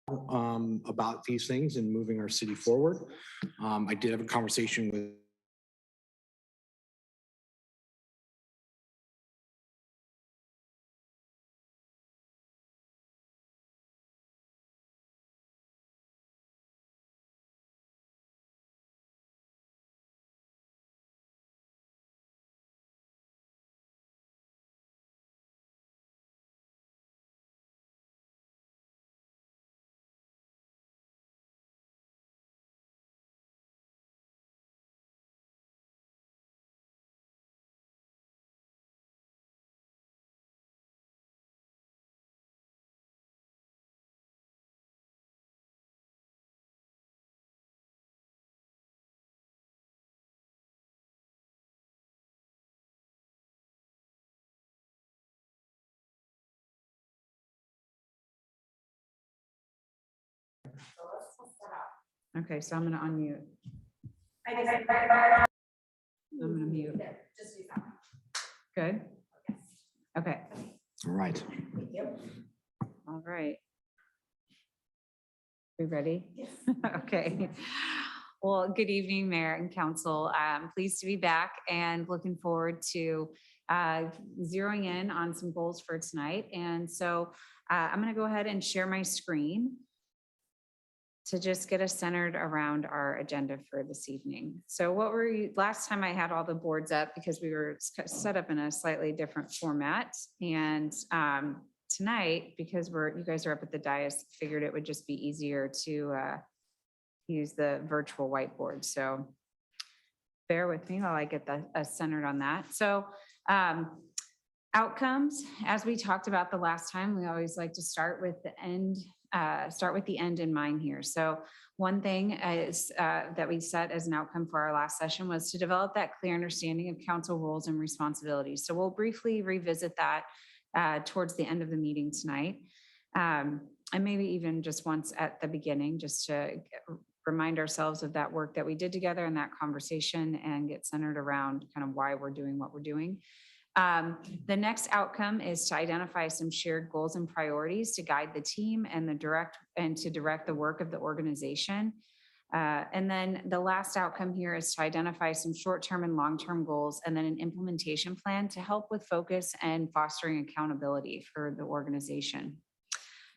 about these things and moving our city forward. I did have a conversation with Okay, so I'm going to unmute. I'm going to mute. Good. Okay. all right. All right. We ready? Yes. Okay. Well, good evening, Mayor and Council. I'm pleased to be back and looking forward to zeroing in on some goals for tonight. And so I'm going to go ahead and share my screen to just get us centered around our agenda for this evening. So last time I had all the boards up because we were set up in a slightly different format. And tonight, because you guys are up at the dais, figured it would just be easier to use the virtual whiteboard. So bear with me while I get centered on that. So outcomes, as we talked about the last time, we always like to start with the end in mind here. So one thing is that we set as an outcome for our last session was to develop that clear understanding of council roles and responsibilities. So we'll briefly revisit that towards the end of the meeting tonight. And maybe even just once at the beginning, just to remind ourselves of that work that we did together and that conversation and get centered around kind of why we're doing what we're doing. The next outcome is to identify some shared goals and priorities to guide the team and to direct the work of the organization. And then the last outcome here is to identify some short-term and long-term goals and then an implementation plan to help with focus and fostering accountability for the organization.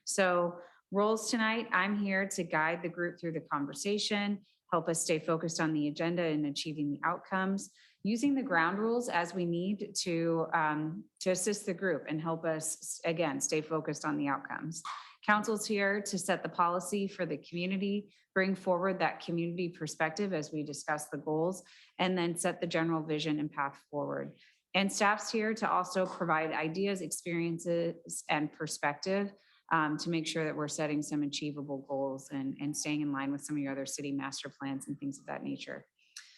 So roles tonight, I'm here to guide the group through the conversation, help us stay focused on the agenda and achieving the outcomes, using the ground rules as we need to assist the group and help us, again, stay focused on the outcomes. Council's here to set the policy for the community, bring forward that community perspective as we discuss the goals, and then set the general vision and path forward. And staff's here to also provide ideas, experiences, and perspective to make sure that we're setting some achievable goals and staying in line with some of your other city master plans and things of that nature.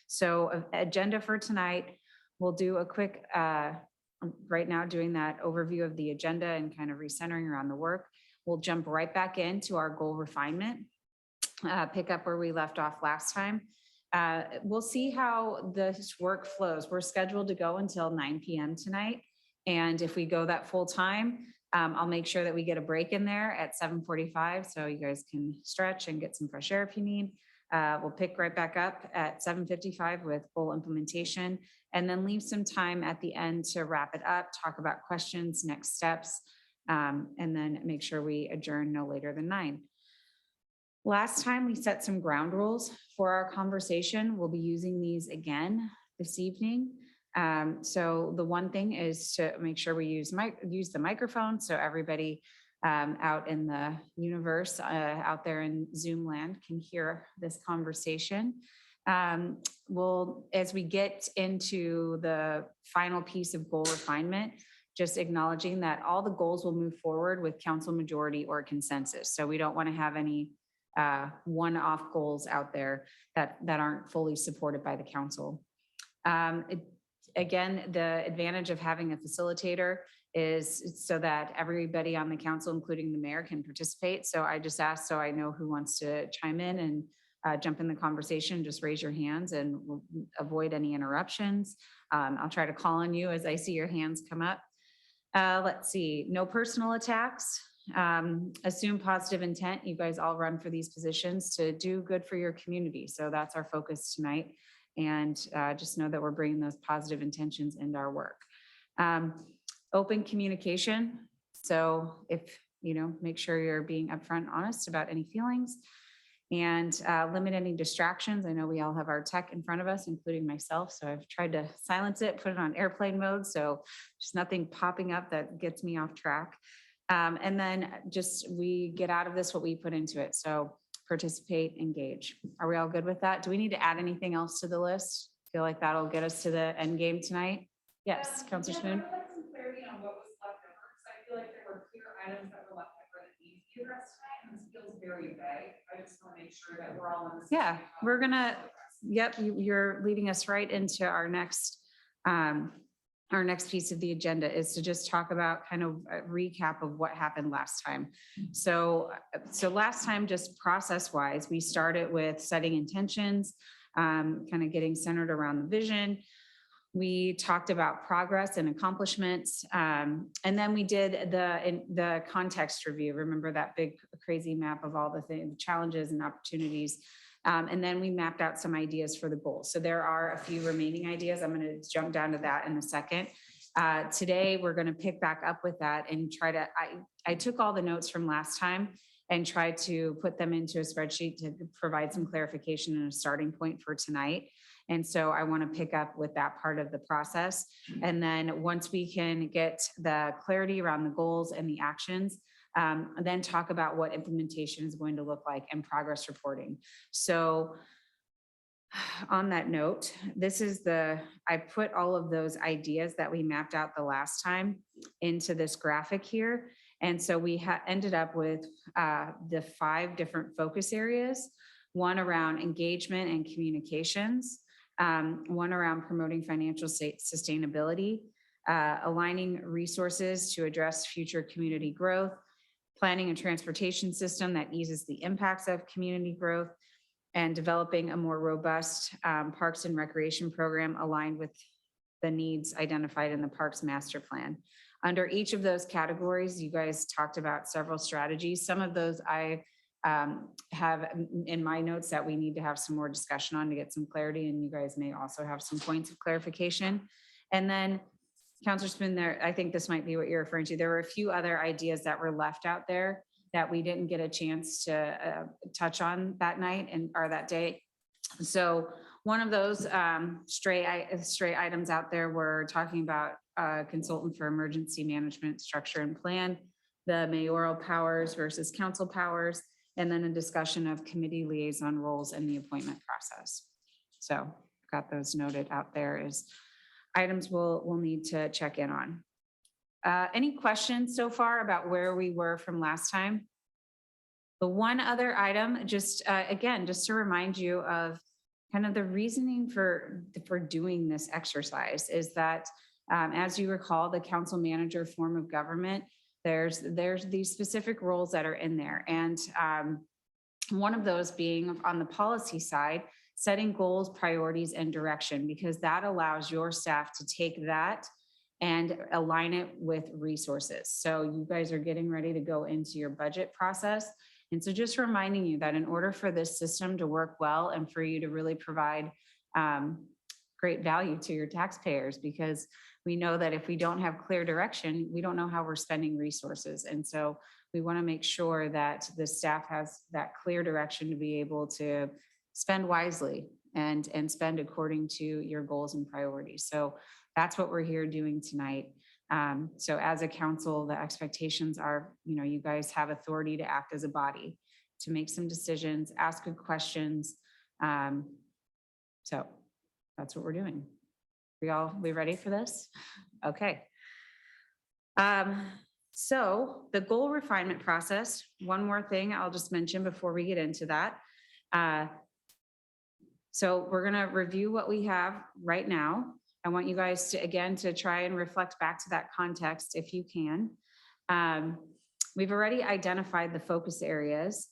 So agenda for tonight, we'll do a quick, right now doing that overview of the agenda and kind of recentering around the work. We'll jump right back into our goal refinement, pick up where we left off last time. We'll see how this work flows. We're scheduled to go until 9 p.m. tonight. And if we go that full time, I'll make sure that we get a break in there at 7:45 so you guys can stretch and get some fresh air if you need. We'll pick right back up at 7:55 with full implementation and then leave some time at the end to wrap it up, talk about questions, next steps, and then make sure we adjourn no later than 9. Last time we set some ground rules for our conversation. We'll be using these again this evening. So the one thing is to make sure we use the microphone so everybody out in the universe, out there in Zoom land can hear this conversation. As we get into the final piece of goal refinement, just acknowledging that all the goals will move forward with council majority or consensus. So we don't want to have any one-off goals out there that aren't fully supported by the council. Again, the advantage of having a facilitator is so that everybody on the council, including the mayor, can participate. So I just asked so I know who wants to chime in and jump in the conversation. Just raise your hands and we'll avoid any interruptions. I'll try to call on you as I see your hands come up. Let's see, no personal attacks, assume positive intent. You guys all run for these positions to do good for your community. So that's our focus tonight. And just know that we're bringing those positive intentions into our work. Open communication. So if, make sure you're being upfront, honest about any feelings, and limit any distractions. I know we all have our tech in front of us, including myself. So I've tried to silence it, put it on airplane mode. So there's nothing popping up that gets me off track. And then we get out of this what we put into it. So participate, engage. Are we all good with that? Do we need to add anything else to the list? Feel like that'll get us to the end game tonight? Yes, Councilor Spoon. I'd like some clarity on what was left over, because I feel like there were clear items that were left over that need to be addressed tonight, and this feels very vague. I just want to make sure that we're all on the same. Yeah, page. we're gonna, yep, you're leading us right into our next piece of the agenda is to just talk about kind of a recap of what happened last time. So last time, just process wise, we started with setting intentions, kind of getting centered around the vision. We talked about progress and accomplishments. And then we did the context review. Remember that big crazy map of all the things, challenges and opportunities. And then we mapped out some ideas for the goals. So there are a few remaining ideas. I'm going to jump down to that in a second. Today, we're going to pick back up with that and try to, I took all the notes from last time and tried to put them into a spreadsheet to provide some clarification and a starting point for tonight. And so I want to pick up with that part of the process. And then once we can get the clarity around the goals and the actions, then talk about what implementation is going to look like and progress reporting. So on that note, I put all of those ideas that we mapped out the last time into this graphic here. And so we ended up with the 5 different focus areas, one around engagement and communications, one around promoting financial sustainability, aligning resources to address future community growth, planning a transportation system that eases the impacts of community growth, and developing a more robust parks and recreation program aligned with the needs identified in the Parks Master Plan. Under each of those categories, you guys talked about several strategies. Some of those I have in my notes that we need to have some more discussion on to get some clarity, and you guys may also have some points of clarification. And then Councilor Spoon, I think this might be what you're referring to. There were a few other ideas that were left out there that we didn't get a chance to touch on that night or that day. So one of those stray items out there were talking about consultant for emergency management structure and plan, the mayoral powers versus council powers, and then a discussion of committee liaison roles and the appointment process. So got those noted out there as items we'll need to check in on. Any questions so far about where we were from last time? The one other item, just again, just to remind you of kind of the reasoning for doing this exercise is that, as you recall, the council manager form of government, there's these specific roles that are in there. And one of those being on the policy side, setting goals, priorities, and direction, because that allows your staff to take that and align it with resources. So you guys are getting ready to go into your budget process. And so just reminding you that in order for this system to work well and for you to really provide great value to your taxpayers, because we know that if we don't have clear direction, we don't know how we're spending resources. And so we want to make sure that the staff has that clear direction to be able to spend wisely and spend according to your goals and priorities. So that's what we're here doing tonight. So as a council, the expectations are, you guys have authority to act as a body, to make some decisions, ask good questions. So that's what we're doing. We ready for this? Okay. So the goal refinement process, one more thing I'll just mention before we get into that. So we're going to review what we have right now. I want you guys to, again, to try and reflect back to that context if you can. We've already identified the focus areas.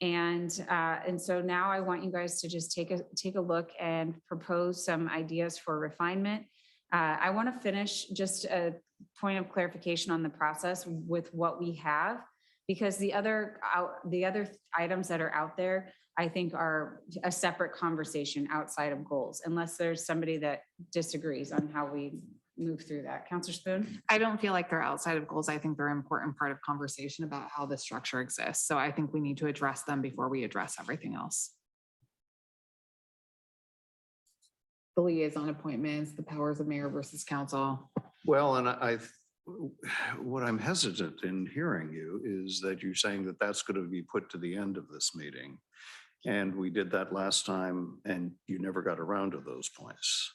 And so now I want you guys to just take a look and propose some ideas for refinement. I want to finish just a point of clarification on the process with what we have because the other items that are out there, I think are a separate conversation outside of goals, unless there's somebody that disagrees on how we move through that. Counselor Spoon? I don't feel like they're outside of goals. I think they're an important part of conversation about how the structure exists. So I think we need to address them before we address everything else. The liaison appointments, the powers of mayor versus council. Well, and what I'm hesitant in hearing you is that you're saying that that's going to be put to the end of this meeting. And we did that last time and you never got around to those points.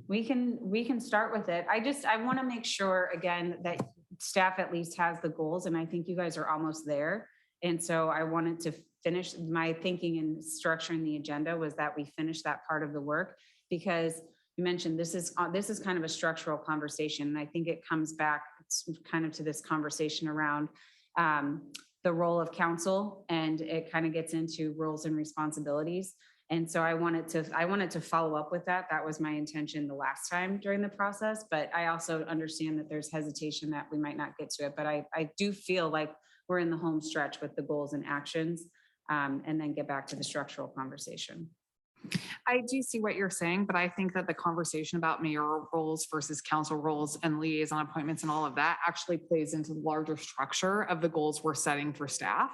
We can start with it. I want to make sure, again, that staff at least has the goals, and I think you guys are almost there. And so I wanted to finish, my thinking in structuring the agenda was that we finish that part of the work, because you mentioned this is kind of a structural conversation. And I think it comes back kind of to this conversation around the role of council, and it kind of gets into roles and responsibilities. And so I wanted to follow up with that. That was my intention the last time during the process, but I also understand that there's hesitation that we might not get to it. But I do feel like we're in the home stretch with the goals and actions, and then get back to the structural conversation. I do see what you're saying, but I think that the conversation about mayoral roles versus council roles and liaison appointments and all of that actually plays into the larger structure of the goals we're setting for staff.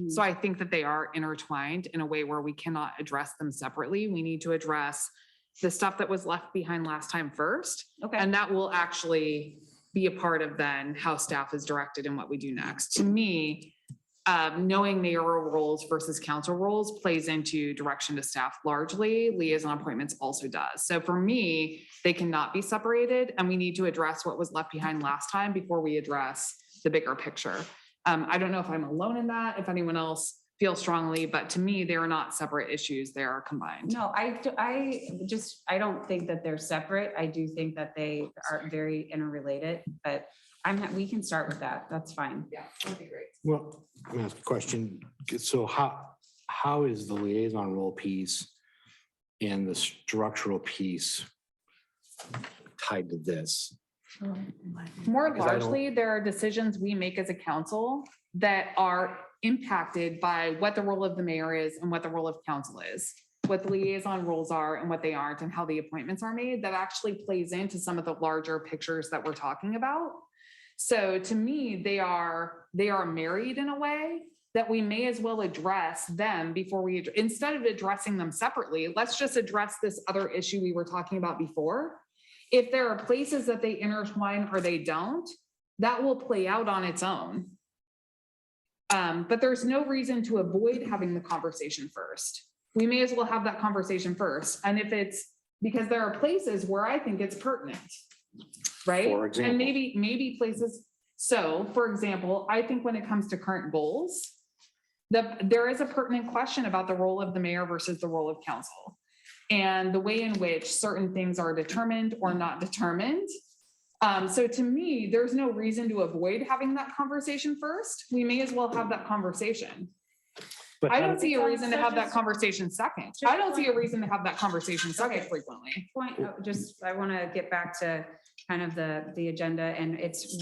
So I think that they are intertwined in a way where we cannot address them separately. We need to address the stuff that was left behind last time first. Okay. And that will actually be a part of then how staff is directed and what we do next. To me, knowing mayoral roles versus council roles plays into direction to staff largely. Liaison appointments also does. So for me, they cannot be separated, and we need to address what was left behind last time before we address the bigger picture. I don't know if I'm alone in that, if anyone else feels strongly, but to me, they are not separate issues. They are combined. No, I don't think that they're separate. I do think that they are very interrelated, but we can start with that. That's fine. Yeah, that'd be great. Well, I'm gonna ask a question. So how is the liaison role piece and the structural piece tied to this? More Because I don't- largely, there are decisions we make as a council that are impacted by what the role of the mayor is and what the role of council is, what the liaison roles are and what they aren't, and how the appointments are made. That actually plays into some of the larger pictures that we're talking about. So to me, they are married in a way that we may as well address them before instead of addressing them separately, let's just address this other issue we were talking about before. If there are places that they intertwine or they don't, that will play out on its own. But there's no reason to avoid having the conversation first. We may as well have that conversation first. And if it's because there are places where I think it's pertinent, right? For example. And maybe places. So for example, I think when it comes to current goals, there is a pertinent question about the role of the mayor versus the role of council, and the way in which certain things are determined or not determined. So to me, there's no reason to avoid having that conversation first. We may as well have that conversation. But I how- don't see a reason to have that conversation second. I don't see a reason to have that conversation second Okay. frequently. I want to get back to kind of the agenda, and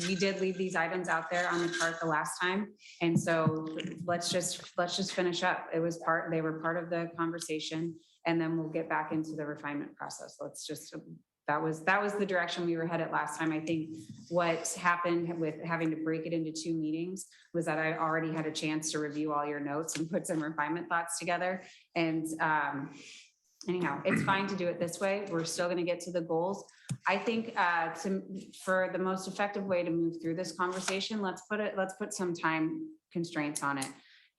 we did leave these items out there on the chart the last time. And so let's just finish up. They were part of the conversation, and then we'll get back into the refinement process. That was the direction we were headed last time. I think what happened with having to break it into 2 meetings was that I already had a chance to review all your notes and put some refinement thoughts together. And anyhow, it's fine to do it this way. We're still going to get to the goals. I think for the most effective way to move through this conversation, let's put some time constraints on it,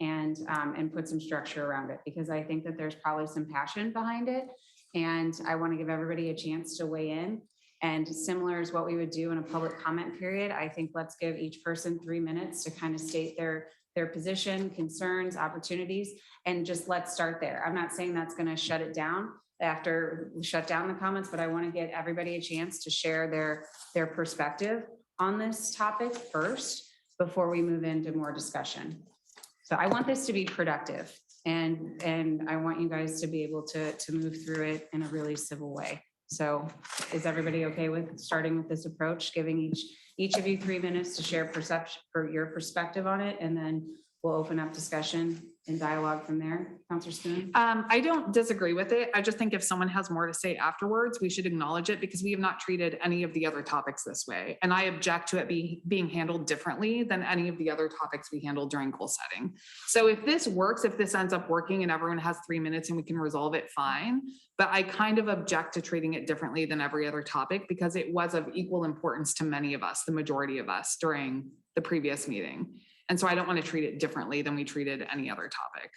and put some structure around it, because I think that there's probably some passion behind it. And I want to give everybody a chance to weigh in. And similar as what we would do in a public comment period, I think let's give each person 3 minutes to kind of state their position, concerns, opportunities, and just let's start there. I'm not saying that's going to shut it down after we shut down the comments, but I want to get everybody a chance to share their perspective on this topic first before we move into more discussion. So I want this to be productive. And I want you guys to be able to move through it in a really civil way. So is everybody okay with starting with this approach, giving each of you 3 minutes to share perception or your perspective on it, and then we'll open up discussion and dialogue from there. Counselor Spoon? I don't disagree with it. I just think if someone has more to say afterwards, we should acknowledge it because we have not treated any of the other topics this way. And I object to it being handled differently than any of the other topics we handled during goal setting. So if this works, if this ends up working and everyone has 3 minutes and we can resolve it, fine. But I kind of object to treating it differently than every other topic because it was of equal importance to many of us, the majority of us during the previous meeting. And so I don't want to treat it differently than we treated any other topic.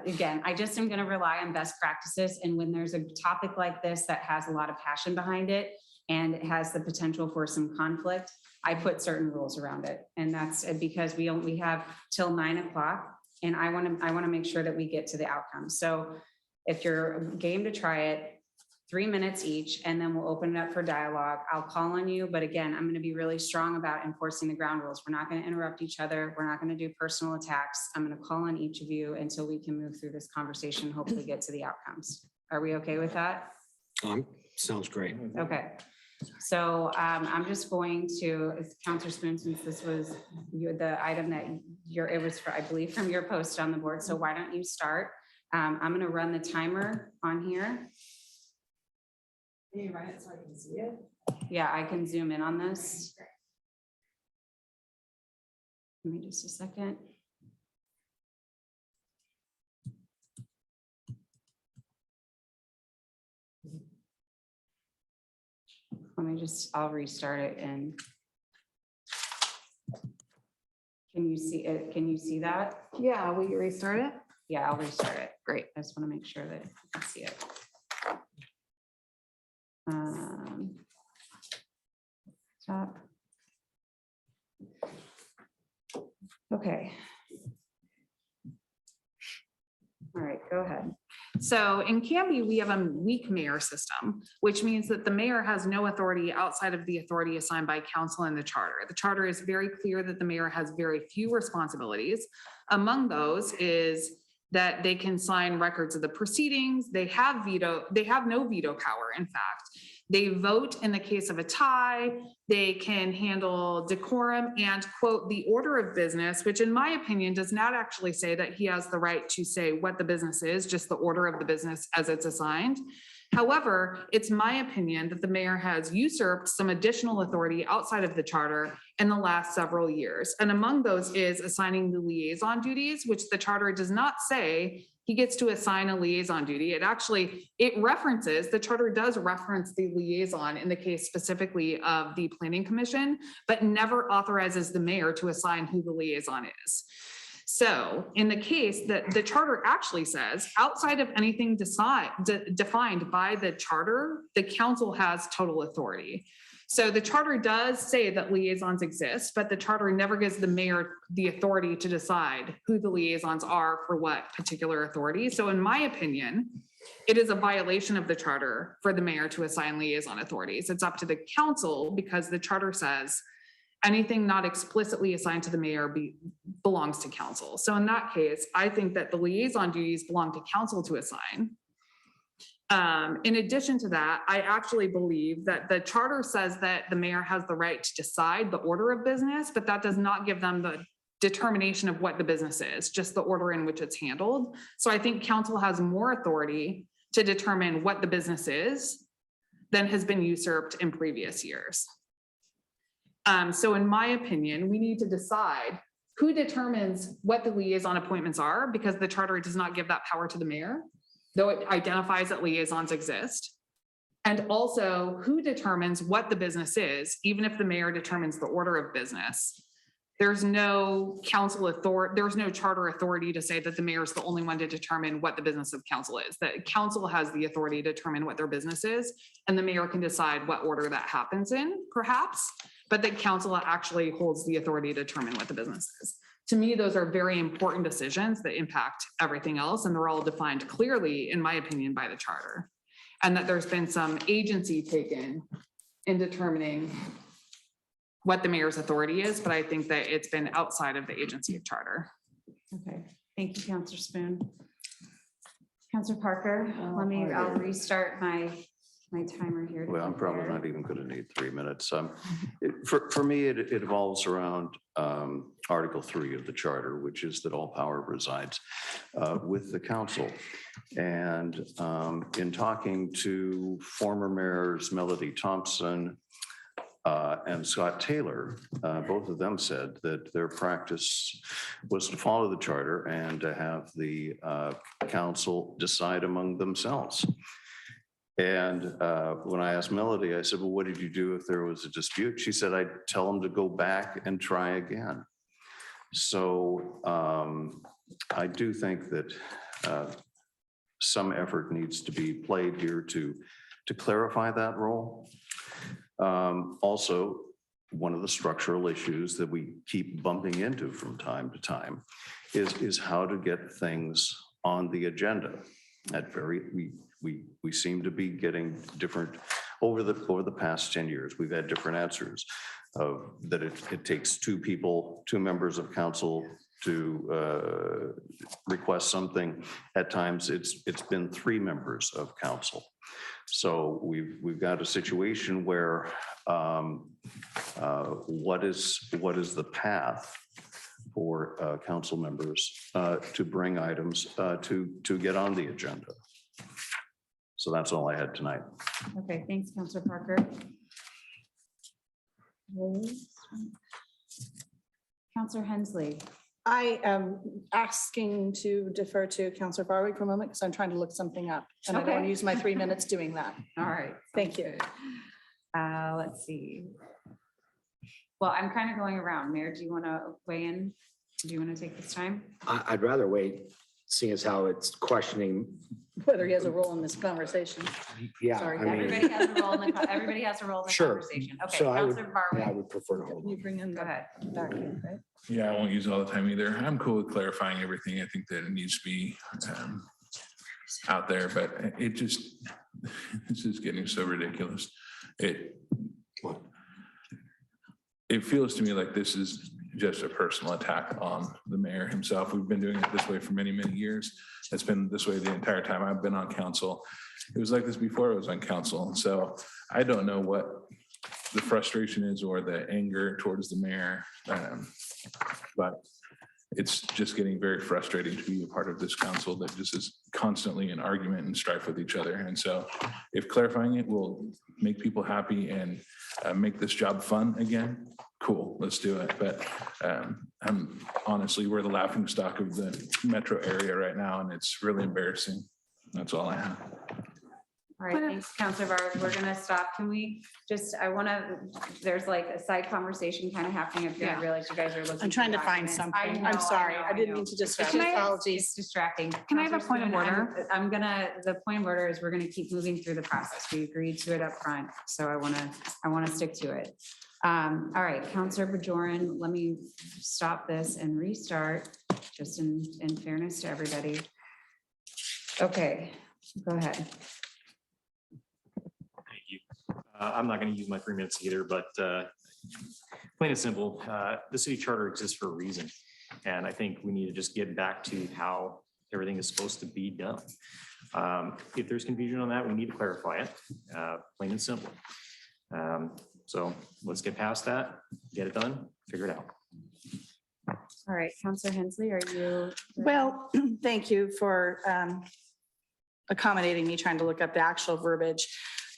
Again, I just am going to rely on best practices. And when there's a topic like this that has a lot of passion behind it and it has the potential for some conflict, I put certain rules around it. And that's because we have till 9 o'clock and I want to make sure that we get to the outcome. So if you're game to try it, 3 minutes each, and then we'll open it up for dialogue. I'll call on you, but again, I'm going to be really strong about enforcing the ground rules. We're not going to interrupt each other. We're not going to do personal attacks. I'm going to call on each of you until we can move through this conversation, hopefully get to the outcomes. Are we okay with that? Sounds great. Okay. So I'm just going to, Counselor Spoon, since this was the item that it was for, I believe, from your post on the board. So why don't you start? I'm going to run the timer on here. Can you run it so I can see it? Yeah, I can zoom in on this. Give me just a second. I'll restart it and can you see it? Can you see that? Yeah, will you restart it? Yeah, I'll restart it. Great. I just want to make sure that you can see it. Stop. Okay. All right, go ahead. So in Canby, we have a weak mayor system, which means that the mayor has no authority outside of the authority assigned by council in the charter. The charter is very clear that the mayor has very few responsibilities. Among those is that they can sign records of the proceedings. They have no veto power, in fact. They vote in the case of a tie. They can handle decorum and, quote, the order of business, which in my opinion does not actually say that he has the right to say what the business is, just the order of the business as it's assigned. However, it's my opinion that the mayor has usurped some additional authority outside of the charter in the last several years. And among those is assigning the liaison duties, which the charter does not say he gets to assign a liaison duty. The charter does reference the liaison in the case specifically of the planning commission, but never authorizes the mayor to assign who the liaison is. So in the case that the charter actually says, outside of anything defined by the charter, the council has total authority. So the charter does say that liaisons exist, but the charter never gives the mayor the authority to decide who the liaisons are for what particular authority. So in my opinion, it is a violation of the charter for the mayor to assign liaison authorities. It's up to the council because the charter says anything not explicitly assigned to the mayor belongs to council. So in that case, I think that the liaison duties belong to council to assign. In addition to that, I actually believe that the charter says that the mayor has the right to decide the order of business, but that does not give them the determination of what the business is, just the order in which it's handled. So I think council has more authority to determine what the business is than has been usurped in previous years. So in my opinion, we need to decide who determines what the liaison appointments are, because the charter does not give that power to the mayor, though it identifies that liaisons exist. And also who determines what the business is, even if the mayor determines the order of business. There's no council authority, there's no charter authority to say that the mayor is the only one to determine what the business of council is. That council has the authority to determine what their business is, and the mayor can decide what order that happens in, perhaps, but that council actually holds the authority to determine what the business is. To me, those are very important decisions that impact everything else, and they're all defined clearly, in my opinion, by the charter. And that there's been some agency taken in determining what the mayor's authority is, but I think that it's been outside of the agency of charter. Okay, thank you, Councilor Spoon. Counselor Parker, I'll restart my timer here. to Well, I'm probably compare. not even going to need 3 minutes. For me, it evolves around Article 3 of the charter, which is that all power resides with the council. And in talking to former mayors Melody Thompson and Scott Taylor, both of them said that their practice was to follow the charter and to have the council decide among themselves. And when I asked Melody, I said, well, what did you do if there was a dispute? She said, I'd tell them to go back and try again. So I do think that some effort needs to be played here to clarify that role. Also, one of the structural issues that we keep bumping into from time to time is how to get things on the agenda. We seem to be getting different over the past 10 years. We've had different answers that it takes two members of council to request something. At times, it's been 3 members of council. So we've got a situation where what is the path for council members to bring items to get on the agenda? So that's all I had tonight. Okay, thanks, Counselor Parker. Counselor Hensley. I am asking to defer to Counselor Barwick for a moment because I'm trying to look something up and I don't want Okay. to use my 3 minutes doing that. All right. Thank you. Let's see. Well, I'm kind of going around. Mayor, do you want to weigh in? Do you want to take this time? I'd rather wait, seeing as how it's questioning. Whether he has a role in this conversation. Yeah, Sorry, I mean, Everybody has a role in the, everybody has a role in the Sure. conversation. Okay, So I would- Counselor yeah, I Barwick, would prefer to hold Can you on. bring in go the ahead. vacuum, right? Yeah, I won't use it all the time either. I'm cool with clarifying everything. I think that it needs to be out there, but it just, this is getting so ridiculous. It feels to me like this is just a personal attack on the mayor himself. We've been doing it this way for many, many years. It's been this way the entire time I've been on council. It was like this before I was on council. So I don't know what the frustration is or the anger towards the mayor. But it's just getting very frustrating to be a part of this council that just is constantly in argument and strife with each other. And so if clarifying it will make people happy and make this job fun again, cool, let's do it. But I'm honestly, we're the laughing stock of the metro area right now, and it's really embarrassing. That's all I have. All right, thanks, Counselor Barwick. We're gonna stop. Can we just, there's like a side conversation kind of happening up here. I Yeah. realize you guys are looking. I'm trying to for find documents. something. I I'm know, sorry. know, I didn't know. mean to It's distract. just- Apologies. It's distracting. Can I have a Counselor point of Spoon, order? the point of order is we're gonna keep moving through the process. We agreed to it up front, so I wanna stick to it. All right, Counselor Bajoran, let me stop this and restart, just in fairness to everybody. Okay, go ahead. Thank you. I'm not going to use my 3 minutes either, but plain and simple, the city charter exists for a reason. And I think we need to just get back to how everything is supposed to be done. If there's confusion on that, we need to clarify it, plain and simple. So let's get past that, get it done, figure it out. All right, Counselor Hensley, are you? Well, thank you for accommodating me trying to look up the actual verbiage.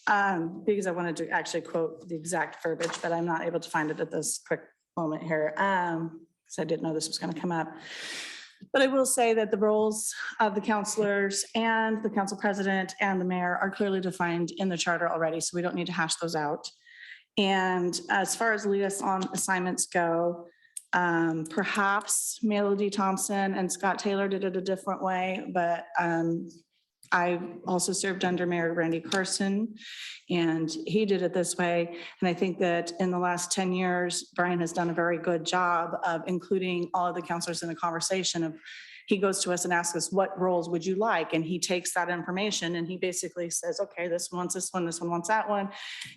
Because I wanted to actually quote the exact verbiage, but I'm not able to find it at this quick moment here. Because I didn't know this was going to come up. But I will say that the roles of the counselors and the council president and the mayor are clearly defined in the charter already, so we don't need to hash those out. And as far as liaison assignments go, perhaps Melody Thompson and Scott Taylor did it a different way, but I also served under Mayor Randy Carson, and he did it this way. And I think that in the last 10 years, Brian has done a very good job of including all of the counselors in the conversation of, he goes to us and asks us, what roles would you like? And he takes that information and he basically says, okay, this one wants this one wants that one.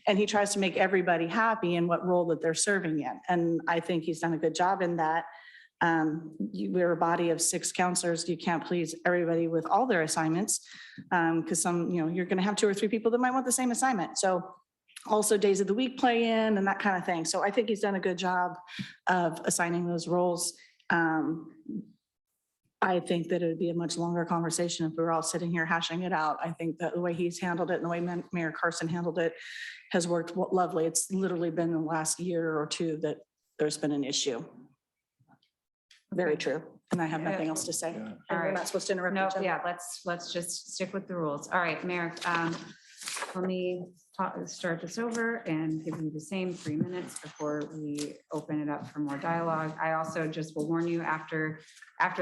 And he tries to make everybody happy in what role that they're serving in. And I think he's done a good job in that. We're a body of 6 counselors. You can't please everybody with all their assignments. Because some, you're going to have 2 or 3 people that might want the same assignment. So also days of the week play in and that kind of thing. So I think he's done a good job of assigning those roles. I think that it would be a much longer conversation if we were all sitting here hashing it out. I think that the way he's handled it and the way Mayor Carson handled it has worked lovely. It's literally been the last year or 2 that there's been an issue. Very true. And I have nothing else to say. And we're not supposed to interrupt No, each other. yeah, let's just stick with the rules. All right, Mayor, let me start this over and give you the same 3 minutes before we open it up for more dialogue. I also just will warn you after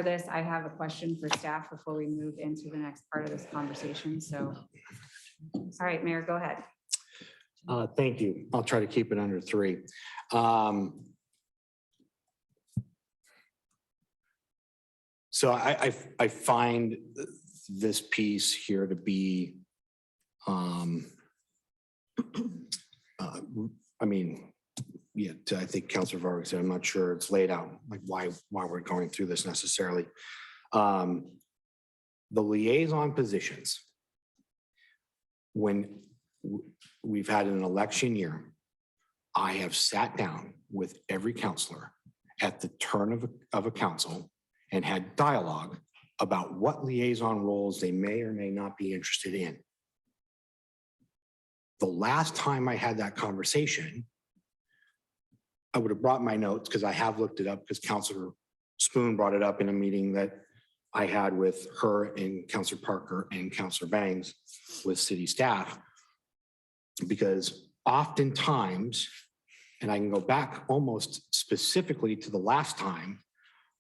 this, I have a question for staff before we move into the next part of this conversation. So, all right, Mayor, go ahead. Thank you. I'll try to keep it under 3. So I find this piece here to be, I mean, yeah, I think Councilor Vargas said, I'm not sure it's laid out, like why we're going through this necessarily. The liaison positions, when we've had an election year, I have sat down with every counselor at the turn of a council and had dialogue about what liaison roles they may or may not be interested in. The last time I had that conversation, I would have brought my notes because I have looked it up because Councilor Spoon brought it up in a meeting that I had with her and Councilor Parker and Councilor Bangs with city staff. Because oftentimes, and I can go back almost specifically to the last time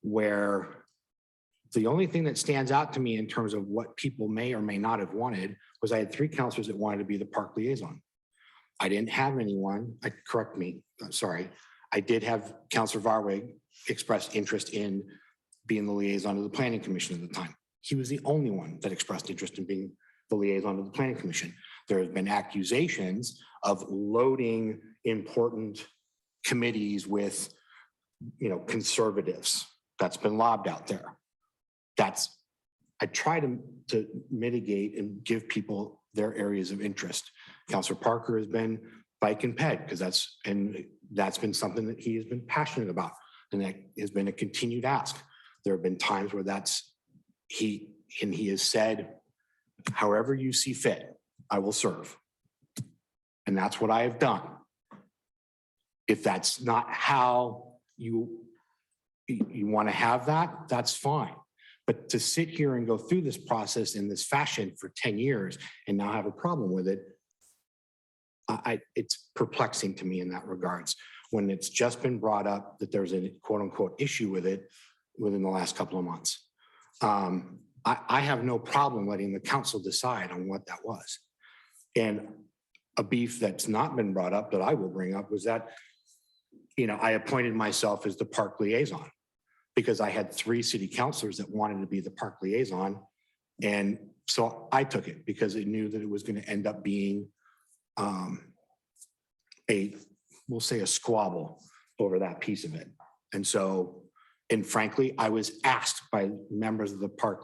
where the only thing that stands out to me in terms of what people may or may not have wanted was I had 3 counselors that wanted to be the park liaison. I didn't have anyone, correct me, I'm sorry. I did have Councilor Varwig express interest in being the liaison of the Planning Commission at the time. He was the only one that expressed interest in being the liaison of the Planning Commission. There have been accusations of loading important committees with, conservatives. That's been lobbed out there. I try to mitigate and give people their areas of interest. Councilor Parker has been bike and ped because that's been something that he has been passionate about. And that has been a continued ask. There have been times where he has said, however you see fit, I will serve. And that's what I have done. If that's not how you want to have that, that's fine. But to sit here and go through this process in this fashion for 10 years and now have a problem with it, it's perplexing to me in that regards. When it's just been brought up that there's a quote unquote issue with it within the last couple of months. I have no problem letting the council decide on what that was. And a beef that's not been brought up that I will bring up was that, I appointed myself as the park liaison because I had 3 city councilors that wanted to be the park liaison. And so I took it because I knew that it was going to end up being we'll say a squabble over that piece of it. And frankly, I was asked by members of the park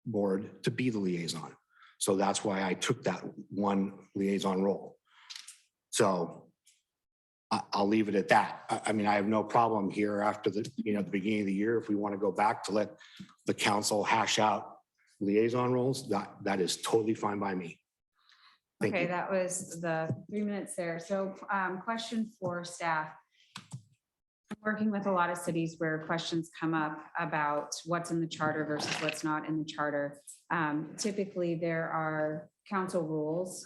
board to be the liaison. So that's why I took that one liaison role. So I'll leave it at that. I mean, I have no problem here after the beginning of the year. If we want to go back to let the council hash out liaison roles, that is totally fine by me. Thank Okay, you. that was the 3 minutes there. So question for staff. I'm working with a lot of cities where questions come up about what's in the charter versus what's not in the charter. Typically, there are council rules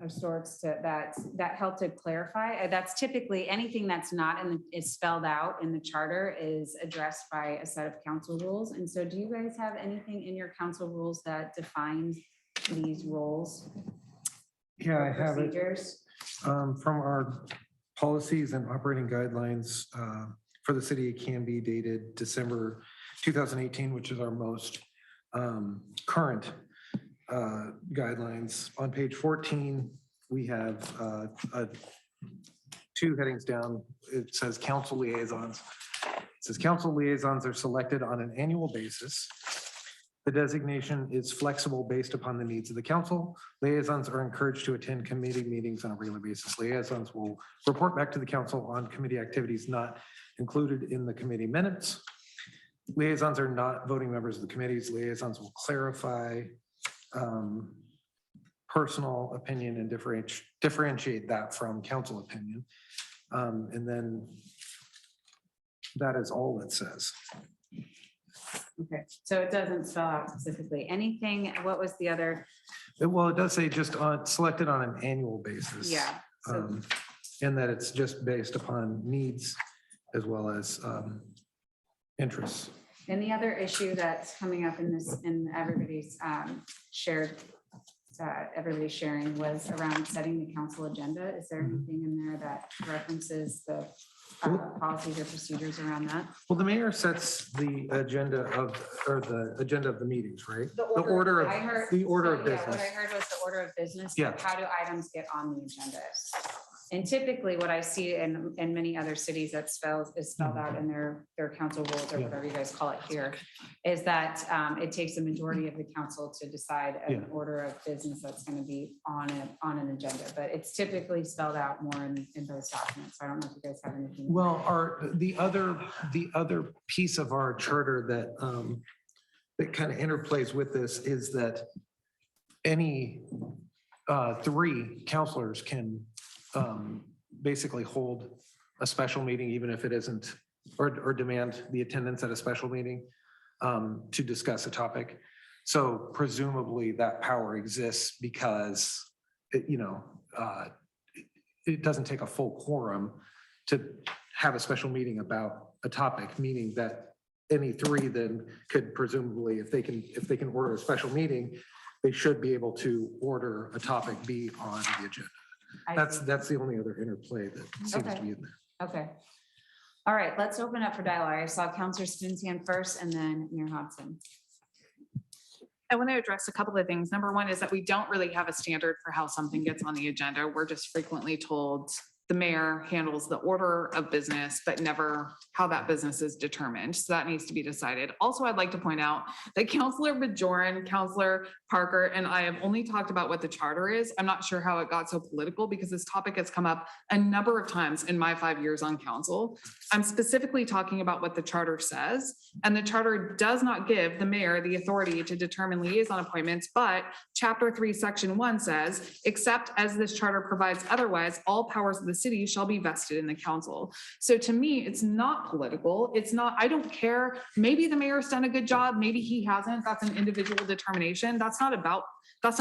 of sorts that help to clarify. That's typically anything that's not is spelled out in the charter is addressed by a set of council rules. And so do you guys have anything in your council rules that defines these roles? Yeah, I have it Procedures? from our policies and operating guidelines for the city of Canby dated December 2018, which is our most current guidelines. On page 14, we have 2 headings down. It says council liaisons. It says council liaisons are selected on an annual basis. The designation is flexible based upon the needs of the council. Liaisons are encouraged to attend committee meetings on a regular basis. Liaisons will report back to the council on committee activities not included in the committee minutes. Liaisons are not voting members of the committees. Liaisons will clarify personal opinion and differentiate that from council opinion. And then that is all it says. Okay, so it doesn't spell out specifically anything. What was the other? Well, it does say just selected on an annual basis. Yeah. So And that it's just based upon needs as well as interests. and the other issue that's coming up in this, in everybody's everybody's sharing was around setting the council agenda. Is there anything in there that references the policies or procedures around that? Well, the mayor sets the agenda of the meetings, right? The order of business. What I heard was the order of business. Yeah. Like, how do items get on the agenda? And typically what I see in many other cities that is spelled out in their council rules or whatever you guys call it here, is that it takes the majority of the council to decide an order of business that's going to be on an agenda. But it's typically spelled out more in those documents. I don't know if you guys have anything. Well, the other piece of our charter that kind of interplays with this is that any 3 counselors can basically hold a special meeting, even if it isn't, or demand the attendance at a special meeting to discuss a topic. So presumably that power exists because it doesn't take a full quorum to have a special meeting about a topic, meaning that any 3 then could presumably, if they can order a special meeting, they should be able to order a topic be on the agenda. That's the only other interplay that seems to be in there. Okay. All right, let's open up for dialogue. I saw Councilor Spoon's hand first and then Mayor Hodson. I want to address a couple of things. Number one is that we don't really have a standard for how something gets on the agenda. We're just frequently told the mayor handles the order of business, but never how that business is determined. So that needs to be decided. Also, I'd like to point out that Councilor Bajoran, Councilor Parker, and I have only talked about what the charter is. I'm not sure how it got so political because this topic has come up a number of times in my 5 years on council. I'm specifically talking about what the charter says, and the charter does not give the mayor the authority to determine liaison appointments, but Chapter 3, Section 1 says, except as this charter provides otherwise, all powers of the city shall be vested in the council. So to me, it's not political. It's not, I don't care. Maybe the mayor's done a good job. Maybe he hasn't. That's an individual determination. That's not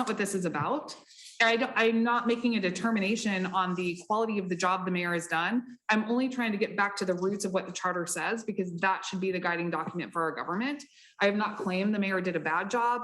what this is about. I'm not making a determination on the quality of the job the mayor has done. I'm only trying to get back to the roots of what the charter says, because that should be the guiding document for our government. I have not claimed the mayor did a bad job.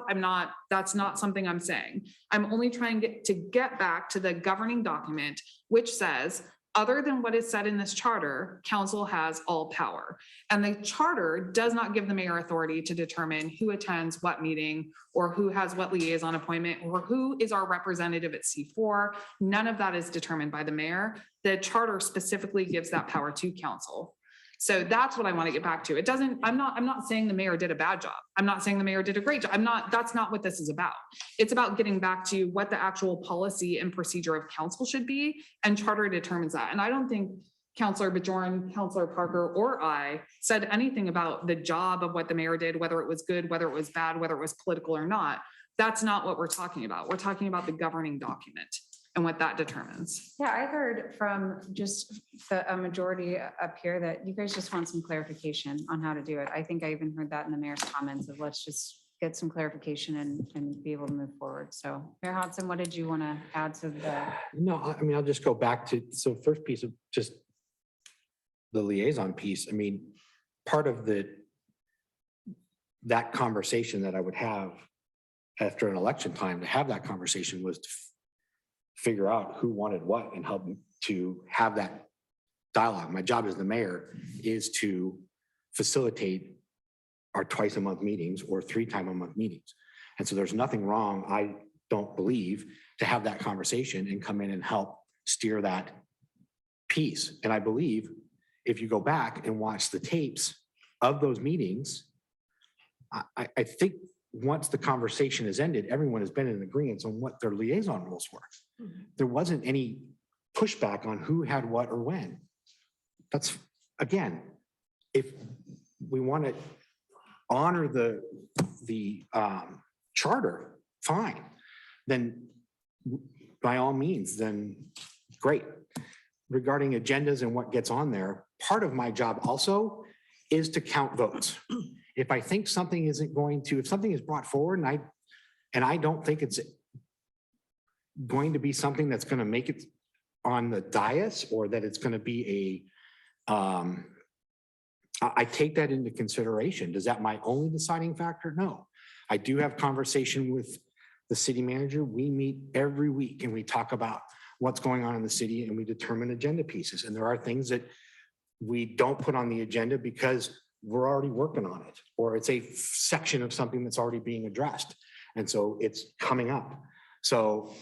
That's not something I'm saying. I'm only trying to get back to the governing document, which says, other than what is said in this charter, council has all power. And the charter does not give the mayor authority to determine who attends what meeting or who has what liaison appointment or who is our representative at C4. None of that is determined by the mayor. The charter specifically gives that power to council. So that's what I want to get back to. I'm not saying the mayor did a bad job. I'm not saying the mayor did a great job. that's not what this is about. It's about getting back to what the actual policy and procedure of council should be, and charter determines that. And I don't think Councilor Bajoran, Councilor Parker, or I said anything about the job of what the mayor did, whether it was good, whether it was bad, whether it was political or not. That's not what we're talking about. We're talking about the governing document and what that determines. Yeah, I heard from just a majority up here that you guys just want some clarification on how to do it. I think I even heard that in the mayor's comments of let's just get some clarification and be able to move forward. So Mayor Hodson, what did you want to add to the? No, I mean, I'll just go back to, so first piece of just the liaison piece. I mean, part of that conversation that I would have after an election time, to have that conversation was to figure out who wanted what and help to have that dialogue. My job as the mayor is to facilitate our twice a month meetings or 3 times a month meetings. And so there's nothing wrong, I don't believe, to have that conversation and come in and help steer that piece. And I believe if you go back and watch the tapes of those meetings, I think once the conversation has ended, everyone has been in agreement on what their liaison rules were. There wasn't any pushback on who had what or when. That's, again, if we want to honor the charter, fine. Then by all means, then great. Regarding agendas and what gets on there, part of my job also is to count votes. If I think something isn't going to, if something is brought forward and I don't think it's going to be something that's going to make it on the dais, or that it's going to be I take that into consideration. Does that my only deciding factor? No. I do have conversation with the city manager. We meet every week and we talk about what's going on in the city and we determine agenda pieces. And there are things that we don't put on the agenda because we're already working on it, or it's a section of something that's already being addressed. And so it's coming up. So,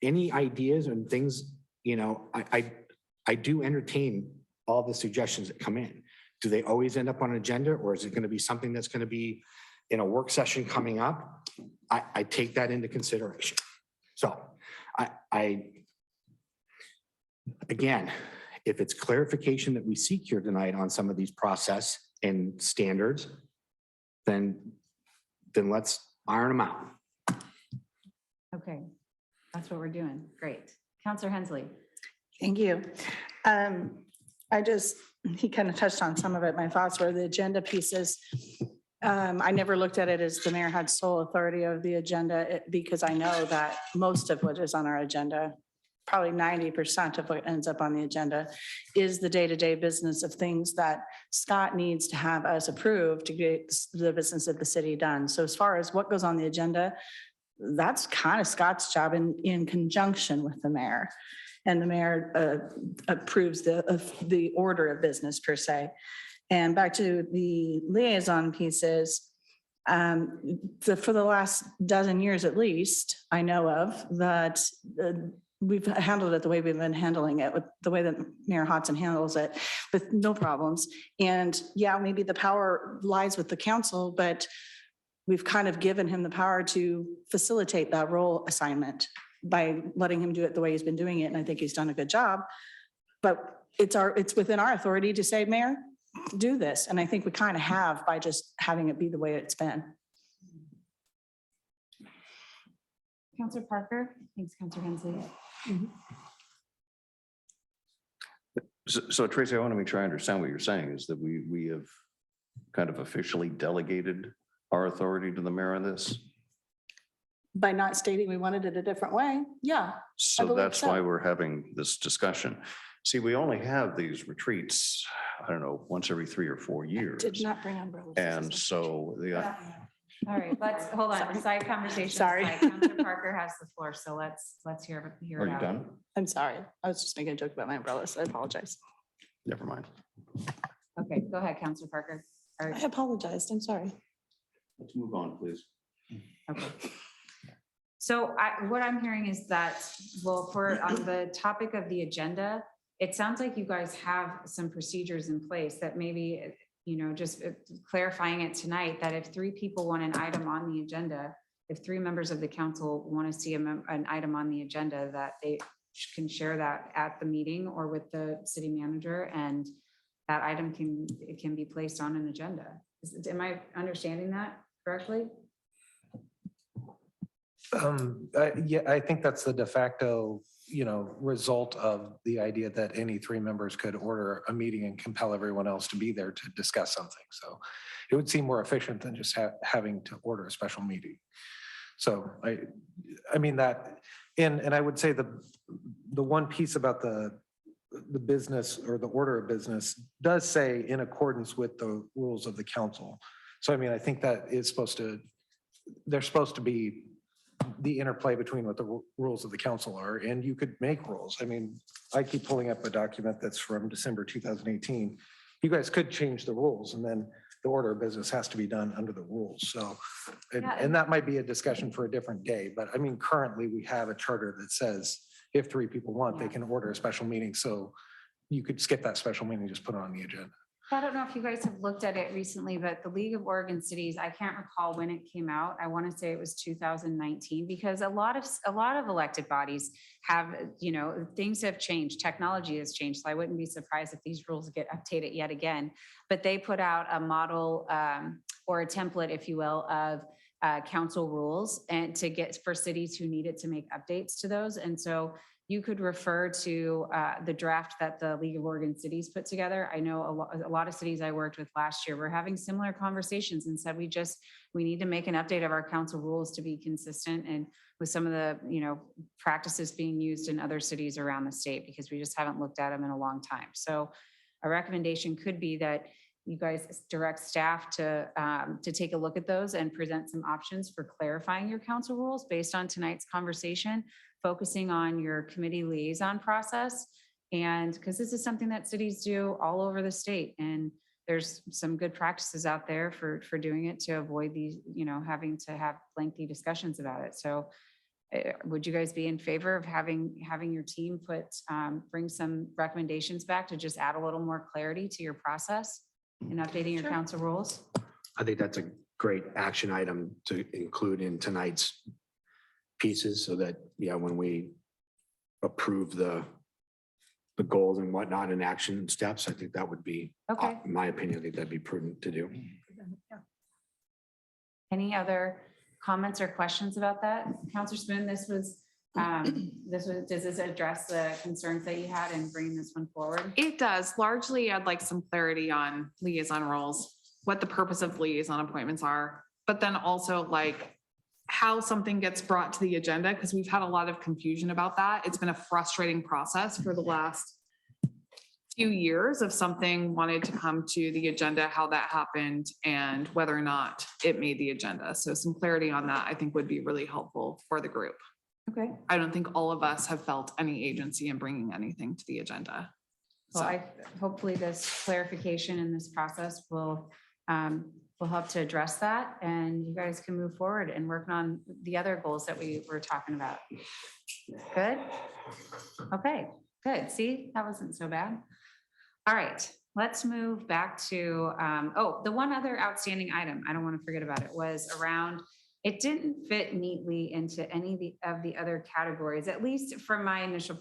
any ideas and things, I do entertain all the suggestions that come in. Do they always end up on an agenda, or is it going to be something that's going to be in a work session coming up? I take that into consideration. So again, if it's clarification that we seek here tonight on some of these process and standards, then let's iron them out. Okay, that's what we're doing. Great. Counselor Hensley. Thank you. He kind of touched on some of it. My thoughts were the agenda pieces. I never looked at it as the mayor had sole authority of the agenda, because I know that most of what is on our agenda, probably 90% of what ends up on the agenda, is the day-to-day business of things that Scott needs to have us approved to get the business of the city done. So as far as what goes on the agenda, that's kind of Scott's job in conjunction with the mayor. And the mayor approves the order of business per se. And back to the liaison pieces, for the last dozen years at least, I know of, that we've handled it the way we've been handling it, with the way that Mayor Hodson handles it, with no problems. And yeah, maybe the power lies with the council, but we've kind of given him the power to facilitate that role assignment by letting him do it the way he's been doing it. And I think he's done a good job. But it's within our authority to say, Mayor, do this. And I think we kind of have by just having it be the way it's been. Counselor Parker. Thanks, Counselor Hensley. So Tracy, I want to make sure I understand what you're saying, is that we have kind of officially delegated our authority to the mayor on this? By not stating we wanted it a different way. Yeah. So believe that's so. why we're having this discussion. See, we only have these retreats, I don't know, once every 3 or 4 years. Did not bring umbrellas. And so All right, let's hold on. Sorry. Side conversation. Sorry. Counselor Parker has the floor, so let's hear it are you out. done? I'm sorry. I was just making a joke about my umbrellas. I apologize. Never mind. Okay, go ahead, Counselor Parker. Or- I apologized. I'm sorry. Let's move on, please. Okay. So what I'm hearing is that, well, on the topic of the agenda, it sounds like you guys have some procedures in place that maybe, just clarifying it tonight, that if 3 people want an item on the agenda, if 3 members of the council want to see an item on the agenda, that they can share that at the meeting or with the city manager, and that item can be placed on an agenda. Am I understanding that correctly? Yeah, I think that's the de facto, result of the idea that any 3 members could order a meeting and compel everyone else to be there to discuss something. So it would seem more efficient than just having to order a special meeting. So I mean that, and I would say the one piece about the business or the order of business does say in accordance with the rules of the council. So I mean, I think that is they're supposed to be the interplay between what the rules of the council are, and you could make rules. I mean, I keep pulling up a document that's from December 2018. You guys could change the rules, and then the order of business has to be done under the rules. So, and that might be a discussion for a different day, but I mean, currently we have a charter that says if 3 people want, they can order a special meeting. So you could skip that special meeting, just put it on the agenda. I don't know if you guys have looked at it recently, but the League of Oregon Cities, I can't recall when it came out. I want to say it was 2019, because a lot of elected bodies have, things have changed. Technology has changed. So I wouldn't be surprised if these rules get updated yet again. But they put out a model or a template, if you will, of council rules and for cities who needed to make updates to those. And so you could refer to the draft that the League of Oregon Cities put together. I know a lot of cities I worked with last year were having similar conversations and said, we need to make an update of our council rules to be consistent and with some of the, practices being used in other cities around the state, because we just haven't looked at them in a long time. So a recommendation could be that you guys direct staff to take a look at those and present some options for clarifying your council rules based on tonight's conversation, focusing on your committee liaison process. And because this is something that cities do all over the state, and there's some good practices out there for doing it to avoid these, having to have lengthy discussions about it. So would you guys be in favor of having your team bring some recommendations back to just add a little more clarity to your process in updating your council rules? I think that's a great action item to include in tonight's pieces so that, when we approve the goals and whatnot and action steps, I think that would be, Okay. in my opinion, I think that'd be prudent to do. Any other comments or questions about that? Councilor Spoon, does this address the concerns that you had in bringing this one forward? It does. Largely, I'd like some clarity on liaison roles, what the purpose of liaison appointments are, but then also like how something gets brought to the agenda, because we've had a lot of confusion about that. It's been a frustrating process for the last few years of something wanted to come to the agenda, how that happened, and whether or not it made the agenda. So some clarity on that, I think, would be really helpful for the group. Okay. I don't think all of us have felt any agency in bringing anything to the agenda. Well, hopefully this clarification in this process will help to address that, and you guys can move forward and work on the other goals that we were talking about. Good? Okay, good. See, that wasn't so bad. All right, let's move back to, the one other outstanding item, I don't want to forget about it, was around, it didn't fit neatly into any of the other categories, at least from my initial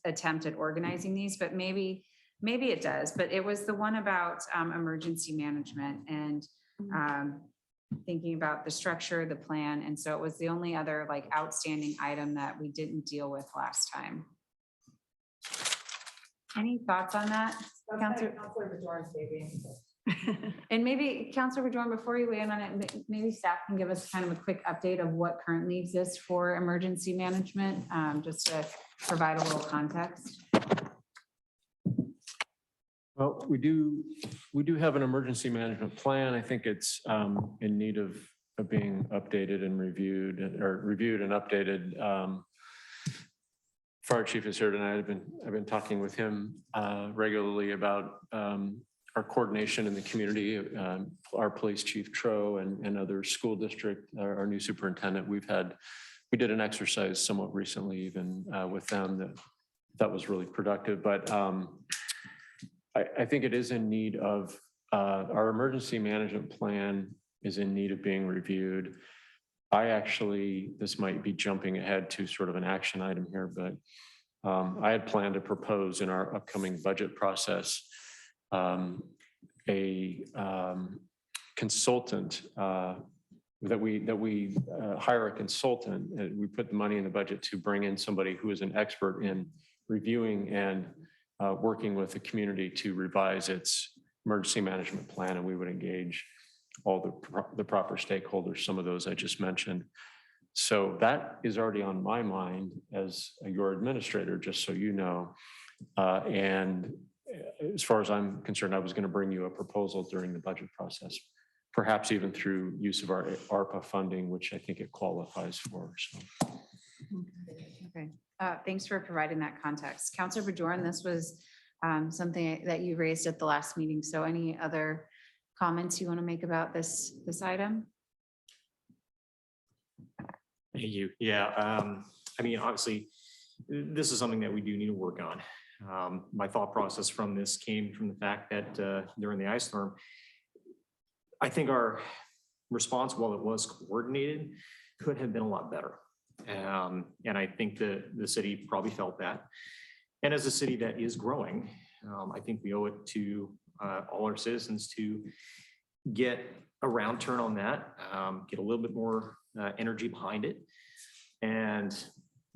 attempt at organizing these, but maybe it does, but it was the one about emergency management and thinking about the structure, the plan. And so it was the only other outstanding item that we didn't deal with last time. Any thoughts on that? Councilor Bajor's baby. And maybe Councilor Bajor, before you weigh in on it, maybe staff can give us kind of a quick update of what currently exists for emergency management, just to provide a little context. Well, we do have an emergency management plan. I think it's in need of being updated and reviewed and updated. Fire chief is here tonight. I've been talking with him regularly about our coordination in the community. Our police chief Tro and other school district, our new superintendent. We did an exercise somewhat recently even with them that was really productive. But I think it is in need of our emergency management plan is in need of being reviewed. This might be jumping ahead to sort of an action item here, but I had planned to propose in our upcoming budget process a consultant that we hire a consultant. And we put the money in the budget to bring in somebody who is an expert in reviewing and working with the community to revise its emergency management plan, and we would engage all the proper stakeholders, some of those I just mentioned. So that is already on my mind as your administrator, just so you know. And as far as I'm concerned, I was going to bring you a proposal during the budget process, perhaps even through use of our ARPA funding, which I think it qualifies for. So. Okay, thanks for providing that context. Councilor Bajoran, this was something that you raised at the last meeting. So any other comments you want to make about this item? Thank you. Yeah, I mean, obviously, this is something that we do need to work on. My thought process from this came from the fact that during the ice storm, I think our response, while it was coordinated, could have been a lot better. And I think the city probably felt that. And as a city that is growing, I think we owe it to all our citizens to get a round turn on that, get a little bit more energy behind it, and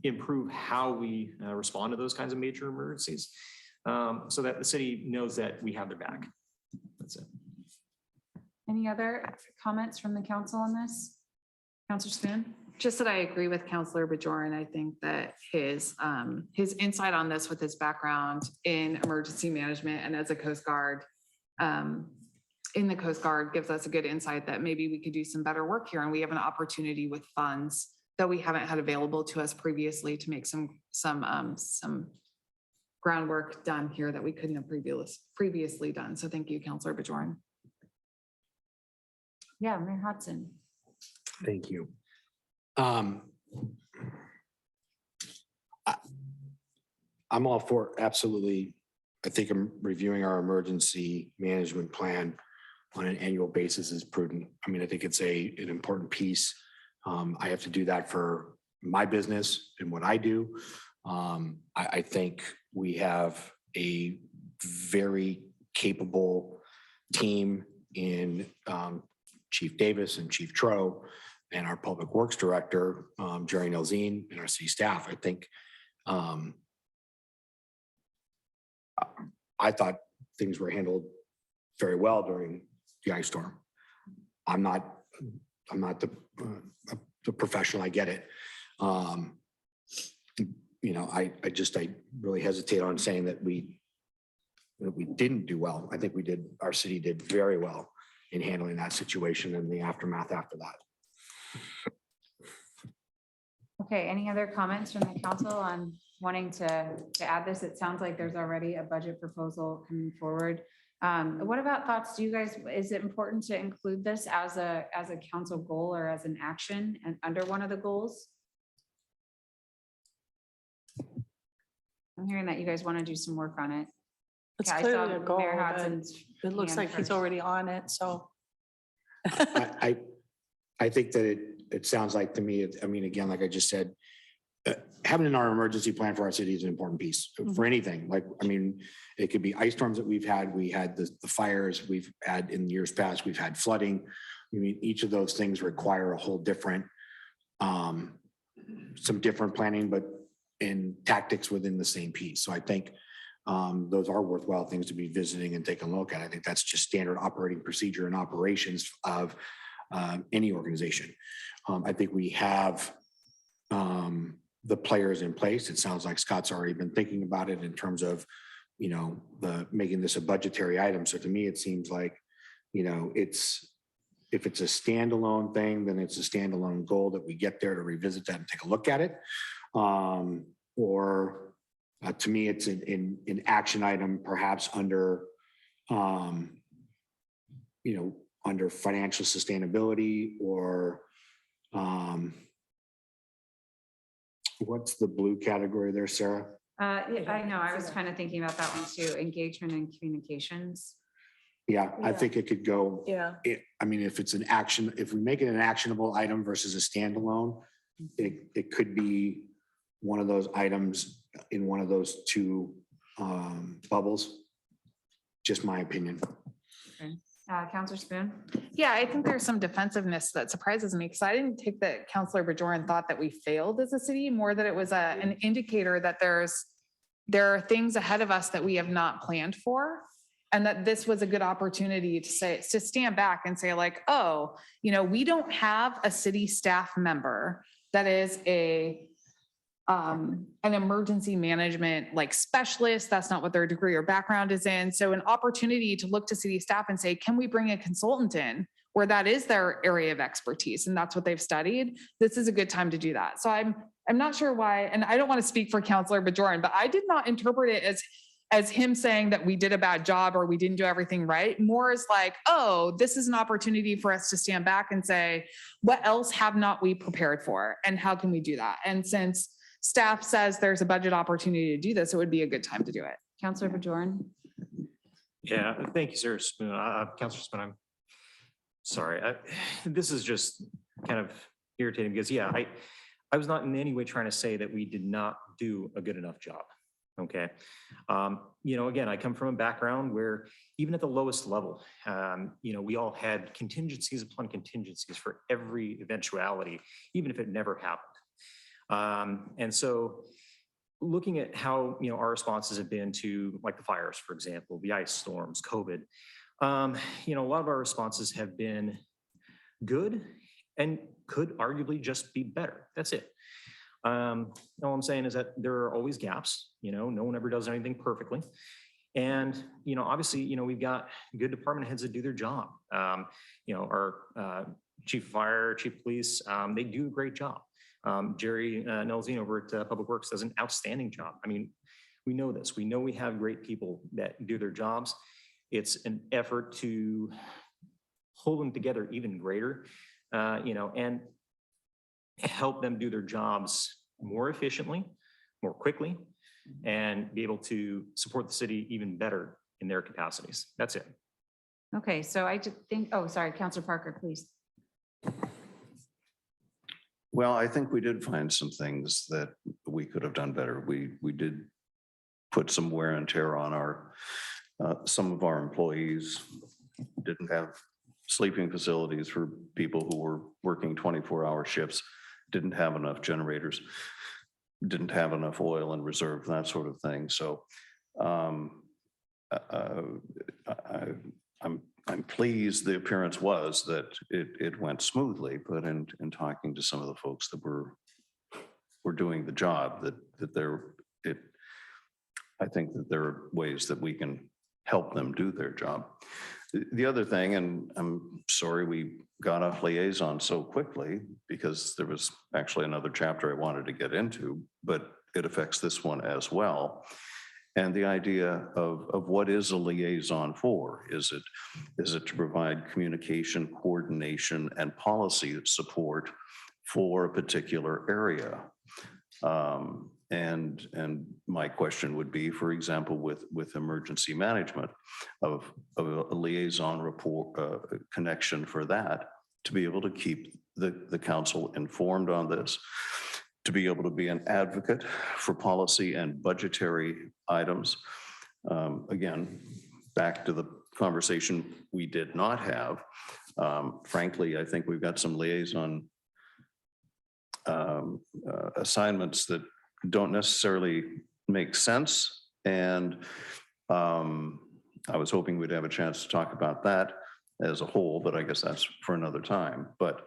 improve how we respond to those kinds of major emergencies, so that the city knows that we have their back. That's it. Any other comments from the council on this? Counselor Spoon? Just that I agree with Counselor Bajoran. I think that his insight on this with his background in emergency management and as a Coast Guard, in the Coast Guard gives us a good insight that maybe we could do some better work here. And we have an opportunity with funds that we haven't had available to us previously to make some groundwork done here that we couldn't have previously done. So thank you, Counselor Bajoran. Yeah, Mayor Hodson. Thank you. I'm all for, absolutely. I think I'm reviewing our emergency management plan on an annual basis is prudent. I mean, I think it's an important piece. I have to do that for my business and what I do. I think we have a very capable team in Chief Davis and Chief Tro and our Public Works Director, Jerry Nelzine, and our city staff. I think I thought things were handled very well during the ice storm. I'm not the professional. I get it. You know, I really hesitate on saying that we didn't do well. I think we did. Our city did very well in handling that situation and the aftermath after that. Okay, any other comments from the council on wanting to add this? It sounds like there's already a budget proposal coming forward. What about thoughts? Do you guys, is it important to include this as a council goal or as an action and under one of the goals? I'm hearing that you guys want to do some work on it. It's Okay, I clearly saw a goal, Mayor but Hodson's it looks hand like he's first. already on it, so. I think that it sounds like to me, I mean, again, like I just said, having our emergency plan for our city is an important piece for anything. Like, I mean, it could be ice storms that we've had. We had the fires we've had in years past. We've had flooding. I mean, each of those things require a whole different, some different planning, but in tactics within the same piece. So I think those are worthwhile things to be visiting and taking a look at. I think that's just standard operating procedure and operations of any organization. I think we have the players in place. It sounds like Scott's already been thinking about it in terms of, you know, making this a budgetary item. So to me, it seems like, you know, if it's a standalone thing, then it's a standalone goal that we get there to revisit that and take a look at it. Or to me, it's an action item, perhaps under, you know, under financial sustainability or what's the blue category there, Sarah? I know, I was kind of thinking about that one too, engagement and communications. Yeah, I think it could go. Yeah. I mean, if it's an action, if we make it an actionable item versus a standalone, it could be one of those items in one of those two bubbles. Just my opinion. Okay. Counselor Spoon? Yeah, I think there's some defensiveness that surprises me because I didn't take that Counselor Bajoran thought that we failed as a city, more that it was an indicator that there are things ahead of us that we have not planned for. And that this was a good opportunity to stand back and say like, oh, you know, we don't have a city staff member that is an emergency management like specialist. That's not what their degree or background is in. So an opportunity to look to city staff and say, can we bring a consultant in where that is their area of expertise and that's what they've studied? This is a good time to do that. So I'm not sure why, and I don't want to speak for Counselor Bajoran, but I did not interpret it as him saying that we did a bad job or we didn't do everything right. More as like, oh, this is an opportunity for us to stand back and say, what else have not we prepared for? And how can we do that? And since staff says there's a budget opportunity to do this, it would be a good time to do it. Counselor Bajorn? Yeah, thank you, Sarah Spoon. Counselor Spoon, I'm sorry. This is just kind of irritating because, yeah, I was not in any way trying to say that we did not do a good enough job. Okay. Again, I come from a background where even at the lowest level, we all had contingencies upon contingencies for every eventuality, even if it never happened. And so looking at how, our responses have been to like the fires, for example, the ice storms, COVID, a lot of our responses have been good and could arguably just be better. That's it. All I'm saying is that there are always gaps, no one ever does anything perfectly. And, obviously, we've got good department heads that do their job. Our chief of fire, chief of police, they do a great job. Jerry Nelzine over at Public Works does an outstanding job. I mean, we know this. We know we have great people that do their jobs. It's an effort to hold them together even greater, and help them do their jobs more efficiently, more quickly, and be able to support the city even better in their capacities. That's it. Okay, so I just think, oh, sorry, Counselor Parker, please. Well, I think we did find some things that we could have done better. We did put some wear and tear on some of our employees. Didn't have sleeping facilities for people who were working 24-hour shifts, didn't have enough generators, didn't have enough oil in reserve, that sort of thing. So I'm pleased the appearance was that it went smoothly, but in talking to some of the folks that were doing the job, I think that there are ways that we can help them do their job. The other thing, and I'm sorry we got off liaison so quickly because there was actually another chapter I wanted to get into, but it affects this one as well. And the idea of what is a liaison for? Is it to provide communication, coordination, and policy support for a particular area? And my question would be, for example, with emergency management, of a liaison report connection for that, to be able to keep the council informed on this, to be able to be an advocate for policy and budgetary items. Again, back to the conversation we did not have. Frankly, I think we've got some liaison assignments that don't necessarily make sense. And I was hoping we'd have a chance to talk about that as a whole, but I guess that's for another time. But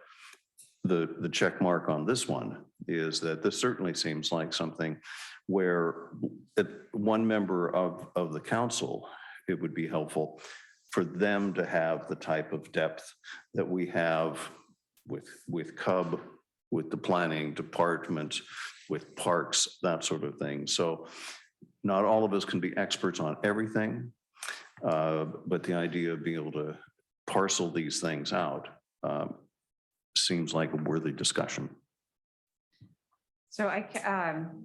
the check mark on this one is that this certainly seems like something where one member of the council, it would be helpful for them to have the type of depth that we have with CUB, with the planning department, with parks, that sort of thing. So not all of us can be experts on everything, but the idea of being able to parcel these things out seems like a worthy discussion. So I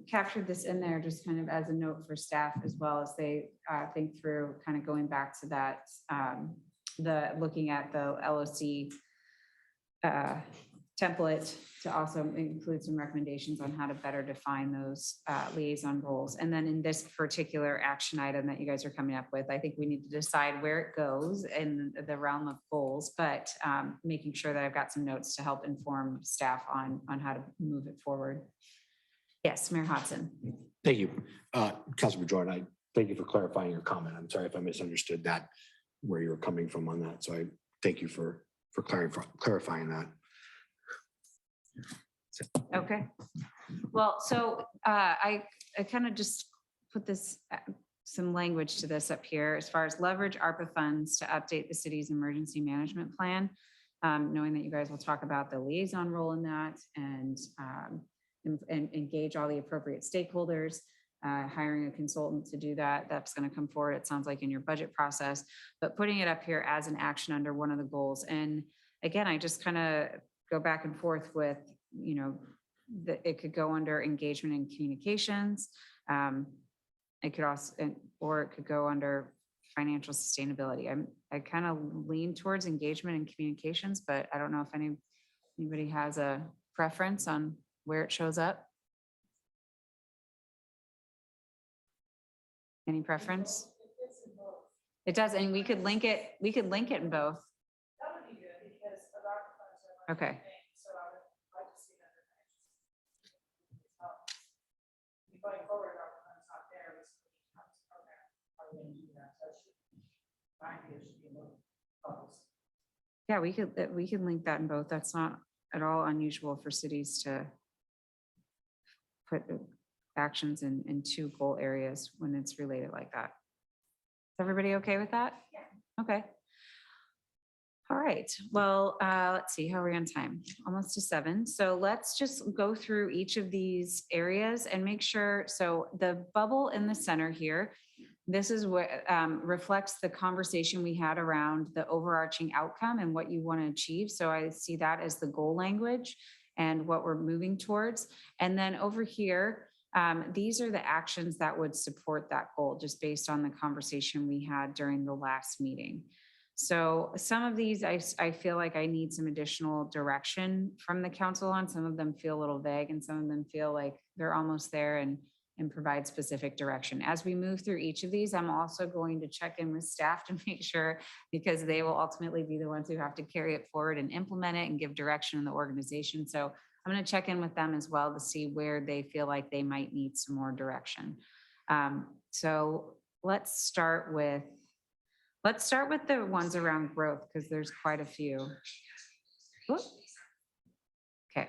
captured this in there just kind of as a note for staff as well as they think through kind of going back to that, looking at the LOC template to also include some recommendations on how to better define those liaison roles. And then in this particular action item that you guys are coming up with, I think we need to decide where it goes in the realm of goals, but making sure that I've got some notes to help inform staff on how to move it forward. Yes, Mayor Hodson. Thank you. Councilor Jordan, I thank you for clarifying your comment. I'm sorry if I misunderstood that, where you were coming from on that. So I thank you for clarifying that. Okay. Well, so I kind of just put this, some language to this up here as far as leverage ARPA funds to update the city's emergency management plan, knowing that you guys will talk about the liaison role in that and engage all the appropriate stakeholders, hiring a consultant to do that. That's going to come forward, it sounds like, in your budget process, but putting it up here as an action under one of the goals. And again, I just kind of go back and forth with, it could go under engagement and communications. It could also, or it could go under financial sustainability. I kind of lean towards engagement and communications, but I don't know if anybody has a preference on where it shows up. Any preference? It does, and we could link it in both. That would be good because the rock funds are. Okay. So I would like to see that. Going forward, rock funds not there. Are we going to do that? So it should be a little close. Yeah, we could link that in both. That's not at all unusual for cities to put actions in two goal areas when it's related like that. Is everybody okay with that? Yeah. Okay. All right. Well, let's see, how are we on time? Almost to 7. So let's just go through each of these areas and make sure. So the bubble in the center here, this is what reflects the conversation we had around the overarching outcome and what you want to achieve. So I see that as the goal language and what we're moving towards. And then over here, these are the actions that would support that goal, just based on the conversation we had during the last meeting. So some of these, I feel like I need some additional direction from the council on. Some of them feel a little vague and some of them feel like they're almost there and provide specific direction. As we move through each of these, I'm also going to check in with staff to make sure, because they will ultimately be the ones who have to carry it forward and implement it and give direction in the organization. So I'm going to check in with them as well to see where they feel like they might need some more direction. So let's start with the ones around growth, because there's quite a few. Whoop. Okay.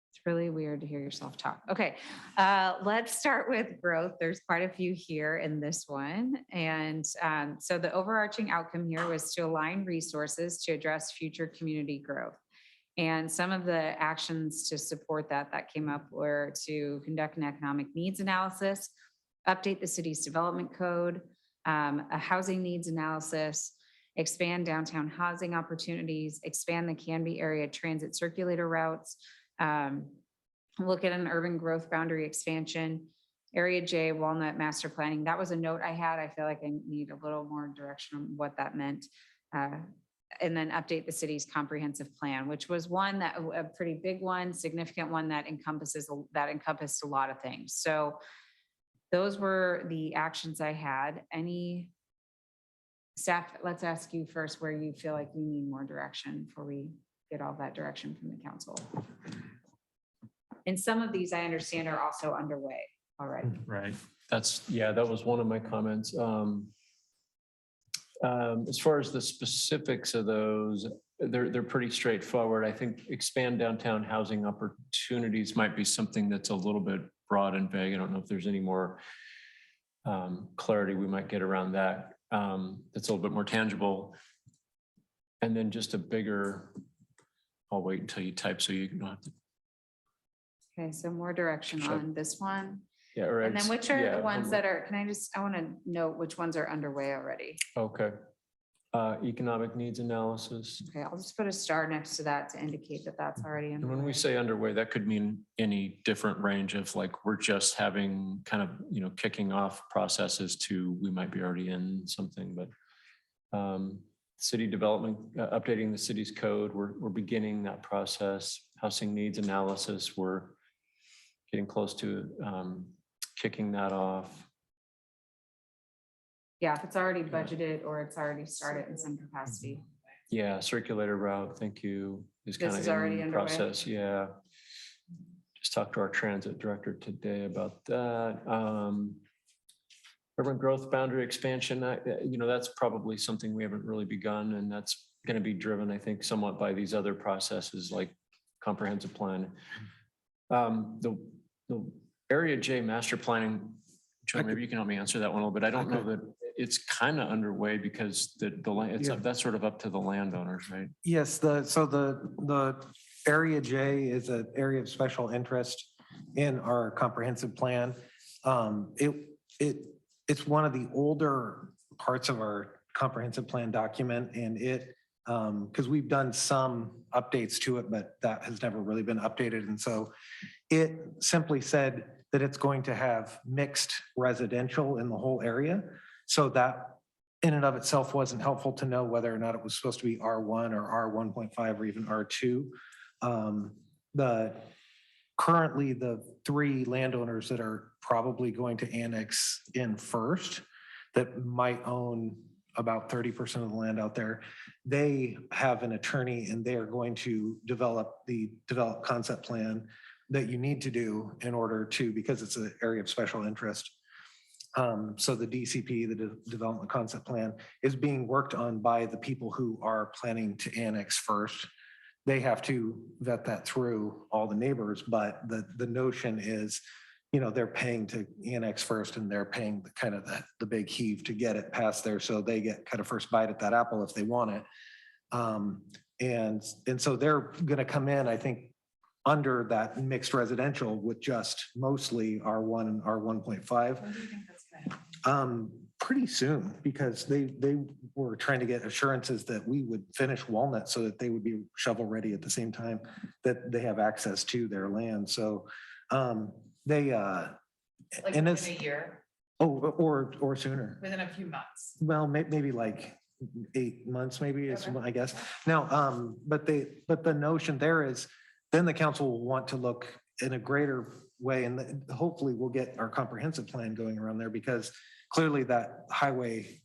It's really weird to hear yourself talk. Okay, let's start with growth. There's quite a few here in this one. And so the overarching outcome here was to align resources to address future community growth. And some of the actions to support that came up were to conduct an economic needs analysis, update the city's development code, a housing needs analysis, expand downtown housing opportunities, expand the Canby area transit circulator routes, look at an urban growth boundary expansion, Area J Walnut master planning. That was a note I had. I feel like I need a little more direction on what that meant. And then update the city's comprehensive plan, which was a pretty big one, significant one that encompassed a lot of things. So those were the actions I had. Any staff, let's ask you first where you feel like you need more direction before we get all that direction from the council. And some of these I understand are also underway already. Right. That was one of my comments. As far as the specifics of those, they're pretty straightforward. I think expand downtown housing opportunities might be something that's a little bit broad and vague. I don't know if there's any more clarity we might get around that. That's a little bit more tangible. And then just a bigger, I'll wait until you type so you don't have to. Okay, so more direction on this one. Yeah. Or And then which are the ones that are, I want to note which ones are underway already. Okay. Economic needs analysis. Okay, I'll just put a star next to that to indicate that that's already And underway. when we say underway, that could mean any different range of, like, we're just having kind of, kicking off processes to, we might be already in something, but city development, updating the city's code, we're beginning that process. Housing needs analysis, we're getting close to kicking that off. Yeah, if it's already budgeted or it's already started in some capacity. Yeah, circulator route, thank you. Is This kind is of already in underway? process, yeah. Just talked to our transit director today about that. Urban growth boundary expansion, that's probably something we haven't really begun, and that's going to be driven, I think, somewhat by these other processes like comprehensive plan. The Area J master planning, Joe, maybe you can help me answer that one a little bit. I don't know that it's kind of underway because the land, that's sort of up to the landowners, right? Yes, so the Area J is an area of special interest in our comprehensive plan. It's one of the older parts of our comprehensive plan document, and it Because we've done some updates to it, but that has never really been updated. And so it simply said that it's going to have mixed residential in the whole area. So that in and of itself wasn't helpful to know whether or not it was supposed to be R1 or R1.5 or even R2. Currently, the 3 landowners that are probably going to annex in first, that might own about 30% of the land out there, they have an attorney and they are going to develop the concept plan that you need to do in order to, because it's an area of special interest. So the DCP, the development concept plan, is being worked on by the people who are planning to annex first. They have to vet that through all the neighbors, but the notion is, you know, they're paying to annex first and they're paying the kind of the big heave to get it past there. So they get kind of first bite at that apple if they want it. And so they're going to come in, I think, under that mixed residential with just mostly R1 and R1.5. When do you think that's gonna happen? Pretty soon, because they were trying to get assurances that we would finish Walnut so that they would be shovel ready at the same time that they have access to their land. So they Like and within it's a year, or sooner. within a few months. Well, maybe like 8 months, maybe is Okay. what I guess. Now, but the notion there is then the council will want to look in a greater way, and hopefully we'll get our comprehensive plan going around there, because clearly that highway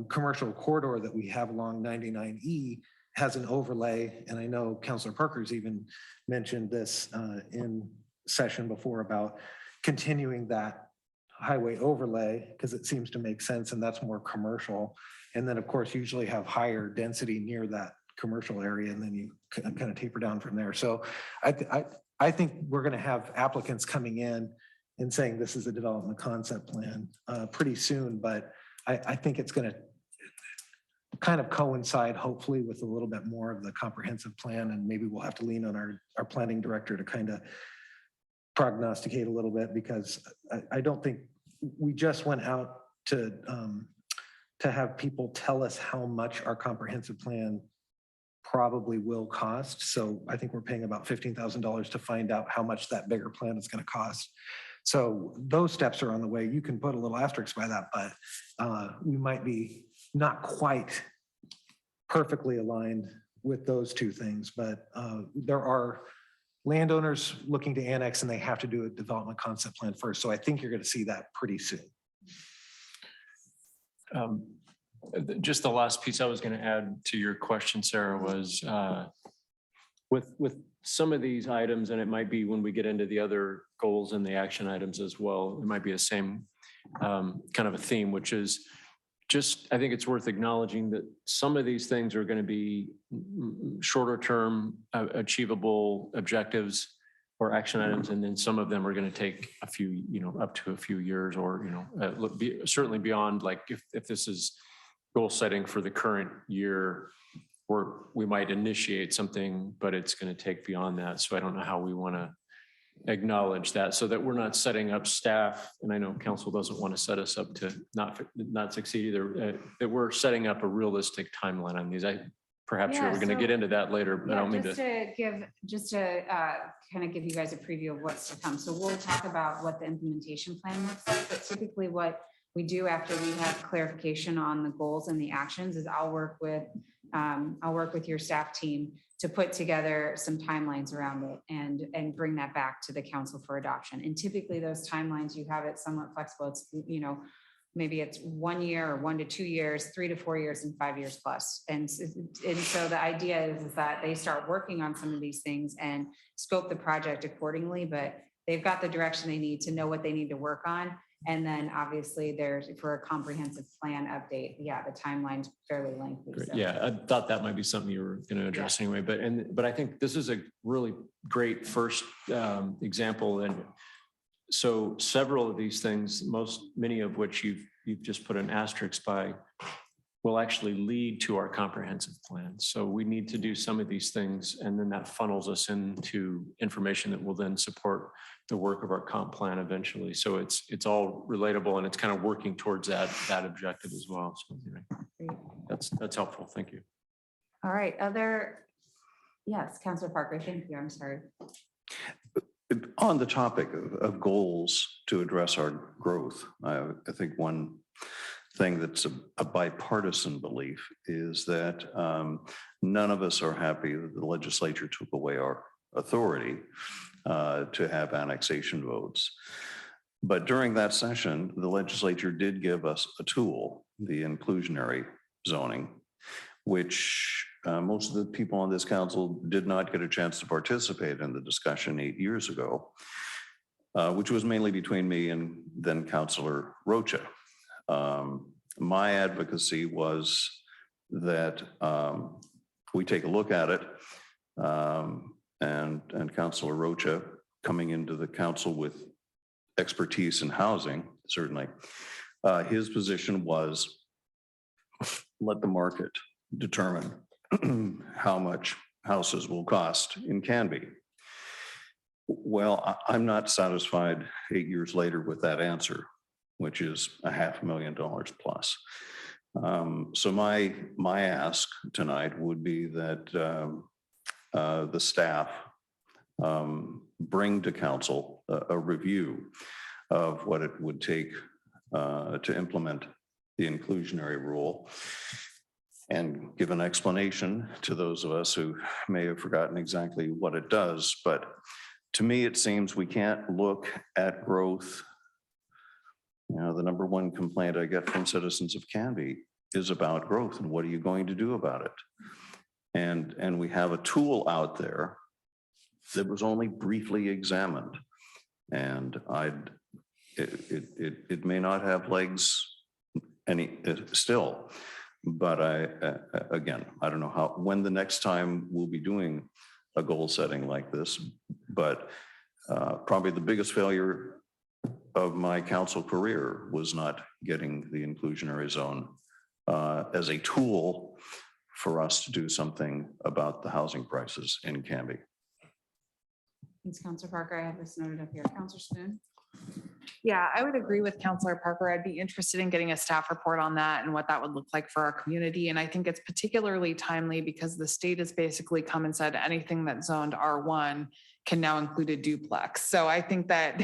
commercial corridor that we have along 99E has an overlay. And I know Councilor Parker's even mentioned this in session before about continuing that highway overlay, because it seems to make sense and that's more commercial. And then of course, usually have higher density near that commercial area, and then you kind of taper down from there. So I think we're going to have applicants coming in and saying this is a development concept plan pretty soon, but I think it's going to kind of coincide hopefully with a little bit more of the comprehensive plan, and maybe we'll have to lean on our planning director to kind of prognosticate a little bit, because I don't think we just went out to have people tell us how much our comprehensive plan probably will cost. So I think we're paying about $15,000 to find out how much that bigger plan is going to cost. So those steps are on the way. You can put a little asterisk by that, but we might be not quite perfectly aligned with those two things. But there are landowners looking to annex, and they have to do a development concept plan first. So I think you're going to see that pretty soon. Just the last piece I was going to add to your question, Sarah, was with some of these items, and it might be when we get into the other goals and the action items as well, it might be the same kind of a theme, which is just, I think it's worth acknowledging that some of these things are going to be shorter term achievable objectives or action items, and then some of them are going to take a few, up to a few years, or certainly beyond. Like if this is goal setting for the current year, we might initiate something, but it's going to take beyond that. So I don't know how we want to acknowledge that, so that we're not setting up staff, and I know council doesn't want to set us up to not succeed either, that we're setting up a realistic timeline on these. Perhaps Yeah, we're going to get into that later, but I don't mean just to kind of give you guys a preview of what's to come. So we'll talk about what the implementation plan looks like, but typically what we do after we have clarification on the goals and the actions is I'll work with your staff team to put together some timelines around it and bring that back to the council for adoption. And typically those timelines, you have it somewhat flexible. It's, maybe it's 1 year or 1 to 2 years, 3 to 4 years, and 5 years plus. And so the idea is that they start working on some of these things and scope the project accordingly, but they've got the direction they need to know what they need to work on. And then obviously for a comprehensive plan update, the timeline's fairly lengthy. great. So. Yeah, I thought that might be something you were going to address anyway, but I think this is a really great first example. And so several of these things, many of which you've just put an asterisk by, will actually lead to our comprehensive plan. So we need to do some of these things, and then that funnels us into information that will then support the work of our comp plan eventually. So it's all relatable, and it's kind of working towards that objective as well. So anyway, that's helpful. Thank you. All right, yes, Counselor Parker, thank you. I'm sorry. On the topic of goals to address our growth, I think one thing that's a bipartisan belief is that none of us are happy that the legislature took away our authority to have annexation votes. But during that session, the legislature did give us a tool, the inclusionary zoning, which most of the people on this council did not get a chance to participate in the discussion 8 years ago, which was mainly between me and then Councillor Rocha. My advocacy was that we take a look at it, and Councillor Rocha, coming into the council with expertise in housing, certainly, his position was let the market determine how much houses will cost in Canby. Well, I'm not satisfied 8 years later with that answer, which is $500,000 plus. So my ask tonight would be that the staff bring to council a review of what it would take to implement the inclusionary rule and give an explanation to those of us who may have forgotten exactly what it does. But to me, it seems we can't look at growth. You know, the number one complaint I get from citizens of Canby is about growth and what are you going to do about it? And we have a tool out there that was only briefly examined, and it may not have legs still, but again, I don't know when the next time we'll be doing a goal setting like this, but probably the biggest failure of my council career was not getting the inclusionary zone as a tool for us to do something about the housing prices in Canby. Thanks, Counselor Parker. I have this noted up here. Counselor Spoon. Yeah, I would agree with Counselor Parker. I'd be interested in getting a staff report on that and what that would look like for our community. And I think it's particularly timely because the state has basically come and said anything that's zoned R1 can now include a duplex. So I think that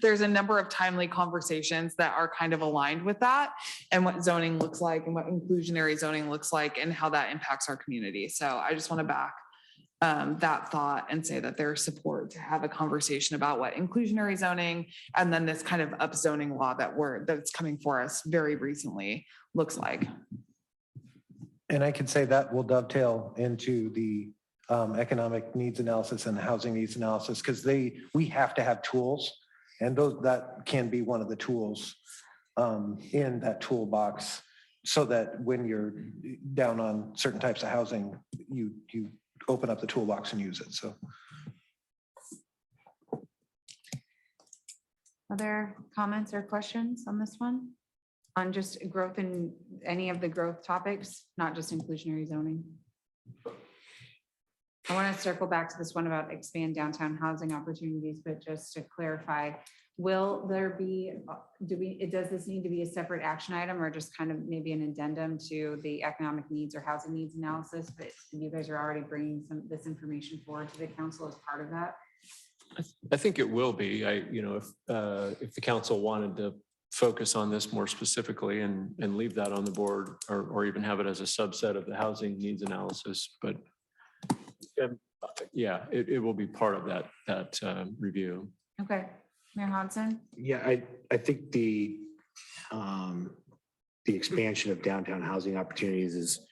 there's a number of timely conversations that are kind of aligned with that and what zoning looks like and what inclusionary zoning looks like and how that impacts our community. So I just want to back that thought and say that there's support to have a conversation about what inclusionary zoning and then this kind of upzoning law that's coming for us very recently looks like. And I could say that will dovetail into the economic needs analysis and housing needs analysis, because we have to have tools, and that can be one of the tools in that toolbox, so that when you're down on certain types of housing, you open up the toolbox and use it. So, Other comments or questions on this one? On just growth in any of the growth topics, not just inclusionary zoning? I want to circle back to this one about expand downtown housing opportunities, but just to clarify, will there be, does this need to be a separate action item or just kind of maybe an addendum to the economic needs or housing needs analysis? But you guys are already bringing this information forward to the council as part of that. I think it will be. If the council wanted to focus on this more specifically and leave that on the board, or even have it as a subset of the housing needs analysis, but yeah, it will be part of that review. Okay, Mayor Hodson. Yeah, I think the expansion of downtown housing opportunities is,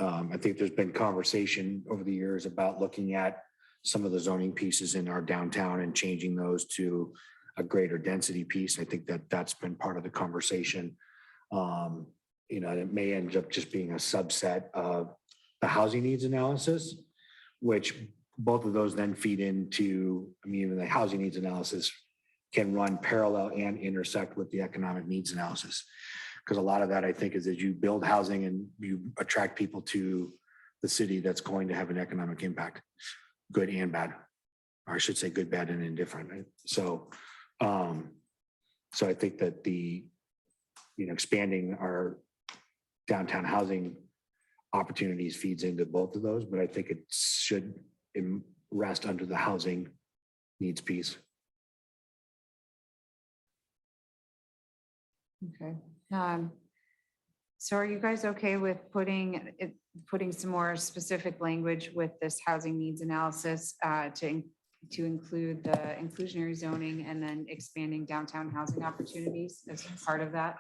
I think there's been conversation over the years about looking at some of the zoning pieces in our downtown and changing those to a greater density piece. I think that's been part of the conversation. It may end up just being a subset of the housing needs analysis, which both of those then feed into, even the housing needs analysis can run parallel and intersect with the economic needs analysis. Because a lot of that, I think, is as you build housing and you attract people to the city, that's going to have an economic impact, good and bad, or I should say good, bad, and indifferent. Right? So I think that expanding our downtown housing opportunities feeds into both of those, but I think it should rest under the housing needs piece. Okay. So are you guys okay with putting some more specific language with this housing needs analysis to include the inclusionary zoning and then expanding downtown housing opportunities as part of that?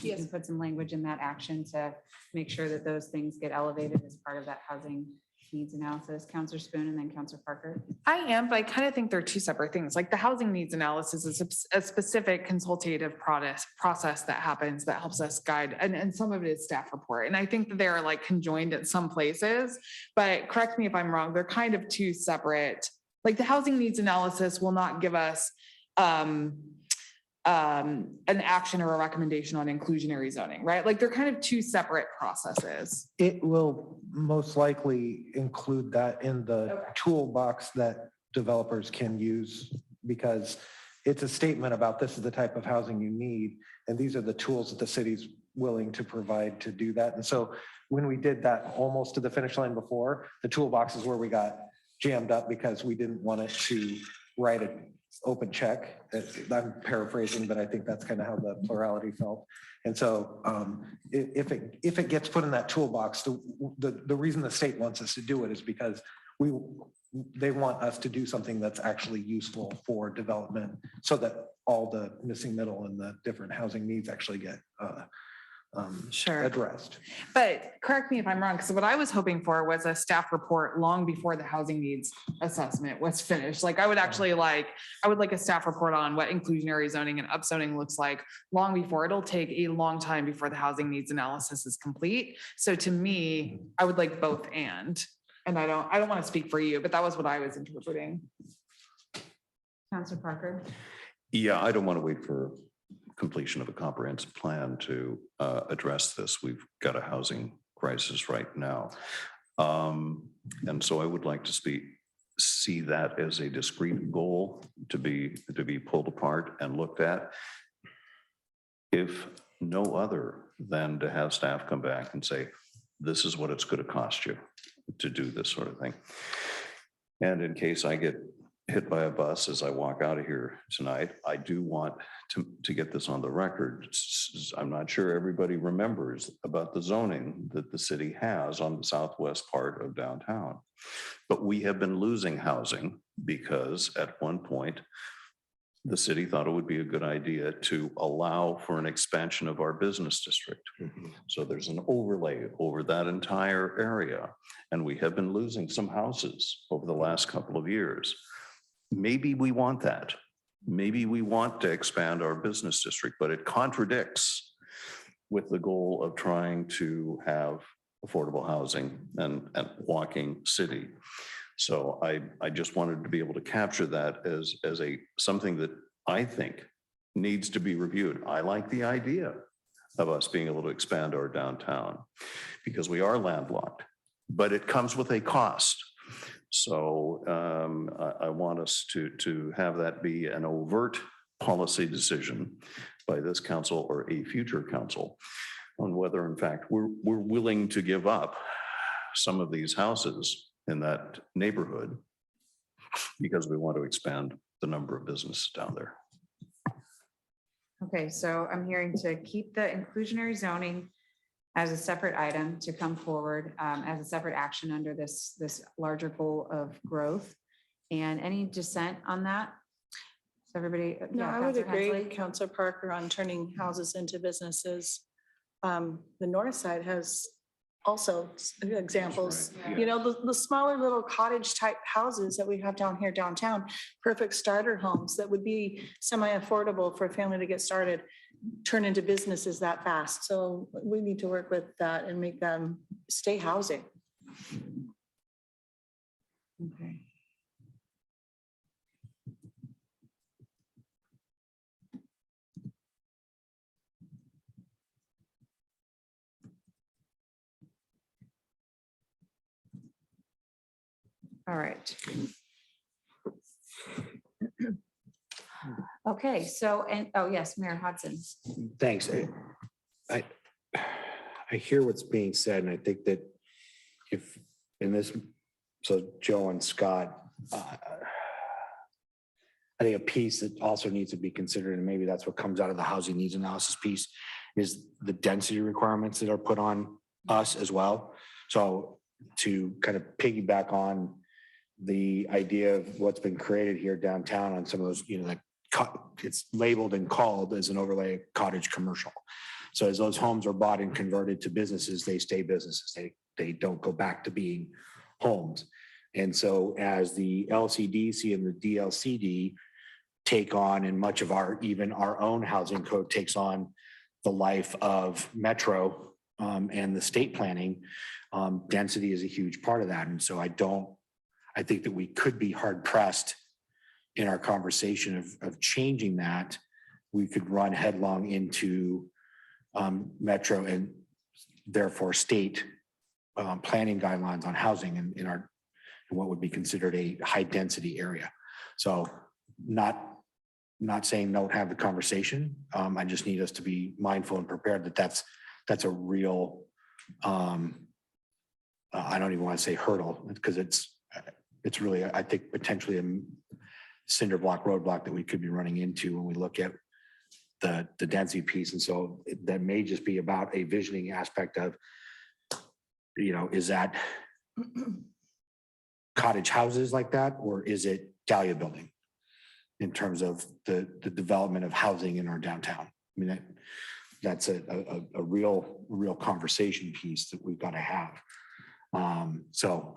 You can put some language in that action to make sure that those things get elevated as part of that housing needs analysis. Counselor Spoon and then Counselor Parker. I am, but I kind of think they're two separate things. Like the housing needs analysis is a specific consultative process that happens that helps us guide, and some of it is staff report. And I think that they're like conjoined at some places, but correct me if I'm wrong, they're kind of two separate. Like the housing needs analysis will not give us an action or a recommendation on inclusionary zoning, right? Like they're kind of two separate processes. It will most likely include that in the toolbox that developers can use, because it's a statement about this is the type of housing you need, and these are the tools that the city's willing to provide to do that. And so when we did that almost to the finish line before, the toolbox is where we got jammed up because we didn't want it to write an open check. I'm paraphrasing, but I think that's kind of how the plurality felt. And so if it gets put in that toolbox, the reason the state wants us to do it is because they want us to do something that's actually useful for development, so that all the missing middle and the different housing needs actually get addressed. But correct me if I'm wrong, because what I was hoping for was a staff report long before the housing needs assessment was finished. Like I would like a staff report on what inclusionary zoning and upzoning looks like long before. It'll take a long time before the housing needs analysis is complete. So to me, I would like both and I don't want to speak for you, but that was what I was interpreting. Counselor Parker. Yeah, I don't want to wait for completion of a comprehensive plan to address this. We've got a housing crisis right now. And so I would like to see that as a discrete goal to be pulled apart and looked at. If no other than to have staff come back and say, this is what it's going to cost you to do this sort of thing. And in case I get hit by a bus as I walk out of here tonight, I do want to get this on the record. I'm not sure everybody remembers about the zoning that the city has on the southwest part of downtown. But we have been losing housing because at one point, the city thought it would be a good idea to allow for an expansion of our business district. So there's an overlay over that entire area. And we have been losing some houses over the last couple of years. Maybe we want that. Maybe we want to expand our business district, but it contradicts with the goal of trying to have affordable housing and walking city. So I just wanted to be able to capture that as something that I think needs to be reviewed. I like the idea of us being able to expand our downtown because we are landlocked, but it comes with a cost. So I want us to have that be an overt policy decision by this council or a future council on whether in fact we're willing to give up some of these houses in that neighborhood because we want to expand the number of businesses down there. Okay, so I'm hearing to keep the inclusionary zoning as a separate item to come forward as a separate action under this larger goal of growth. And any dissent on that? So everybody. No, yeah, I would Counselor agree, Hensley? Counselor Parker, on turning houses into businesses. The north side has also examples, you know, the smaller little cottage type houses that we have down here downtown, perfect starter homes that would be semi-affordable for a family to get started, turn into businesses that fast. So we need to work with that and make them stay housing. Okay. All right. Okay, so, oh yes, Mayor Hodson. Thanks. I hear what's being said, and I think that if in this, so Joe and Scott, I think a piece that also needs to be considered, and maybe that's what comes out of the housing needs analysis piece, is the density requirements that are put on us as well. So to kind of piggyback on the idea of what's been created here downtown on some of those, like it's labeled and called as an overlay cottage commercial. So as those homes are bought and converted to businesses, they stay businesses. They don't go back to being homes. And so as the LCDC and the DLCD take on, and much of even our own housing code takes on the life of Metro and the state planning, density is a huge part of that. And so I think that we could be hard pressed in our conversation of changing that. We could run headlong into Metro and therefore state planning guidelines on housing in what would be considered a high density area. So not saying don't have the conversation. I just need us to be mindful and prepared that that's a real, I don't even want to say hurdle, because it's really, I think, potentially a cinder block roadblock that we could be running into when we look at the density piece. And so that may just be about a visioning aspect of, is that cottage houses like that, or is it Dahlia building in terms of the development of housing in our downtown? I mean, that's a real conversation piece that we've got to have. So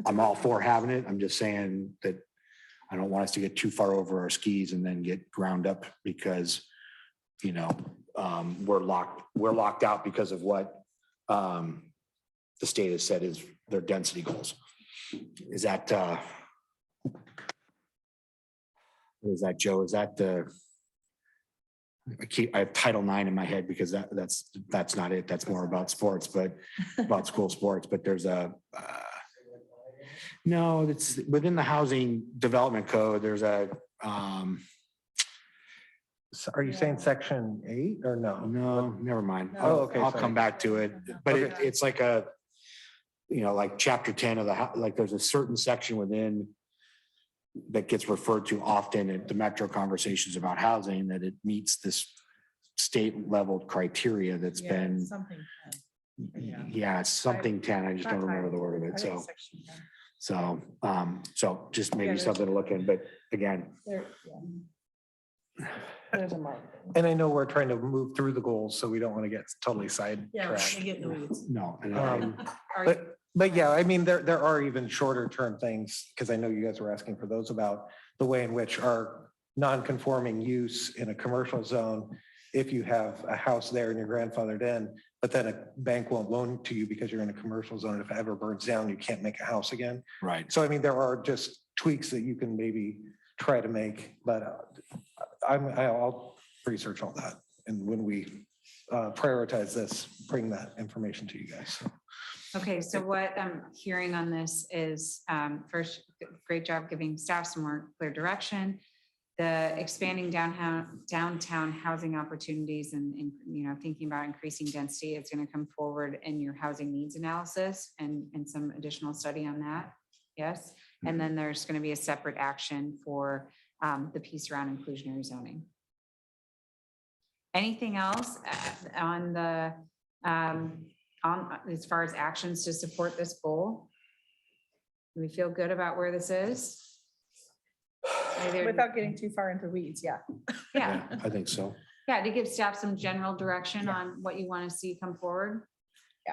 I'm all for having it. I'm just saying that I don't want us to get too far over our skis and then get ground up because, we're locked out because of what the state has said is their density goals. Is that Joe? Is that I have Title IX in my head because that's not it. That's more about sports, but about school sports. But there's no, it's within the housing development code. There's a Are you saying section 8 or no? no, never mind. Oh, okay, I'll sorry. come back to it. But Okay. it's like like chapter 10 of like there's a certain section within that gets referred to often in the Metro conversations about housing, that it meets this state level criteria that's been, it's something 10. I just don't remember the word of it. So just maybe something to look in, but again, There's a mark. And I know we're trying to move through the goals, so we don't want to get totally sidetracked. get in the weeds. no. And But yeah, I mean, there are even shorter term things, because I know you guys were asking for those about the way in which our non-conforming use in a commercial zone, if you have a house there and you're grandfathered in, but then a bank won't loan to you because you're in a commercial zone. If it ever burns down, you can't make a house again. right. So I mean, there are just tweaks that you can maybe try to make, but I'll research all that. And when we prioritize this, bring that information to you guys. Okay, so what I'm hearing on this is, first, great job giving staff some more clear direction. The expanding downtown housing opportunities and thinking about increasing density, it's going to come forward in your housing needs analysis and some additional study on that. Yes. And then there's going to be a separate action for the piece around inclusionary zoning. Anything else on the as far as actions to support this goal? Do we feel good about where this is? Without getting too far into weeds, yeah. Yeah, I think so. yeah, to give staff some general direction on what you want to see come forward.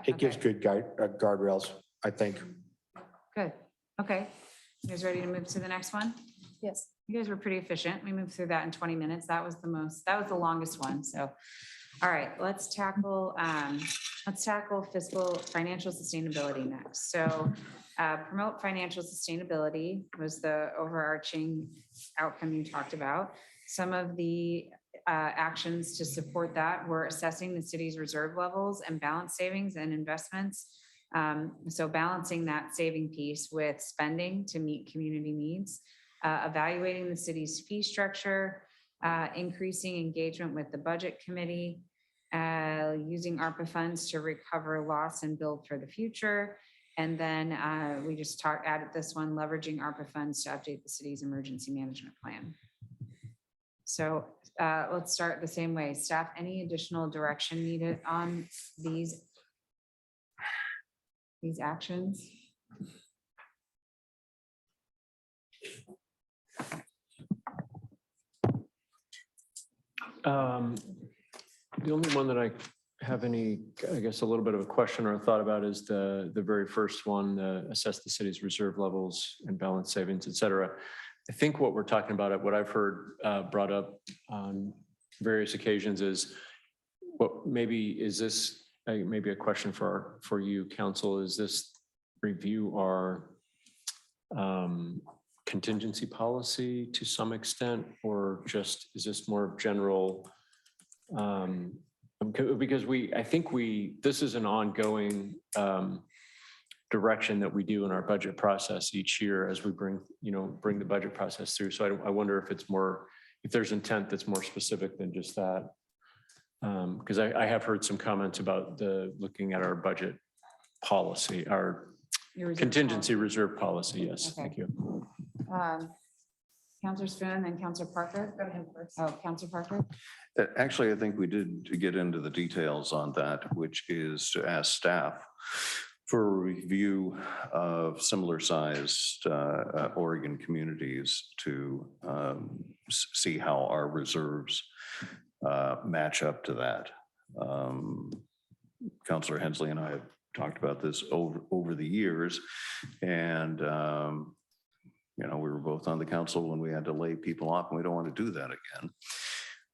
It gives good guardrails, I think. Good. Okay. You guys ready to move to the next one? Yes. You guys were pretty efficient. We moved through that in 20 minutes. That was the longest one. So, all right, let's tackle fiscal financial sustainability next. So promote financial sustainability was the overarching outcome you talked about. Some of the actions to support that were assessing the city's reserve levels and balance savings and investments. So balancing that saving piece with spending to meet community needs, evaluating the city's fee structure, increasing engagement with the budget committee, using ARPA funds to recover loss and build for the future. And then we just added this one, leveraging ARPA funds to update the city's emergency management plan. So let's start the same way. Staff, any additional direction needed on these actions? The only one that I have any, I guess, a little bit of a question or a thought about is the very first one, assess the city's reserve levels and balance savings, et cetera. I think what we're talking about, what I've heard brought up on various occasions is, what maybe is this, maybe a question for you, council, is this review our contingency policy to some extent, or just, is this more general? Because I think this is an ongoing direction that we do in our budget process each year as we bring the budget process through. So I wonder if there's intent that's more specific than just that. Because I have heard some comments about looking at our budget policy, our contingency reserve policy. Yes, Okay. thank you. Counselor Spoon and Counselor Parker. Go ahead first. Oh, Counselor Parker. Actually, I think we did get into the details on that, which is to ask staff for a review of similar sized Oregon communities to see how our reserves match up to that. Councillor Hensley and I have talked about this over the years, and we were both on the council when we had to lay people off, and we don't want to do that again.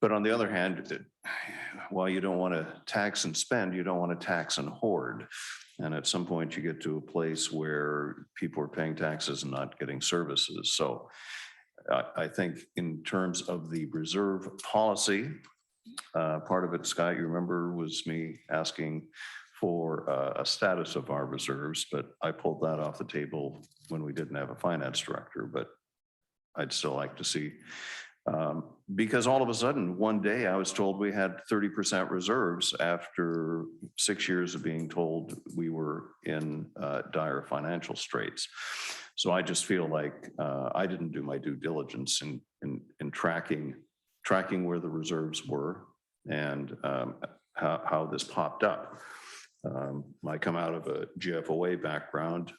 But on the other hand, while you don't want to tax and spend, you don't want to tax and hoard. And at some point you get to a place where people are paying taxes and not getting services. So I think in terms of the reserve policy, part of it, Scott, you remember, was me asking for a status of our reserves, but I pulled that off the table when we didn't have a finance director, but I'd still like to see. Because all of a sudden, one day I was told we had 30% reserves after 6 years of being told we were in dire financial straits. So I just feel like I didn't do my due diligence in tracking where the reserves were and how this popped up. I come out of a GFOA background,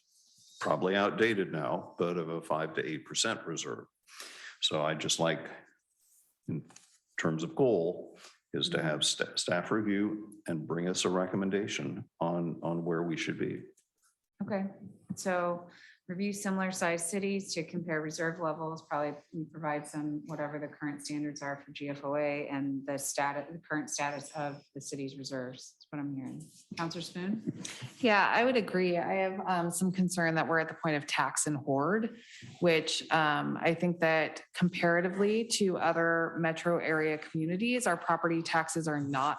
probably outdated now, but of a 5 to 8% reserve. So I just like, in terms of goal, is to have staff review and bring us a recommendation on where we should be. Okay, so review similar sized cities to compare reserve levels, probably provide some, whatever the current standards are for GFOA and the current status of the city's reserves. That's what I'm hearing. Counselor Spoon? Yeah, I would agree. I have some concern that we're at the point of tax and hoard, which I think that comparatively to other metro area communities, our property taxes are not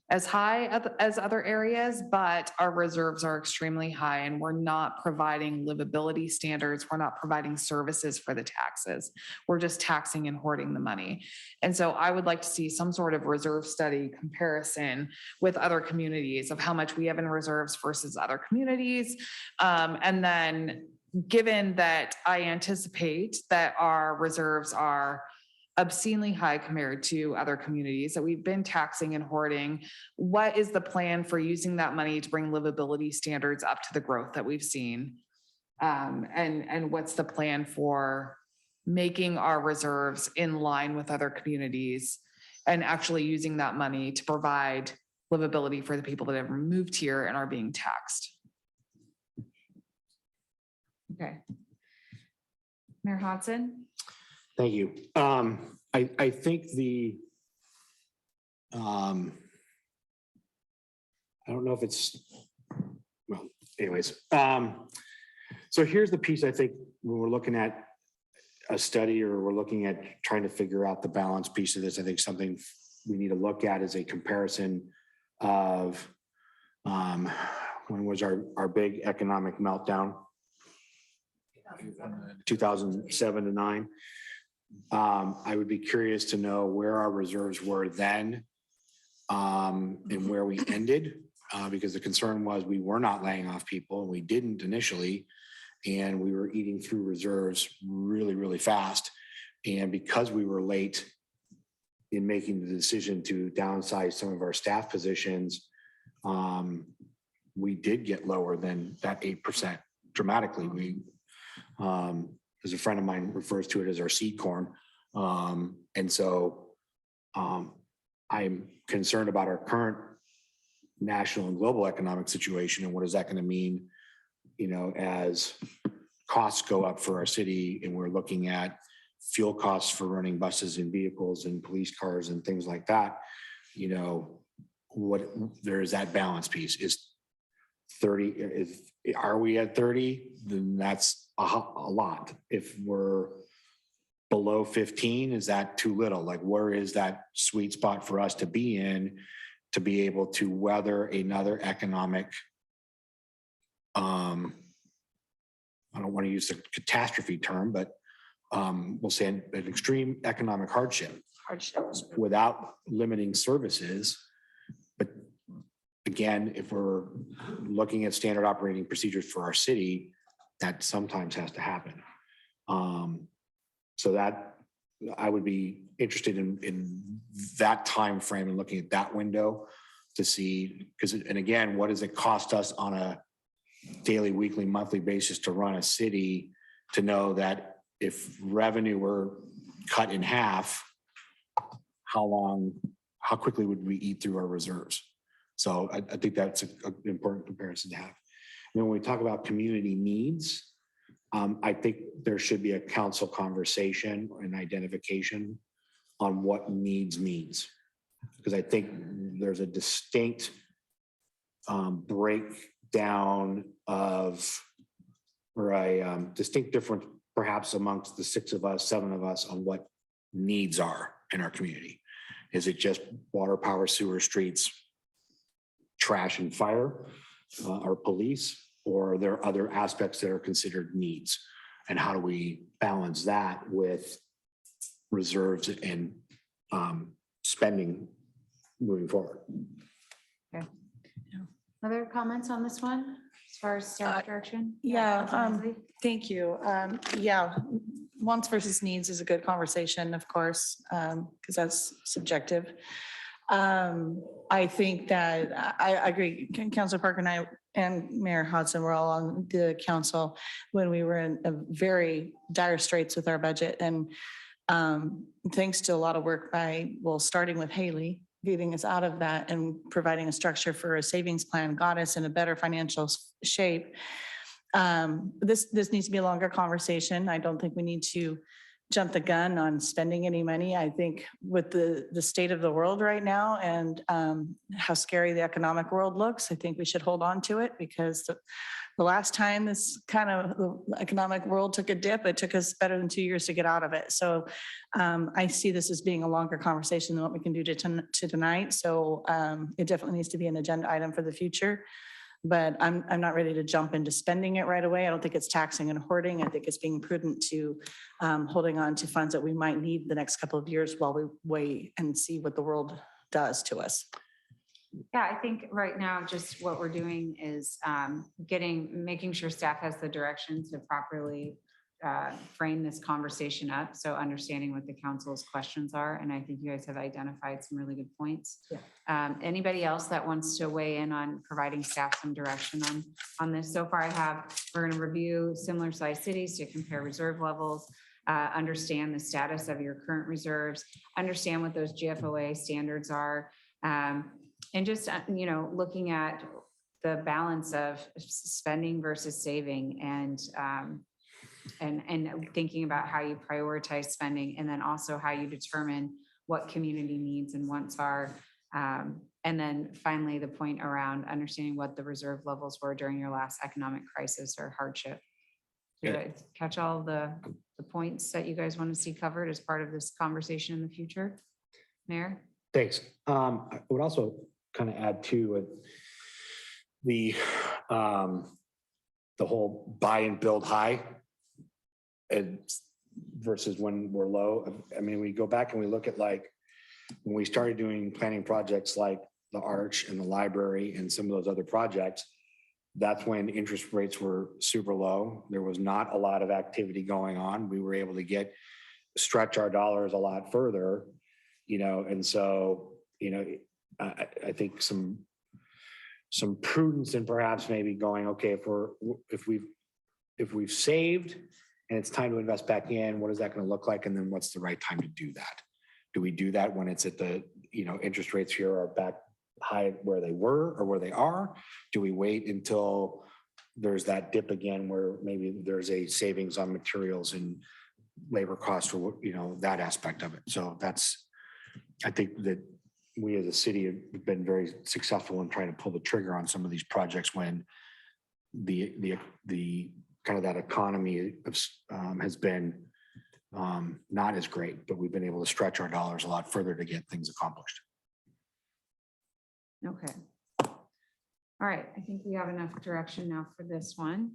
as high as other areas, but our reserves are extremely high and we're not providing livability standards. We're not providing services for the taxes. We're just taxing and hoarding the money. And so I would like to see some sort of reserve study comparison with other communities of how much we have in reserves versus other communities. And then given that I anticipate that our reserves are obscenely high compared to other communities that we've been taxing and hoarding, what is the plan for using that money to bring livability standards up to the growth that we've seen? And what's the plan for making our reserves in line with other communities and actually using that money to provide livability for the people that have moved here and are being taxed? Okay. Mayor Hodson? Thank you. I think I don't know if it's, well, anyways. So here's the piece I think when we're looking at a study or we're looking at trying to figure out the balance piece of this, I think something we need to look at is a comparison of when was our big economic meltdown? 2007 to 9. I would be curious to know where our reserves were then and where we ended, because the concern was we were not laying off people and we didn't initially. And we were eating through reserves really, really fast. And because we were late in making the decision to downsize some of our staff positions, we did get lower than that 8% dramatically. We, as a friend of mine refers to it as our seed corn. And so I'm concerned about our current national and global economic situation and what is that going to mean, you know, as costs go up for our city and we're looking at fuel costs for running buses and vehicles and police cars and things like that. You know, what there is that balance piece is 30. Are we at 30? Then that's a lot. If we're below 15, is that too little? Like, where is that sweet spot for us to be in to be able to weather another economic, I don't want to use the catastrophe term, but we'll say an extreme economic hardship without limiting services. But again, if we're looking at standard operating procedures for our city, that sometimes has to happen. So that I would be interested in that time frame and looking at that window to see, because, and again, what does it cost us on a daily, weekly, monthly basis to run a city, to know that if revenue were cut in half, how quickly would we eat through our reserves? So I think that's an important comparison to have. And when we talk about community needs, I think there should be a council conversation and identification on what needs means. Because I think there's a distinct breakdown of, or a distinct difference perhaps amongst the 6 of us, 7 of us on what needs are in our community. Is it just water, power, sewer, streets, trash and fire, or police? Or are there other aspects that are considered needs? And how do we balance that with reserves and spending moving forward? Okay. Other comments on this one as far as staff direction? Thank you. Yeah, wants versus needs is a good conversation, of course, because that's subjective. I think that I agree. Councilor Parker and I and Mayor Hodson were all on the council when we were in a very dire straits with our budget. And thanks to a lot of work by, well, starting with Haley, getting us out of that and providing a structure for a savings plan got us in a better financial shape. This needs to be a longer conversation. I don't think we need to jump the gun on spending any money. I think with the state of the world right now and how scary the economic world looks, I think we should hold on to it, because the last time this kind of the economic world took a dip, it took us better than 2 years to get out of it. So I see this as being a longer conversation than what we can do to tonight. So it definitely needs to be an agenda item for the future. But I'm not ready to jump into spending it right away. I don't think it's taxing and hoarding. I think it's being prudent to holding on to funds that we might need the next couple of years while we wait and see what the world does to us. Yeah, I think right now, just what we're doing is making sure staff has the direction to properly frame this conversation up. So understanding what the council's questions are. And I think you guys have identified some really good points. Yeah. Anybody else that wants to weigh in on providing staff some direction on this? So far we're going to review similar sized cities to compare reserve levels, understand the status of your current reserves, understand what those GFOA standards are, and just, looking at the balance of spending versus saving, and thinking about how you prioritize spending, and then also how you determine what community needs and wants are. And then finally, the point around understanding what the reserve levels were during your last economic crisis or hardship. Did I catch all the points that you guys want to see covered as part of this conversation in the future? Mayor? Thanks. I would also kind of add to the whole buy and build high and versus when we're low. I mean, we go back and we look at like when we started doing planning projects like the Arch and the library and some of those other projects, that's when interest rates were super low. There was not a lot of activity going on. We were able to stretch our dollars a lot further, and so, I think some prudence and perhaps maybe going, okay, if we've saved and it's time to invest back in, what is that going to look like? And then what's the right time to do that? Do we do that when it's at the, interest rates here are back high where they were or where they are? Do we wait until there's that dip again where maybe there's a savings on materials and labor costs or, that aspect of it? So I think that we as a city have been very successful in trying to pull the trigger on some of these projects when the kind of that economy has been not as great, but we've been able to stretch our dollars a lot further to get things accomplished. Okay. All right, I think we have enough direction now for this one.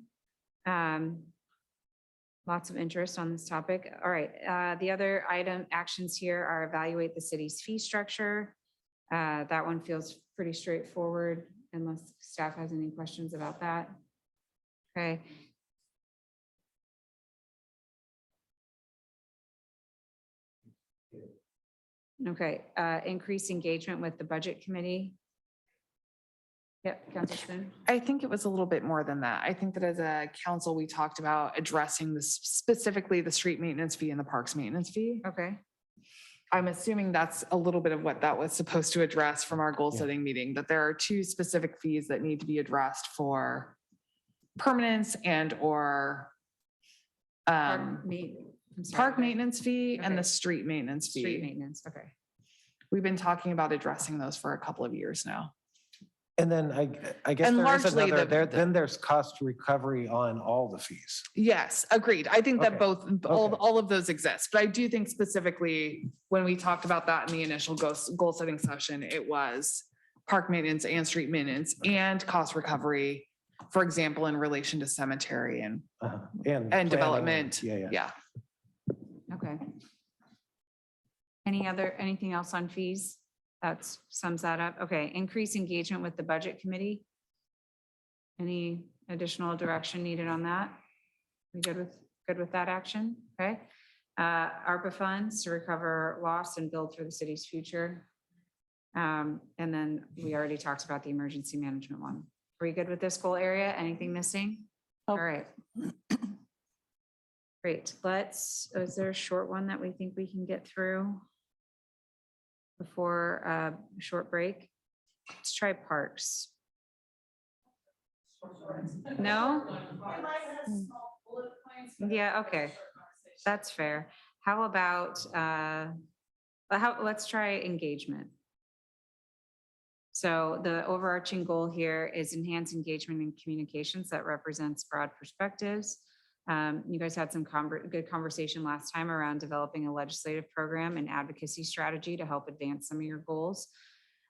Lots of interest on this topic. All right, the other actions here are evaluate the city's fee structure. That one feels pretty straightforward unless staff has any questions about that. Okay. Okay, increase engagement with the budget committee. Yep, Councilor Spoon. I think it was a little bit more than that. I think that as a council, we talked about addressing this specifically the street maintenance fee and the parks maintenance fee. Okay. I'm assuming that's a little bit of what that was supposed to address from our goal setting meeting, that there are two specific fees that need to be addressed for permanence and or park maintenance fee and the street maintenance fee. Street maintenance, okay. We've been talking about addressing those for a couple of years now. And then I guess And there is largely another, then there's cost recovery on all the fees. Yes, agreed. I think that Okay. both, all of those exist, but I do think specifically when we talked about that in the initial goal setting session, it was park maintenance and street maintenance and cost recovery, for example, in relation to cemetery and And development. Yeah. Okay. Anything else on fees? That sums that up. Okay, increase engagement with the budget committee. Any additional direction needed on that? We good with that action? Okay. ARPA funds to recover loss and build for the city's future. And then we already talked about the emergency management one. Are we good with this goal area? Anything missing? All right. Great. Is there a short one that we think we can get through before a short break? Let's try parks. No? Yeah, okay. That's fair. How about, let's try engagement. So the overarching goal here is enhance engagement and communications that represents broad perspectives. You guys had some good conversation last time around developing a legislative program and advocacy strategy to help advance some of your goals.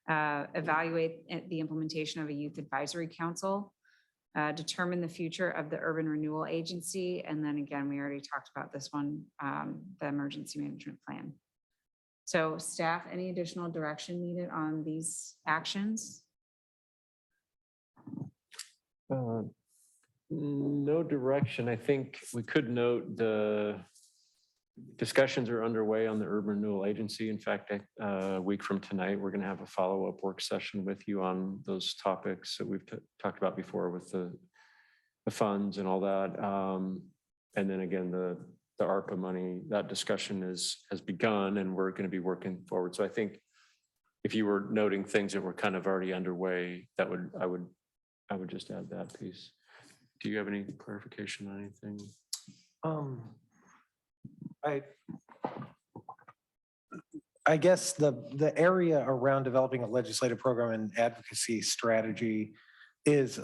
Evaluate the implementation of a youth advisory council. Determine the future of the urban renewal agency. And then again, we already talked about this one, the emergency management plan. So staff, any additional direction needed on these actions? No direction. I think we could note the discussions are underway on the urban renewal agency. In fact, a week from tonight, we're going to have a follow-up work session with you on those topics that we've talked about before with the funds and all that. And then again, the ARPA money, that discussion has begun and we're going to be working forward. So I think if you were noting things that were kind of already underway, I would just add that piece. Do you have any clarification on anything? I guess the area around developing a legislative program and advocacy strategy is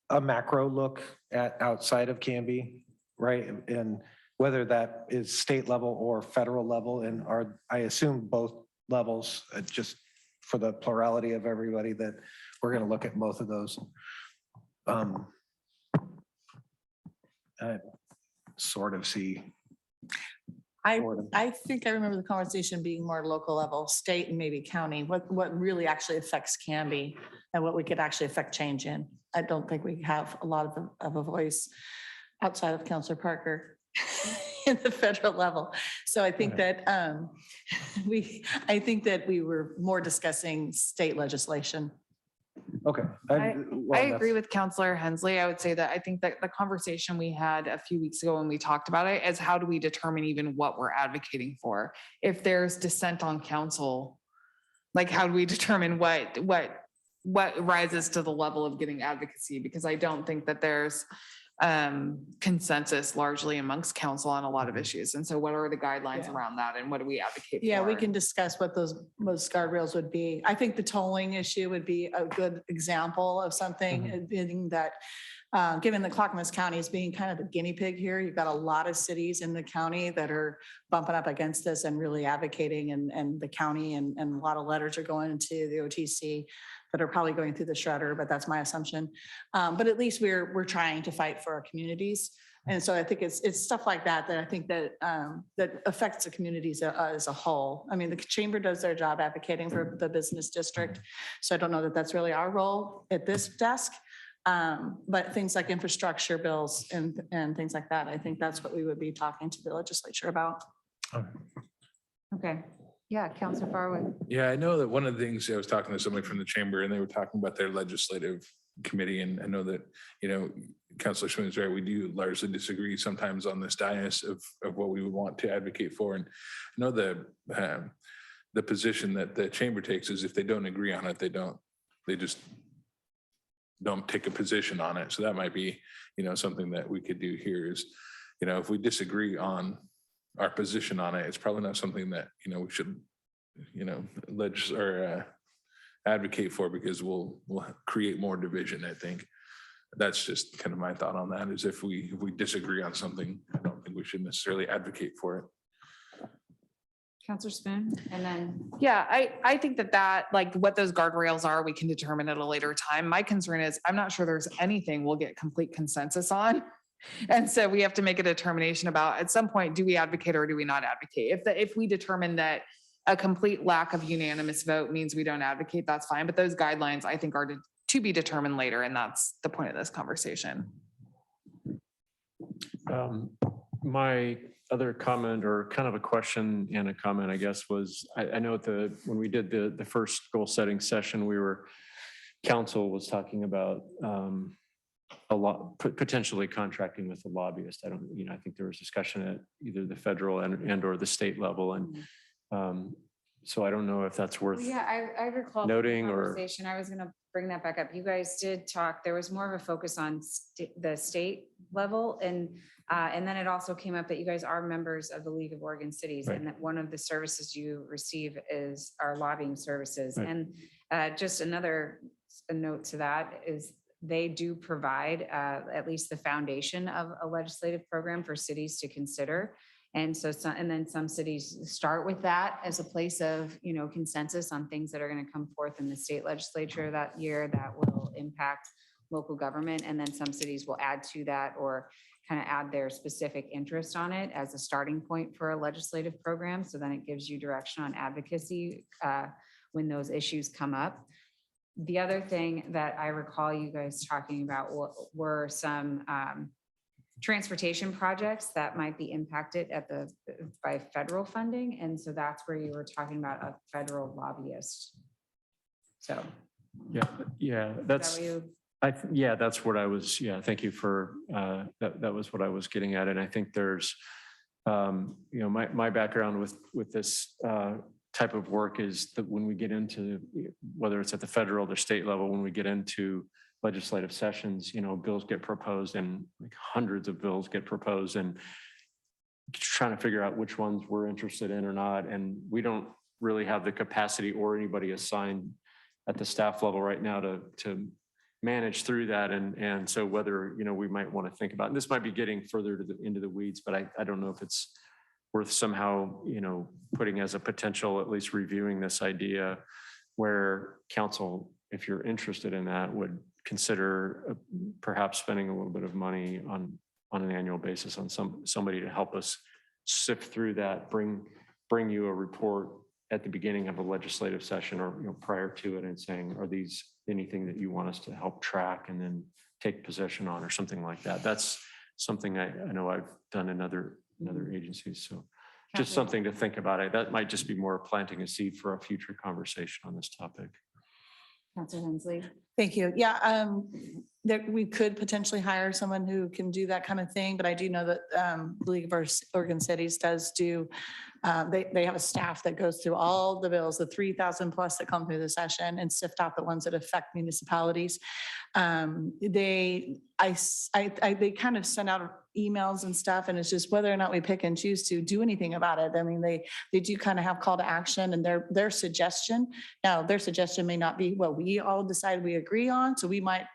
a macro look at outside of Canby, right? And whether that is state level or federal level, and I assume both levels, just for the plurality of everybody, that we're going to look at both of those. I sort of see I think I remember the conversation being more local level, state and maybe county, what really actually affects Canby and what we could actually affect change in. I don't think we have a lot of a voice outside of Counselor Parker in the federal level. So I think that I think that we were more discussing state legislation. Okay. I agree with Counselor Hensley. I would say that I think that the conversation we had a few weeks ago when we talked about it is how do we determine even what we're advocating for? If there's dissent on council, like how do we determine what rises to the level of getting advocacy? Because I don't think that there's consensus largely amongst council on a lot of issues. And so what are the guidelines around that and what do we advocate for? Yeah, we can discuss what those guardrails would be. I think the tolling issue would be a good example of something being that, given that Clackamas County is being kind of the guinea pig here, you've got a lot of cities in the county that are bumping up against this and really advocating, and the county and a lot of letters are going to the OTC that are probably going through the shredder, but that's my assumption. But at least we're trying to fight for our communities. And so I think it's stuff like that I think that that affects the communities as a whole. I mean, the chamber does their job advocating for the business district. So I don't know that that's really our role at this desk. But things like infrastructure bills and things like that, I think that's what we would be talking to the legislature about. Okay. Yeah, Counselor Farwood. Yeah, I know that one of the things, I was talking to somebody from the chamber and they were talking about their legislative committee. And I know that, Councilor Schmidt, right, we do largely disagree sometimes on this dais of what we would want to advocate for. And I know the position that the chamber takes is if they don't agree on it, they just don't take a position on it. So that might be, something that we could do here is, if we disagree on our position on it, it's probably not something that, we should, advocate for, because we'll create more division. I think that's just kind of my thought on that, is if we disagree on something, I don't think we should necessarily advocate for it. Counselor Spoon, and then. Yeah, I think that like what those guardrails are, we can determine at a later time. My concern is I'm not sure there's anything we'll get complete consensus on. And so we have to make a determination about at some point, do we advocate or do we not advocate? If we determine that a complete lack of unanimous vote means we don't advocate, that's fine. But those guidelines I think are to be determined later. And that's the point of this conversation. My other comment, or kind of a question and a comment, I guess, was I know when we did the first goal setting session, council was talking about potentially contracting with a lobbyist. I think there was discussion at either the federal and or the state level. And so I don't know if that's worth. Yeah, I recall noting the or. conversation. I was going to bring that back up. You guys did talk, there was more of a focus on the state level. And then it also came up that you guys are members of the League of Oregon Cities, right, and that one of the services you receive is our lobbying services. Right. And just a note to that is they do provide at least the foundation of a legislative program for cities to consider. And so, and then some cities start with that as a place of, consensus on things that are going to come forth in the state legislature that year that will impact local government. And then some cities will add to that or kind of add their specific interest on it as a starting point for a legislative program. So then it gives you direction on advocacy when those issues come up. The other thing that I recall you guys talking about were some transportation projects that might be impacted by federal funding. And so that's where you were talking about a federal lobbyist. So. Yeah, that's what I was, thank you for, that was what I was getting at. And I think there's, my background with this type of work is that when we get into, whether it's at the federal or state level, when we get into legislative sessions, bills get proposed and like hundreds of bills get proposed, and trying to figure out which ones we're interested in or not. And we don't really have the capacity or anybody assigned at the staff level right now to manage through that. And so whether, we might want to think about, and this might be getting further into the weeds, but I don't know if it's worth somehow, putting as a potential, at least reviewing this idea where council, if you're interested in that, would consider perhaps spending a little bit of money on an annual basis on somebody to help us sift through that, bring you a report at the beginning of a legislative session or, prior to it and saying, are these anything that you want us to help track and then take possession on or something like that? That's something I know I've done in other agencies. So just Kathleen? something to think about. That might just be more planting a seed for a future conversation on this topic. Councilor Hensley. Thank you. Yeah, that we could potentially hire someone who can do that kind of thing, but I do know that the League of Oregon Cities does do, they have a staff that goes through all the bills, the 3,000 plus that come through the session and sift out the ones that affect municipalities. They kind of send out emails and stuff, and it's just whether or not we pick and choose to do anything about it. I mean, they do kind of have call to action and their suggestion. Now, their suggestion may not be what we all decide we agree on, so we might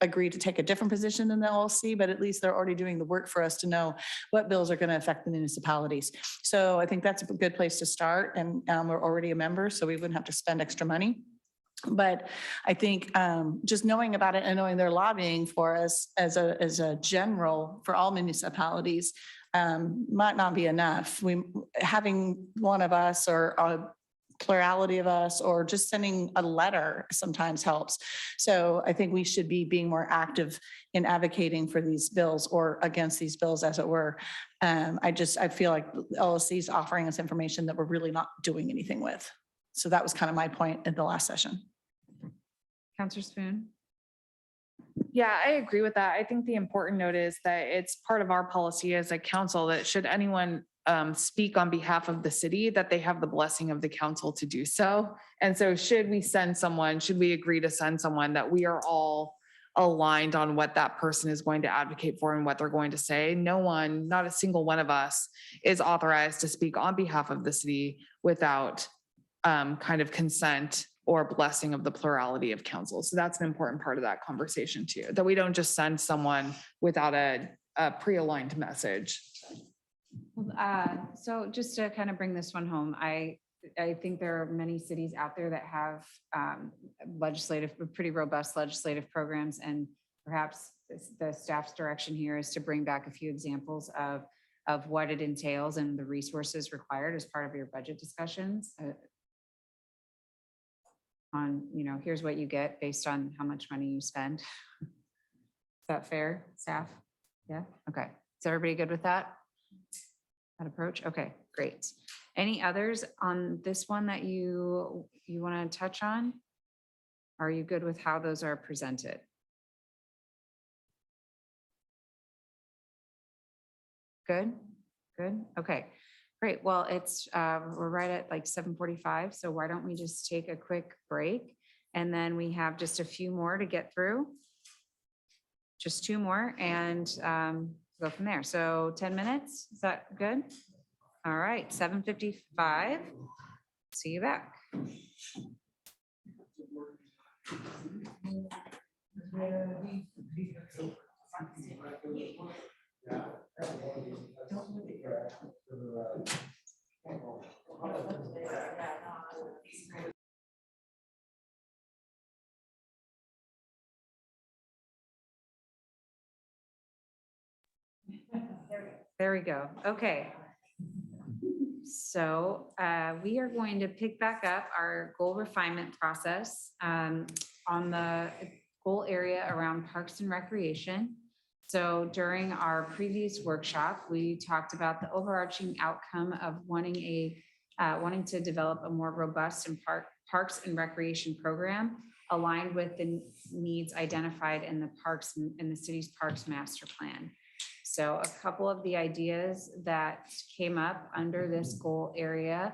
agree to take a different position than the LLC, but at least they're already doing the work for us to know what bills are going to affect the municipalities. So I think that's a good place to start, and we're already a member, so we wouldn't have to spend extra money. But I think just knowing about it and knowing they're lobbying for us as a general for all municipalities might not be enough. Having one of us or a plurality of us or just sending a letter sometimes helps. So I think we should be being more active in advocating for these bills or against these bills, as it were. I feel like LLC is offering us information that we're really not doing anything with. So that was kind of my point in the last session. Councilor Spoon. Yeah, I agree with that. I think the important note is that it's part of our policy as a council that should anyone speak on behalf of the city, that they have the blessing of the council to do so. And so should we agree to send someone, that we are all aligned on what that person is going to advocate for and what they're going to say. No one, not a single one of us is authorized to speak on behalf of the city without kind of consent or blessing of the plurality of council. So that's an important part of that conversation too, that we don't just send someone without a pre-aligned message. So just to kind of bring this one home, I think there are many cities out there that have pretty robust legislative programs, and perhaps the staff's direction here is to bring back a few examples of what it entails and the resources required as part of your budget discussions. Here's what you get based on how much money you spend. Is that fair, staff? Yeah, okay. Is everybody good with that? That approach? Okay, great. Any others on this one that you want to touch on? Are you good with how those are presented? Good, good. Okay, great. Well, we're right at like 7:45. So why don't we just take a quick break? And then we have just a few more to get through. Just 2 more and go from there. So 10 minutes, is that good? All right, 7:55. See you back. There we go. Okay. So we are going to pick back up our goal refinement process on the goal area around parks and recreation. So during our previous workshop, we talked about the overarching outcome of wanting to develop a more robust and parks and recreation program aligned with the needs identified in the city's parks master plan. So a couple of the ideas that came up under this goal area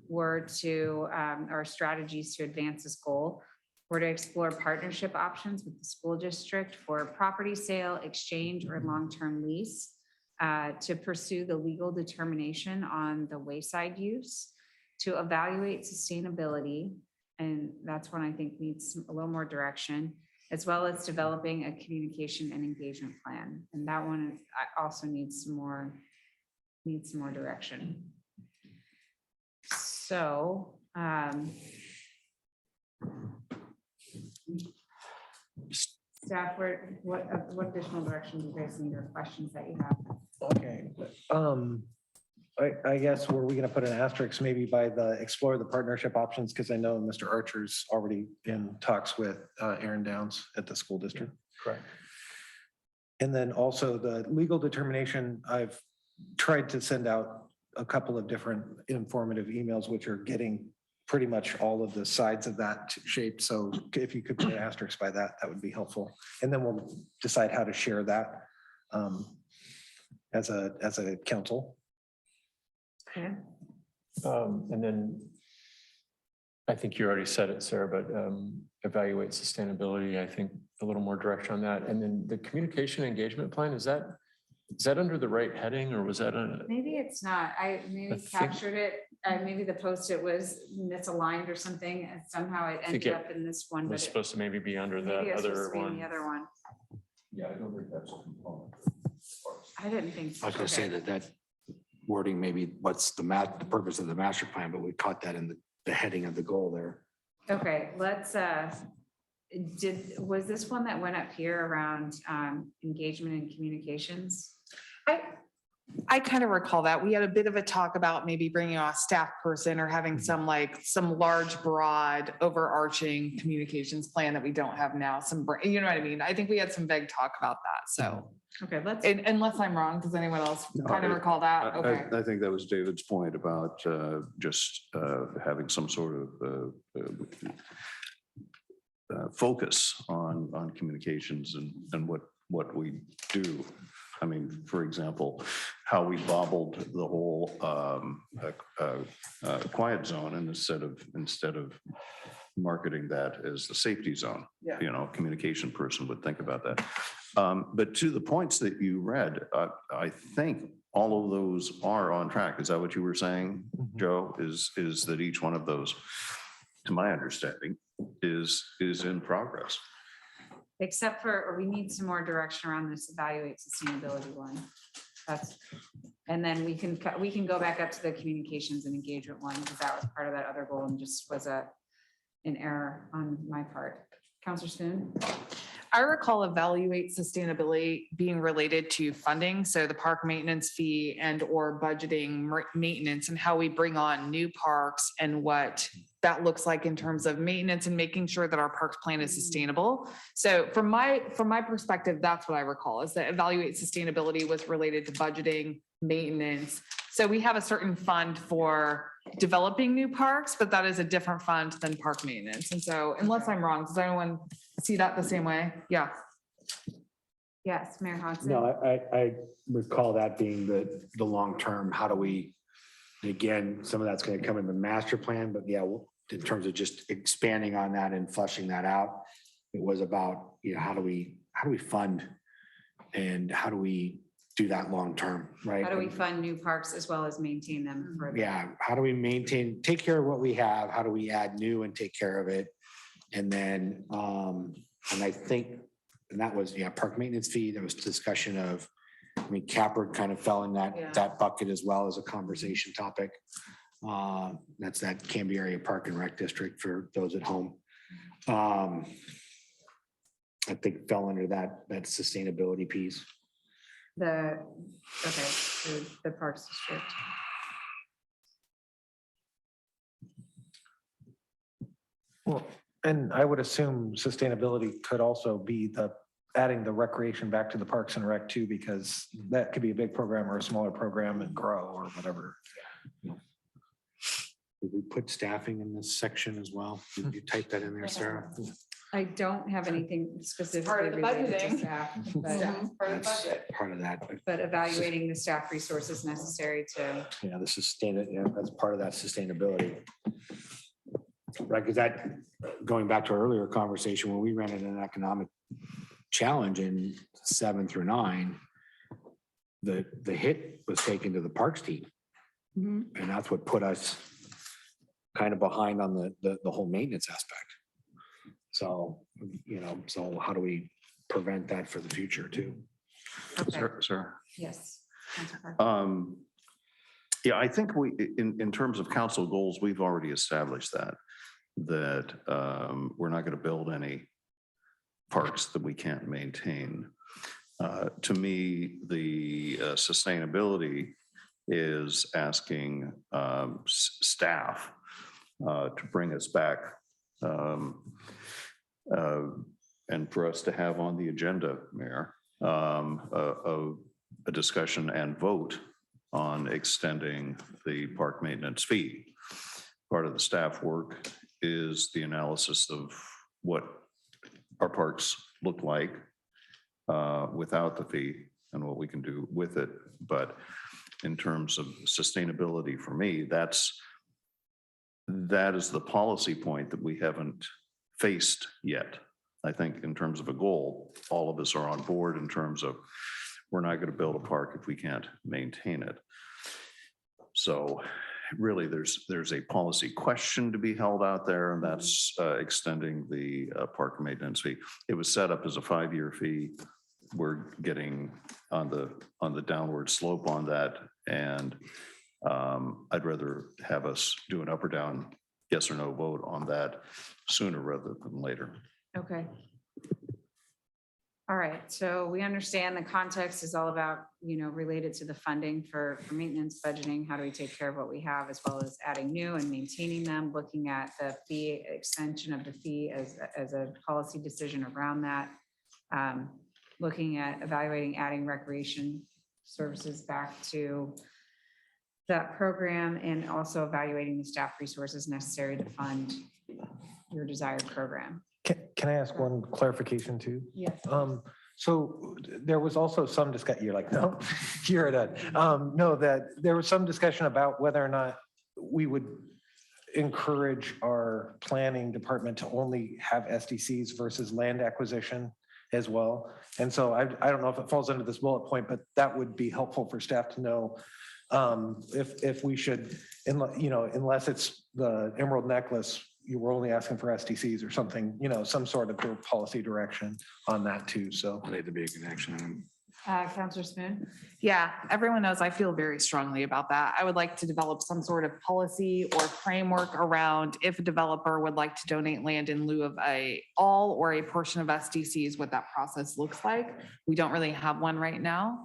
were or strategies to advance this goal were to explore partnership options with the school district for property sale, exchange, or long-term lease, to pursue the legal determination on the wayside use, to evaluate sustainability, and that's one I think needs a little more direction, as well as developing a communication and engagement plan. And that one also needs some more direction. So, staff, what additional direction do you guys need or questions that you have? Okay. I guess, were we gonna put an asterisk maybe by the explore the partnership options? Because I know Mr. Archer's already in talks with Aaron Downs at the school district. Correct. And then also the legal determination, I've tried to send out a couple of different informative emails, which are getting pretty much all of the sides of that shape. So if you could put an asterisk by that, that would be helpful. And then we'll decide how to share that as a council. Okay. And then I think you already said it, Sarah, but evaluate sustainability, I think a little more direction on that. And then the communication engagement plan, is that under the right heading or was that Maybe it's not. I maybe I think- captured it. Maybe the post-it was misaligned or something, and somehow it think ended it up in this one, but was supposed to maybe be under the maybe it's supposed other to be in one? the other one. Yeah, I don't think that's a component. I didn't think so. I was gonna say Okay. that wording, maybe what's the purpose of the master plan, but we caught that in the heading of the goal there. Okay, let's, was this one that went up here around engagement and communications? I kind of recall that. We had a bit of a talk about maybe bringing on a staff person or having some large, broad, overarching communications plan that we don't have now. You know what I mean? I think we had some vague talk about that. So, Okay, let's, unless I'm wrong, does anyone else No, kind of recall that? Okay. I think that was David's point about just having some sort of focus on communications and what we do. I mean, for example, how we bobbled the whole quiet zone and instead of marketing that as the safety zone. Yeah. You know, a communication person would think about that. But to the points that you read, I think all of those are on track. Is that what you were saying, Joe? Is that each one of those, to my understanding, is in progress? except for, we need some more direction around this evaluate sustainability one. That's, and then we can go back up to the communications and engagement one, because that was part of that other goal and just was an error on my part. Counselor Spoon? I recall evaluate sustainability being related to funding. So the park maintenance fee and or budgeting maintenance and how we bring on new parks and what that looks like in terms of maintenance and making sure that our parks plan is sustainable. So from my perspective, that's what I recall is that evaluate sustainability was related to budgeting, maintenance. So we have a certain fund for developing new parks, but that is a different fund than park maintenance. And so unless I'm wrong, does anyone see that the same way? Yeah. Yes, Mayor Hodson? No, I recall that being the long term, how do we, again, some of that's gonna come in the master plan, but yeah, in terms of just expanding on that and flushing that out, it was about, you know, how do we fund and how do we do that long term, right? How do we fund new parks as well as maintain them further? Yeah, how do we maintain, take care of what we have? How do we add new and take care of it? And then, and I think, and that was, yeah, park maintenance fee, there was discussion of, I mean, Capper kind of fell in Yeah. that bucket as well as a conversation topic. That's that Canby area Park and Rec District for those at home. I think fell under that sustainability piece. The Parks District. Well, and I would assume sustainability could also be adding the recreation back to the Parks and Rec too, because that could be a big program or a smaller program and grow or whatever. Did we put staffing in this section as well? Did you type that in there, Sarah? I don't have anything specifically Part of the related to budgeting. staff, Part of the That's budget. part of that. but evaluating the staff resources necessary to, Yeah, the that's part of that sustainability. Right, because that, going back to our earlier conversation, when we ran an economic challenge in 7 through 9, the hit was taken to the parks team. And that's what put us kind of behind on the whole maintenance aspect. So, you know, so how do we prevent that for the future too? okay, Sir. yes. Counselor Parker. Yeah, I think in terms of council goals, we've already established that we're not going to build any parks that we can't maintain. To me, the sustainability is asking staff to bring us back and for us to have on the agenda, Mayor, a discussion and vote on extending the park maintenance fee. Part of the staff work is the analysis of what our parks look like without the fee and what we can do with it. But in terms of sustainability for me, that is the policy point that we haven't faced yet. I think in terms of a goal, all of us are on board in terms of we're not going to build a park if we can't maintain it. So really there's a policy question to be held out there, and that's extending the park maintenance fee. It was set up as a 5-year fee. We're getting on the downward slope on that. And I'd rather have us do an up or down, yes or no vote on that sooner rather than later. Okay. All right, so we understand the context is all about, related to the funding for maintenance budgeting. How do we take care of what we have, as well as adding new and maintaining them, looking at the fee extension of the fee as a policy decision around that. Looking at evaluating adding recreation services back to that program, and also evaluating the staff resources necessary to fund your desired program. Can I ask one clarification too? Yes. So there was also some discussion, you're like, no, you're done. No, that there was some discussion about whether or not we would encourage our planning department to only have SDCs versus land acquisition as well. And so I don't know if it falls under this bullet point, but that would be helpful for staff to know if we should, unless it's the Emerald Necklace, you were only asking for SDCs or something, some sort of policy direction on that too. So Need to be a connection. Councilor Spoon? Yeah, everyone knows I feel very strongly about that. I would like to develop some sort of policy or framework around if a developer would like to donate land in lieu of all or a portion of SDCs, what that process looks like. We don't really have one right now.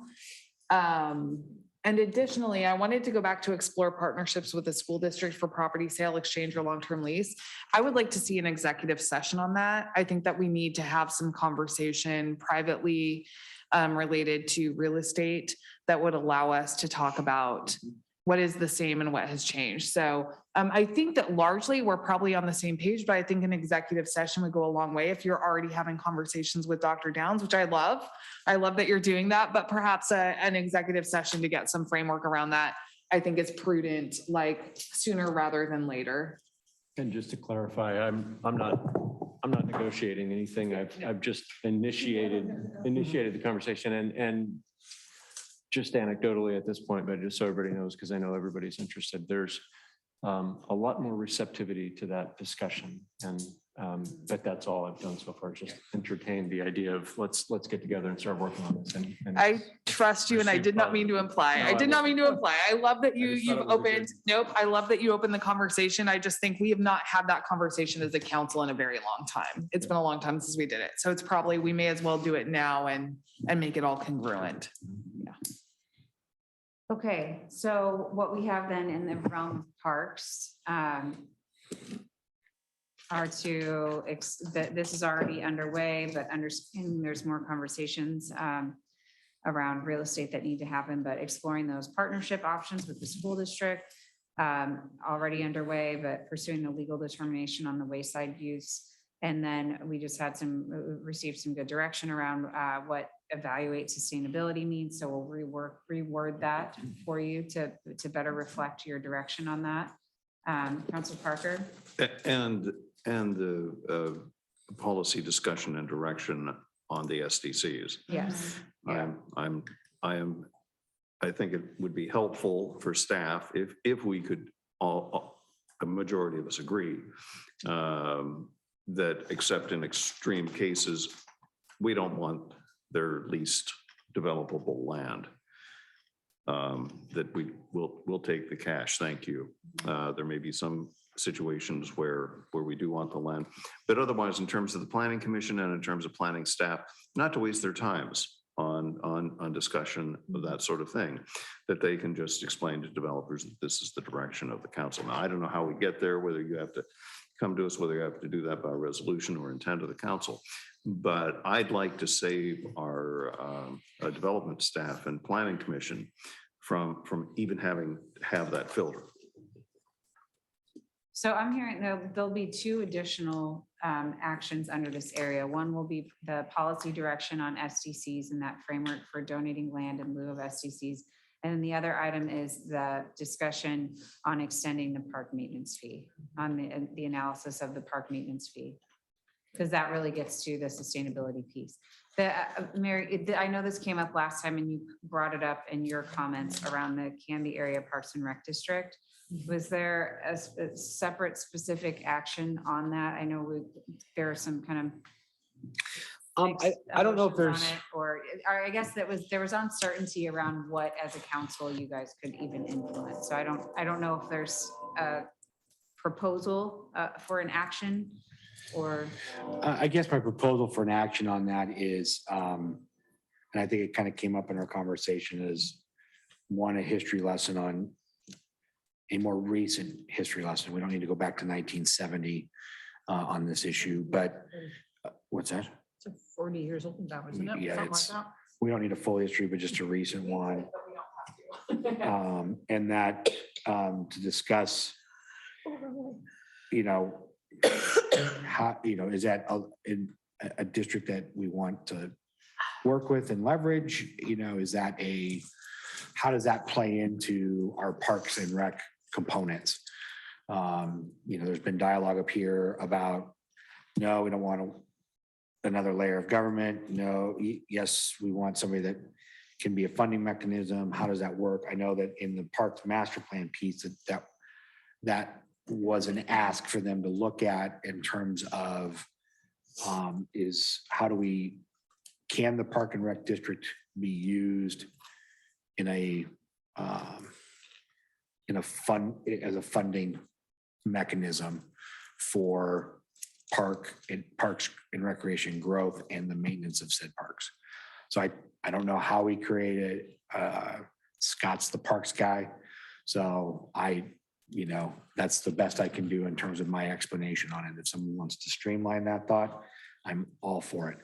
And additionally, I wanted to go back to explore partnerships with the school district for property sale, exchange, or long-term lease. I would like to see an executive session on that. I think that we need to have some conversation privately related to real estate that would allow us to talk about what is the same and what has changed. So I think that largely we're probably on the same page, but I think an executive session would go a long way if you're already having conversations with Dr. Downs, which I love. I love that you're doing that, but perhaps an executive session to get some framework around that, I think is prudent, like sooner rather than later. And just to clarify, I'm not negotiating anything. I've just initiated the conversation, and just anecdotally at this point, but just so everybody knows, because I know everybody's interested, there's a lot more receptivity to that discussion. And but that's all I've done so far, just entertain the idea of let's get together and start working on this. And I trust you, and I did not mean to imply. I did not mean to imply. I love that you've opened. Nope. I love that you opened the conversation. I just think we have not had that conversation as a council in a very long time. It's been a long time since we did it. So it's probably, we may as well do it now and make it all congruent. Yeah. Okay, so what we have then in the realm of parks are to, this is already underway, but understanding there's more conversations around real estate that need to happen, but exploring those partnership options with the school district already underway, but pursuing the legal determination on the wayside use. And then we just had received some good direction around what evaluate sustainability means. So we'll reword that for you to better reflect your direction on that. Councilor Parker? And the policy discussion and direction on the SDCs. Yes. I think it would be helpful for staff if we could all, a majority of us agree, that except in extreme cases, we don't want their least developable land. That we'll take the cash. Thank you. There may be some situations where we do want the land, but otherwise, in terms of the planning commission and in terms of planning staff, not to waste their times. on discussion of that sort of thing, that they can just explain to developers that this is the direction of the council. Now, I don't know how we get there, whether you have to come to us, whether you have to do that by resolution or intent of the council. But I'd like to save our development staff and planning commission from even have that filter. So I'm hearing there'll be two additional actions under this area. One will be the policy direction on SDCs and that framework for donating land in lieu of SDCs. And then the other item is the discussion on extending the park maintenance fee, on the analysis of the park maintenance fee. Because that really gets to the sustainability piece. Mary, I know this came up last time and you brought it up in your comments around the Canby area Parks and Rec District. Was there a separate specific action on that? I know there are some kind of I don't know if emotions there's, on it, or I guess there was uncertainty around what as a council you guys could even influence. So I don't know if there's a proposal for an action or. I guess my proposal for an action on that is, and I think it kind of came up in our conversation, is one, a history lesson on a more recent history lesson. We don't need to go back to 1970 on this issue, but what's that? It's 40 years old now, isn't it? Yeah, Something it's, like that. we don't need a full history, but just a recent one. And that to discuss, how, is that a district that we want to work with and leverage? Is that how does that play into our parks and rec components? There's been dialogue up here about, no, we don't want another layer of government. No, yes, we want somebody that can be a funding mechanism. How does that work? I know that in the parks master plan piece that was an ask for them to look at in terms of is how can the park and rec district be used as a funding mechanism for parks and recreation growth and the maintenance of said parks. So I don't know how we created, Scott's the parks guy. So that's the best I can do in terms of my explanation on it. If someone wants to streamline that thought, I'm all for it.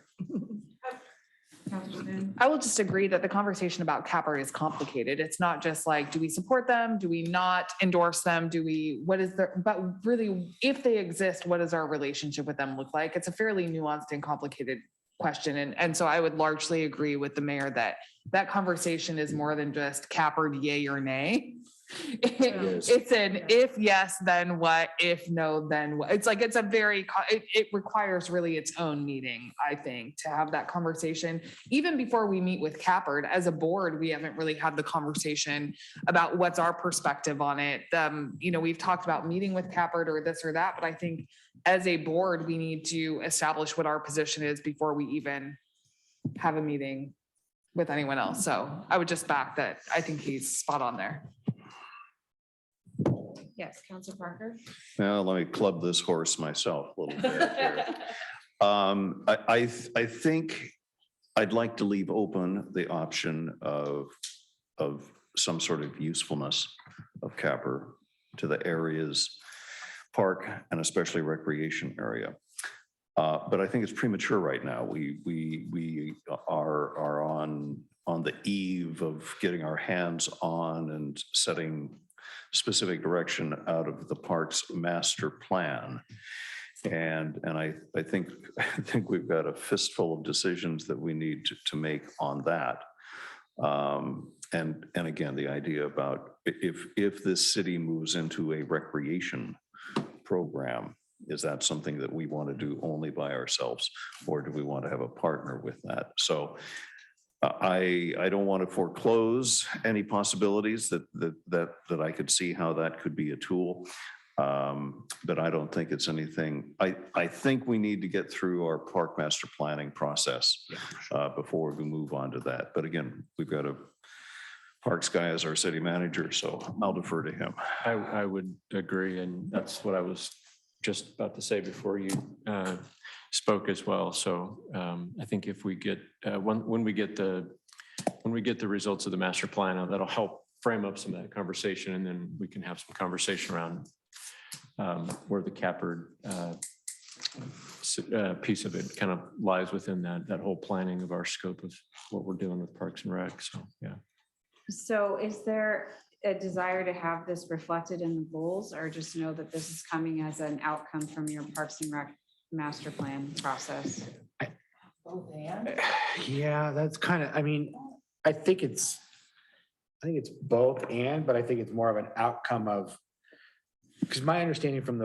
I will just agree that the conversation about Capper is complicated. It's not just like, do we support them? Do we not endorse them? But really, if they exist, what does our relationship with them look like? It's a fairly nuanced and complicated question. And so I would largely agree with the mayor that conversation is more than just Capper, yay or nay. It's an if yes, then what? If no, then what? It's it requires really its own meeting, I think, to have that conversation. Even before we meet with Cappard, as a board, we haven't really had the conversation about what's our perspective on it. We've talked about meeting with Cappard or this or that, but I think as a board, we need to establish what our position is before we even have a meeting with anyone else. So I would just back that. I think he's spot on there. Yes, Councilor Parker. Now, let me club this horse myself a little bit here. I think I'd like to leave open the option of some sort of usefulness of Capper to the areas, park and especially recreation area. But I think it's premature right now. We are on the eve of getting our hands on and setting specific direction out of the park's master plan. And I think we've got a fistful of decisions that we need to make on that. And again, the idea about if this city moves into a recreation program, is that something that we want to do only by ourselves, or do we want to have a partner with that? So I don't want to foreclose any possibilities that I could see how that could be a tool. But I don't think it's anything. I think we need to get through our park master planning process before we move on to that. But again, we've got a parks guy as our city manager, so I'll defer to him. I would agree, and that's what I was just about to say before you spoke as well. So I think if we get, when we get the results of the master plan, that'll help frame up some of that conversation, and then we can have some conversation around where the Capper piece of it kind of lies within that whole planning of our scope of what we're doing with Parks and Rec. So, yeah. So is there a desire to have this reflected in the goals, or just know that this is coming as an outcome from your Parks and Rec master plan process? Yeah, that's kind of, I mean, I think it's both and, but I think it's more of an outcome of, because my understanding from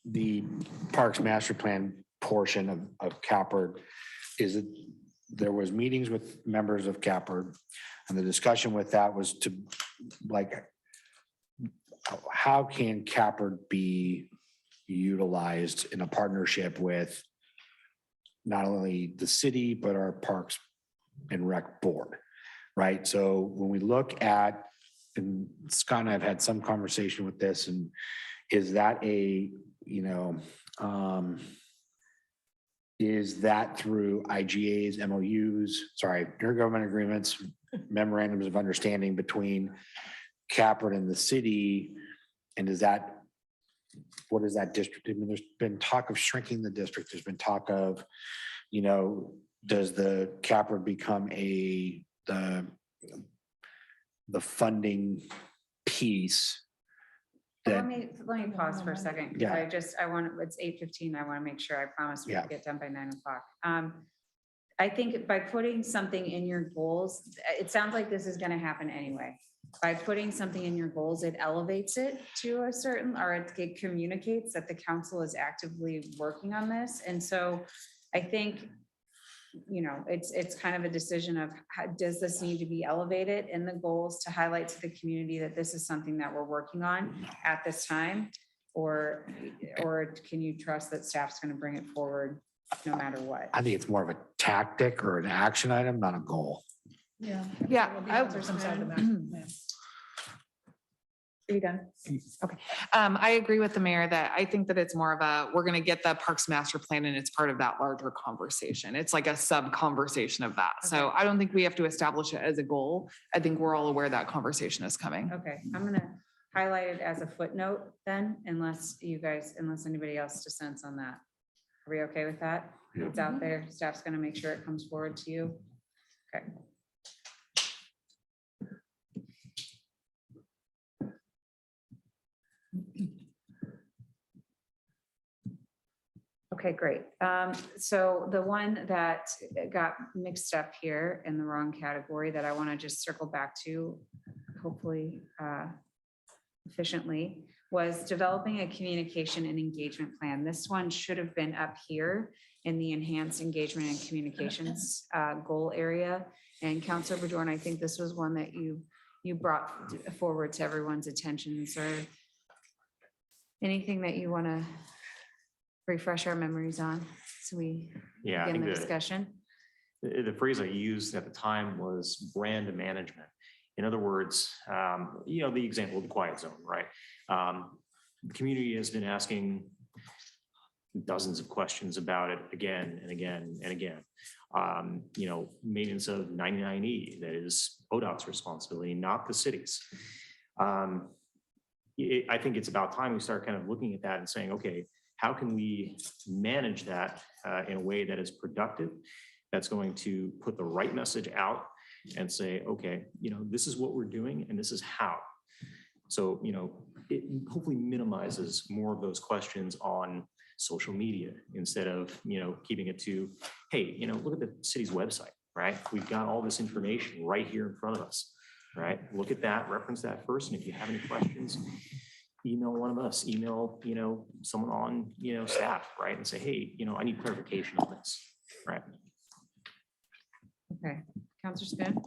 the Parks Master Plan portion of Capper is that there was meetings with members of Capper, and the discussion with that was to, like, how can Capper be utilized in a partnership with not only the city, but our Parks and Rec Board, right? So when we look at, and Scott and I have had some conversation with this, and is that is that through IGAs, MOUs, intergovernmental agreements, memorandums of understanding between Capper and the city? And what is that district? I mean, there's been talk of shrinking the district. There's been talk of, does the Capper become the funding piece? Let me pause for a second. Yeah. It's 8:15. I want to make sure, I promise we Yeah. get done by 9:00. I think by putting something in your goals, it sounds like this is going to happen anyway. By putting something in your goals, it elevates it to a certain, or it communicates that the council is actively working on this. And so I think, it's kind of a decision of does this need to be elevated in the goals to highlight to the community that this is something that we're working on at this time? Or can you trust that staff's going to bring it forward no matter what? I think it's more of a tactic or an action item, not a goal. Yeah. Yeah, There's some side of that. Yeah. Are you done? Okay. I agree with the mayor that I think that it's more of we're going to get the Parks Master Plan, and it's part of that larger conversation. It's like a sub conversation of that. So I don't think we have to establish it as a goal. I think we're all aware that conversation is coming. Okay, I'm going to highlight it as a footnote then, unless anybody else dissents on that. Are we okay with that? It's out there. Staff's going to make sure it comes forward to you. Okay. Okay, great. So the one that got mixed up here in the wrong category that I want to just circle back to, hopefully efficiently, was developing a communication and engagement plan. This one should have been up here in the enhanced engagement and communications goal area. And Councilor Bajorn, I think this was one that you brought forward to everyone's attention. Is there anything that you want to refresh our memories on so we Yeah, I begin think the discussion? the phrase I used at the time was brand management. In other words, the example of the quiet zone, right? The community has been asking dozens of questions about it again and again and again. Maintenance of 99E, that is ODOT's responsibility, not the city's. I think it's about time we start kind of looking at that and saying, okay, how can we manage that in a way that is productive, that's going to put the right message out and say, okay, this is what we're doing and this is how. So, it hopefully minimizes more of those questions on social media instead of, keeping it to, hey, look at the city's website, right? We've got all this information right here in front of us, right? Look at that, reference that first. And if you have any questions, email one of us, email, someone on, staff, right? And say, hey, I need clarification on this, right? Okay, Councilor Spoon?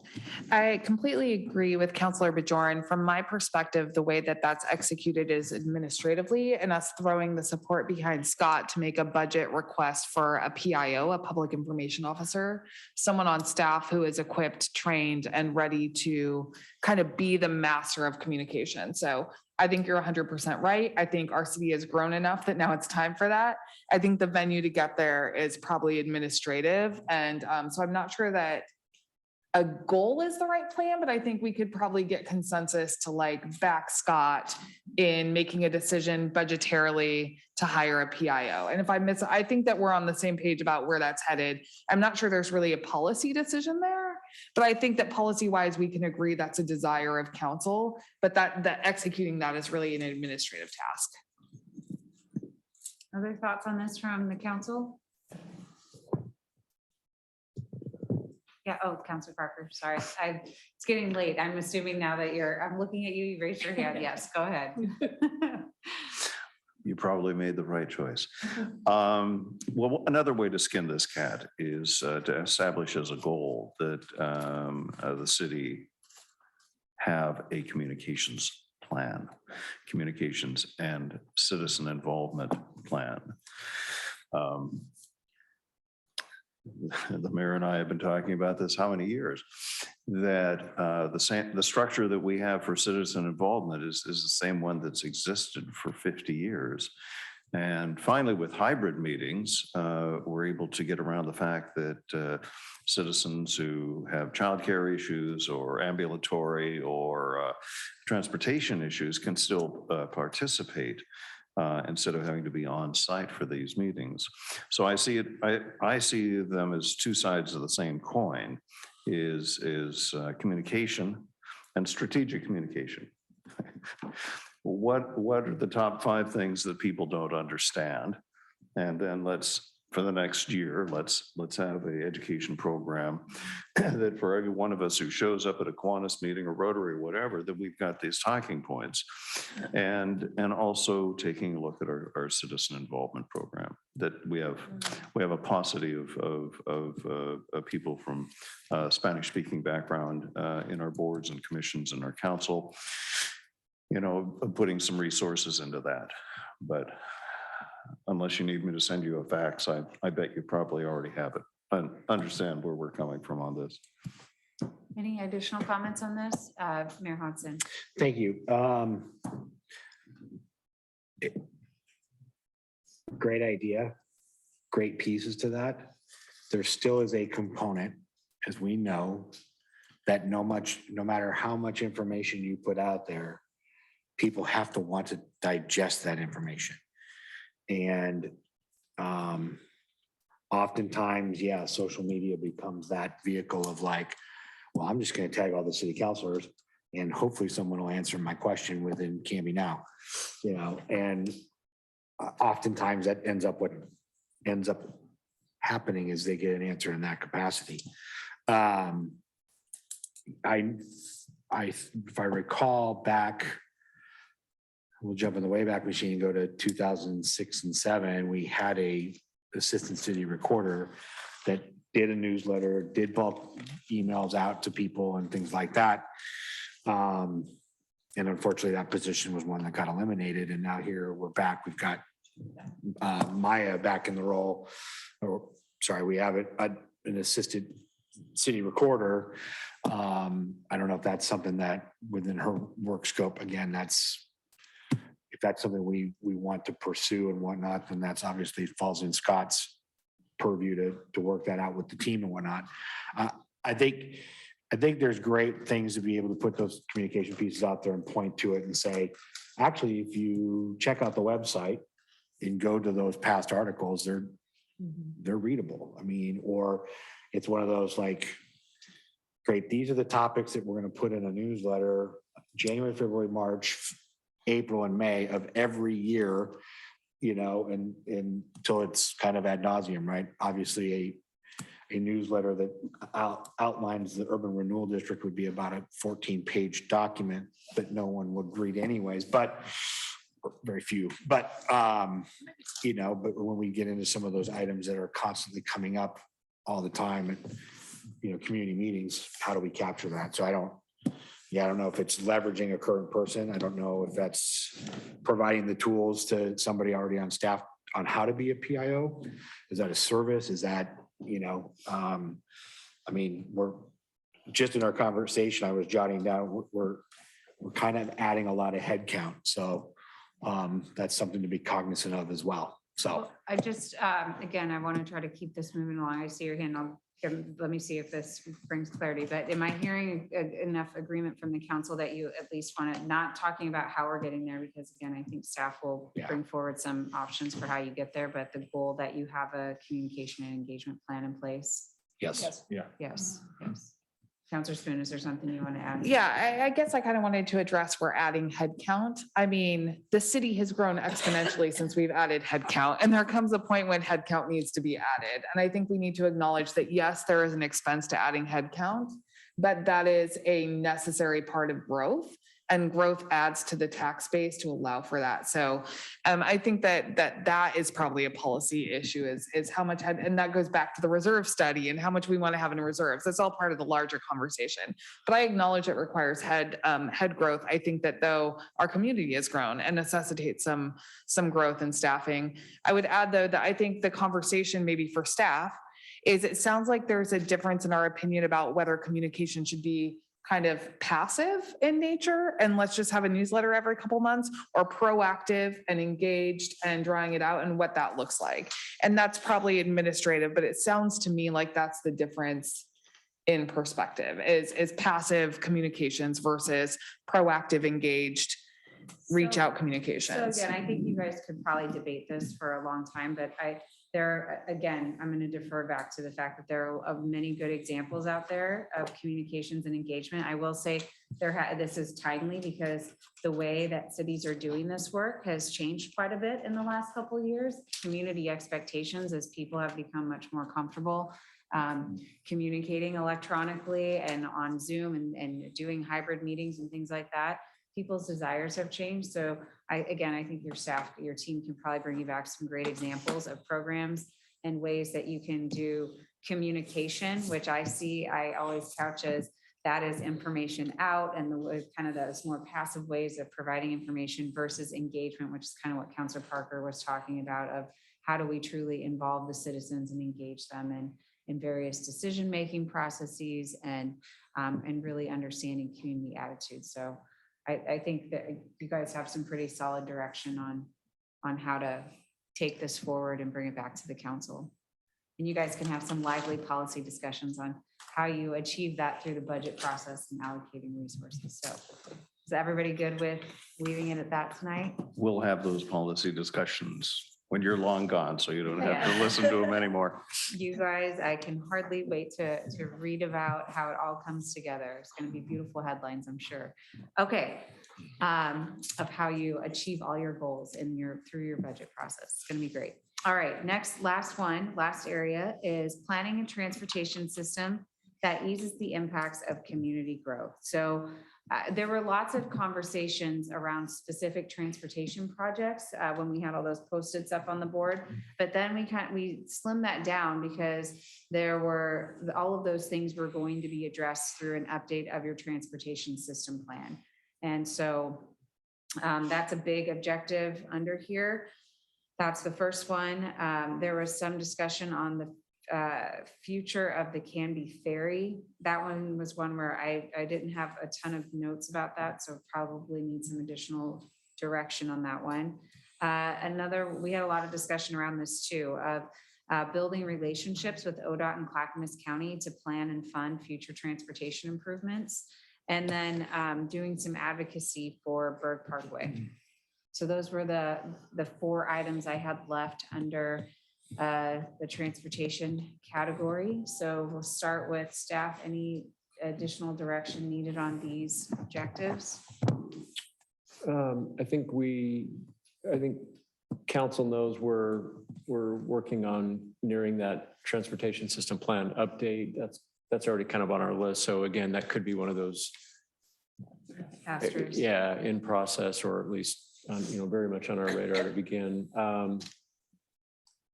I completely agree with Councilor Bajorn. From my perspective, the way that that's executed is administratively, and us throwing the support behind Scott to make a budget request for a PIO, a public information officer, someone on staff who is equipped, trained, and ready to kind of be the master of communication. So I think you're 100% right. I think our city has grown enough that now it's time for that. I think the venue to get there is probably administrative. And so I'm not sure that a goal is the right plan, but I think we could probably get consensus to like back Scott in making a decision budgetarily to hire a PIO. And if I think that we're on the same page about where that's headed. I'm not sure there's really a policy decision there, but I think that policy wise, we can agree that's a desire of council, but that executing that is really an administrative task. Other thoughts on this from the council? Yeah, oh, Counselor Parker, sorry. It's getting late. I'm assuming now that I'm looking at you, you raised your hand. Yes, go ahead. You probably made the right choice. Well, another way to skin this cat is to establish as a goal that the city have a communications plan, communications and citizen involvement plan. The mayor and I have been talking about this how many years, that the structure that we have for citizen involvement is the same one that's existed for 50 years. And finally, with hybrid meetings, we're able to get around the fact that citizens who have childcare issues or ambulatory or transportation issues can still participate. Instead of having to be on site for these meetings. So I see them as two sides of the same coin, is communication and strategic communication. What are the top 5 things that people don't understand? And then for the next year, let's have an education program that for every one of us who shows up at a Kiwanis meeting or Rotary or whatever, that we've got these talking points. And also taking a look at our citizen involvement program, that we have a paucity of people from Spanish speaking background in our boards and commissions and our council, putting some resources into that. But unless you need me to send you a fax, I bet you probably already have it. I understand where we're coming from on this. Any additional comments on this? Mayor Hodson. Thank you. Great idea, great pieces to that. There still is a component, as we know, that no matter how much information you put out there, people have to want to digest that information. And oftentimes, yeah, social media becomes that vehicle of like, well, I'm just going to tag all the city councilors and hopefully someone will answer my question within Canby now, and oftentimes that ends up happening is they get an answer in that capacity. If I recall back, we'll jump in the Wayback Machine and go to 2006 and 7. We had a assistant city recorder that did a newsletter, did bulk emails out to people and things like that. And unfortunately, that position was one that got eliminated. And now here we're back. We've got Maya back in the role. We have an assistant city recorder. I don't know if that's something that within her work scope, again, if that's something we want to pursue and whatnot, then that's obviously falls in Scott's purview to work that out with the team and whatnot. I think there's great things to be able to put those communication pieces out there and point to it and say, actually, if you check out the website and go to those past articles, they're readable. I mean, or it's one of those like, great, these are the topics that we're going to put in a newsletter, January, February, March, April and May of every year, and until it's kind of ad nauseum, right? Obviously a newsletter that outlines the urban renewal district would be about a 14-page document that no one would read anyways, but very few, but but when we get into some of those items that are constantly coming up all the time at, community meetings, how do we capture that? So I don't know if it's leveraging a current person. I don't know if that's providing the tools to somebody already on staff on how to be a PIO. Is that a service? Is that, we're just in our conversation, I was jotting down, we're we're kind of adding a lot of headcount. So that's something to be cognizant of as well. So Well, I just, again, I want to try to keep this moving along. I see your hand. Let me see if this brings clarity, but am I hearing enough agreement from the council that you at least want to, not talking about how we're getting there, because again, I think staff will bring forward some options for how you get there, but the goal that you have a communication and engagement plan in place? yes. Yeah. Yes, yes. Counselor Spoon, is there something you want to add? Yeah, I guess I kind of wanted to address, we're adding headcount. I mean, the city has grown exponentially since we've added headcount, and there comes a point when headcount needs to be added. And I think we need to acknowledge that, yes, there is an expense to adding headcount, but that is a necessary part of growth, and growth adds to the tax base to allow for that. So I think that is probably a policy issue, is how much, and that goes back to the reserve study and how much we want to have in reserves. That's all part of the larger conversation. But I acknowledge it requires head growth. I think that though our community has grown and necessitates some growth in staffing. I would add though that I think the conversation maybe for staff is, it sounds like there's a difference in our opinion about whether communication should be kind of passive in nature and let's just have a newsletter every couple months, or proactive and engaged and drawing it out, and what that looks like. And that's probably administrative, but it sounds to me like that's the difference in perspective, is passive communications versus proactive, engaged, reach out communications. So again, I think you guys could probably debate this for a long time, but again, I'm going to defer back to the fact that there are many good examples out there of communications and engagement. I will say this is timely because the way that cities are doing this work has changed quite a bit in the last couple of years. Community expectations, as people have become much more comfortable communicating electronically and on Zoom and doing hybrid meetings and things like that. People's desires have changed. So I think your team can probably bring you back some great examples of programs and ways that you can do communication, which I always couch as that is information out, and the kind of those more passive ways of providing information versus engagement, which is kind of what Councilor Parker was talking about, of how do we truly involve the citizens and engage them in various decision-making processes and really understanding community attitudes. So I think that you guys have some pretty solid direction on how to take this forward and bring it back to the council. And you guys can have some lively policy discussions on how you achieve that through the budget process and allocating resources. So is everybody good with leaving it at that tonight? We'll have those policy discussions when you're long gone, so you don't have to listen to them anymore. You guys, I can hardly wait to read about how it all comes together. It's going to be beautiful headlines, I'm sure. Okay, of how you achieve all your goals through your budget process. It's going to be great. All right, last area is planning and transportation system that eases the impacts of community growth. So there were lots of conversations around specific transportation projects when we had all those Post-its up on the board, but then we slimmed that down because all of those things were going to be addressed through an update of your transportation system plan. And so that's a big objective under here. That's the first one. There was some discussion on the future of the Canby ferry. That one was one where I didn't have a ton of notes about that, so probably need some additional direction on that one. We had a lot of discussion around this too, of building relationships with ODOT and Clackamas County to plan and fund future transportation improvements, and then doing some advocacy for Berg Parkway. So those were the 4 items I had left under the transportation category. So we'll start with staff. Any additional direction needed on these objectives? I think council knows we're working on nearing that transportation system plan update. That's already kind of on our list. So again, that could be one of those. Asterisks. Yeah, in process, or at least very much on our radar to begin.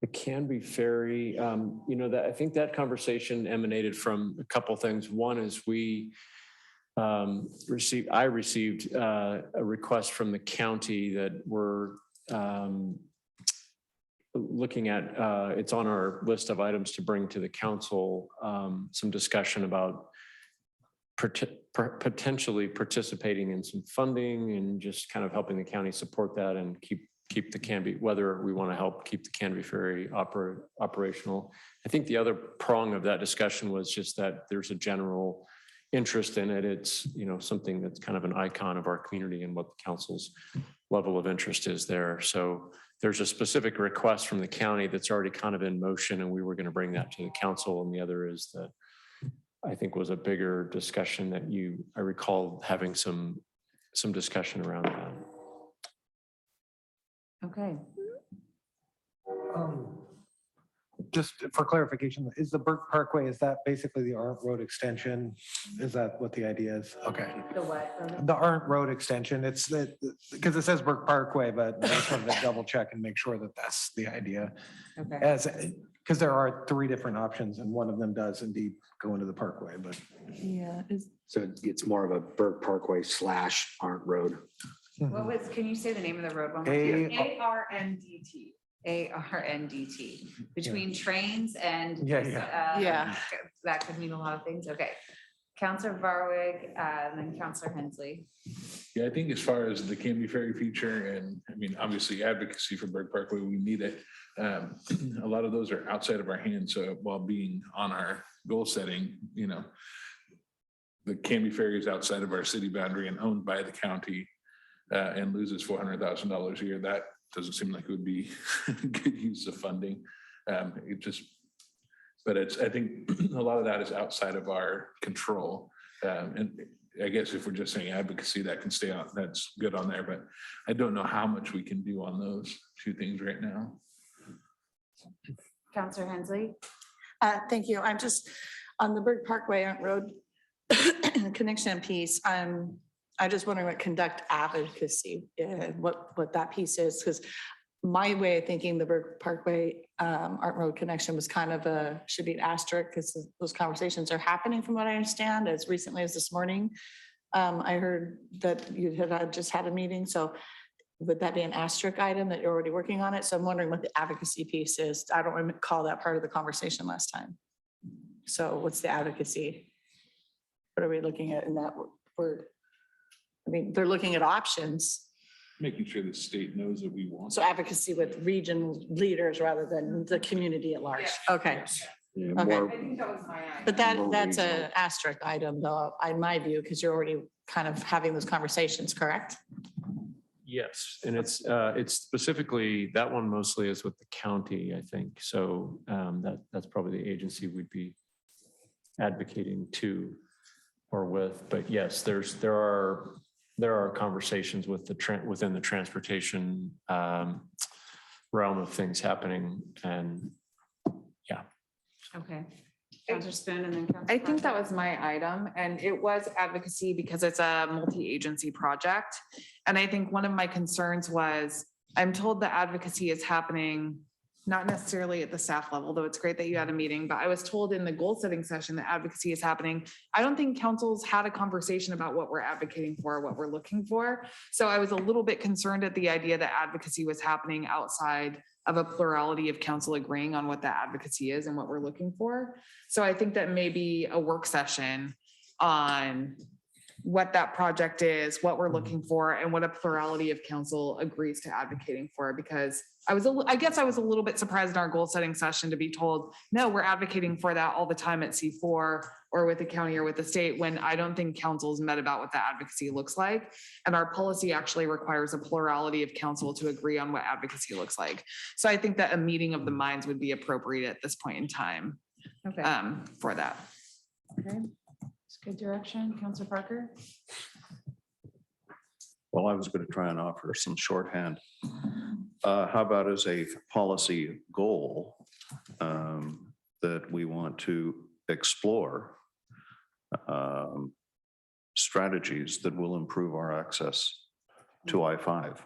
The Canby ferry, I think that conversation emanated from a couple things. One is I received a request from the county that we're looking at. It's on our list of items to bring to the council, some discussion about potentially participating in some funding and just kind of helping the county support that and keep the Canby, whether we want to help keep the Canby Ferry operational. I think the other prong of that discussion was just that there's a general interest in it. It's, something that's kind of an icon of our community and what the council's level of interest is there. So there's a specific request from the county that's already kind of in motion, and we were going to bring that to the council. And the other is that I think was a bigger discussion that I recall having some discussion around that. Okay. Just for clarification, is the Burke Parkway, is that basically the Arndt Road extension? Is that what the idea is? Okay. The what? The Arndt Road extension, it's because it says Burke Parkway, but I just wanted to double check and make sure that that's the idea. Okay. Because there are 3 different options and one of them does indeed go into the Parkway, but. Yeah. So it's more of a Burke Parkway / Arndt Road. Can you say the name of the road one more time? ARNDT. ARNDT, between trains and. Yeah. That could mean a lot of things. Okay. Counselor Varwig, and then Counselor Hensley. Yeah, I think as far as the Canby Ferry future, and I mean, obviously advocacy for Burke Parkway, we need it. A lot of those are outside of our hands. So while being on our goal setting, the Canby Ferry is outside of our city boundary and owned by the county, and loses $400,000 a year. That doesn't seem like it would be good use of funding. But I think a lot of that is outside of our control. And I guess if we're just saying advocacy, that can stay on, that's good on there, but I don't know how much we can do on those 2 things right now. Counselor Hensley. Thank you. I'm just on the Burke Parkway Arndt Road connection piece. I'm just wondering what conduct advocacy, what that piece is, because my way of thinking the Burke Parkway Arndt Road connection was kind of should be an asterisk because those conversations are happening from what I understand as recently as this morning. I heard that you had just had a meeting. So would that be an asterisk item that you're already working on it? So I'm wondering what the advocacy piece is. I don't recall that part of the conversation last time. So what's the advocacy? What are we looking at in that word? I mean, they're looking at options. Making sure the state knows that we want. So advocacy with region leaders rather than the community at large. Okay. Yeah, Okay. more- I think that was my idea. But that's regional. an asterisk item though, in my view, because you're already kind of having those conversations, correct? Yes, and it's specifically, that one mostly is with the county, I think. So that's probably the agency we'd be advocating to or with. But yes, there are conversations with within the transportation realm of things happening, and yeah. Okay. Counselor Spoon and then. I Counselor think that Parker. was my item, and it was advocacy because it's a multi-agency project. And I think one of my concerns was, I'm told the advocacy is happening, not necessarily at the staff level, though it's great that you had a meeting, but I was told in the goal setting session that advocacy is happening. I don't think council's had a conversation about what we're advocating for, what we're looking for. So I was a little bit concerned at the idea that advocacy was happening outside of a plurality of council agreeing on what that advocacy is and what we're looking for. So I think that maybe a work session on what that project is, what we're looking for, and what a plurality of council agrees to advocating for, because I guess I was a little bit surprised in our goal setting session to be told, no, we're advocating for that all the time at C4 or with the county or with the state, when I don't think council's met about what that advocacy looks like. And our policy actually requires a plurality of council to agree on what advocacy looks like. So I think that a meeting of the minds would be appropriate at this point in time Okay. for that. Okay. It's good direction. Counselor Parker. Well, I was going to try and offer some shorthand. How about as a policy goal that we want to explore strategies that will improve our access to I-5?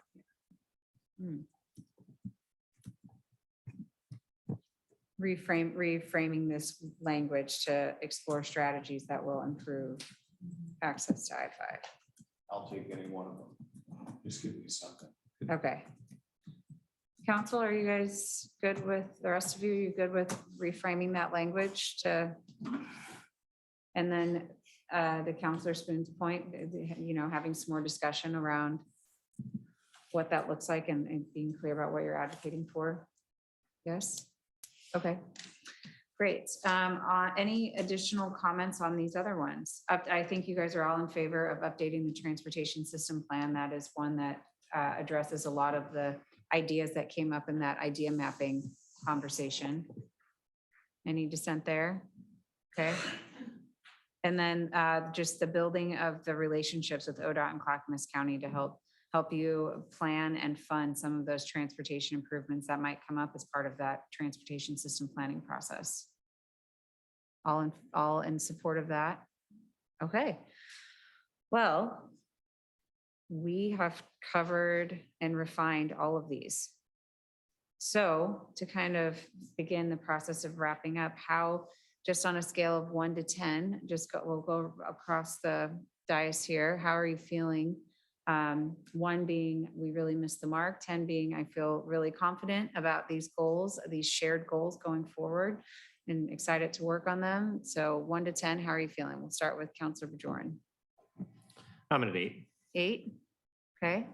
Reframing this language to explore strategies that will improve access to I-5. I'll take any one of them. Just give me something. Okay. Council, are you guys good with, the rest of you good with reframing that language to? And then to Counselor Spoon's point, having some more discussion around what that looks like and being clear about what you're advocating for? Yes? Okay, great. Any additional comments on these other ones? I think you guys are all in favor of updating the transportation system plan. That is one that addresses a lot of the ideas that came up in that idea mapping conversation. Any dissent there? Okay. And then just the building of the relationships with ODOT and Clackamas County to help you plan and fund some of those transportation improvements that might come up as part of that transportation system planning process. All in support of that? Okay. Well, we have covered and refined all of these. So to kind of begin the process of wrapping up, how, just on a scale of 1 to 10, we'll go across the dais here. How are you feeling? 1 being, we really missed the mark. 10 being, I feel really confident about these goals, these shared goals going forward, and excited to work on them. So 1 to 10, how are you feeling? We'll start with Counselor Bajoran. I'm at 8. 8, okay.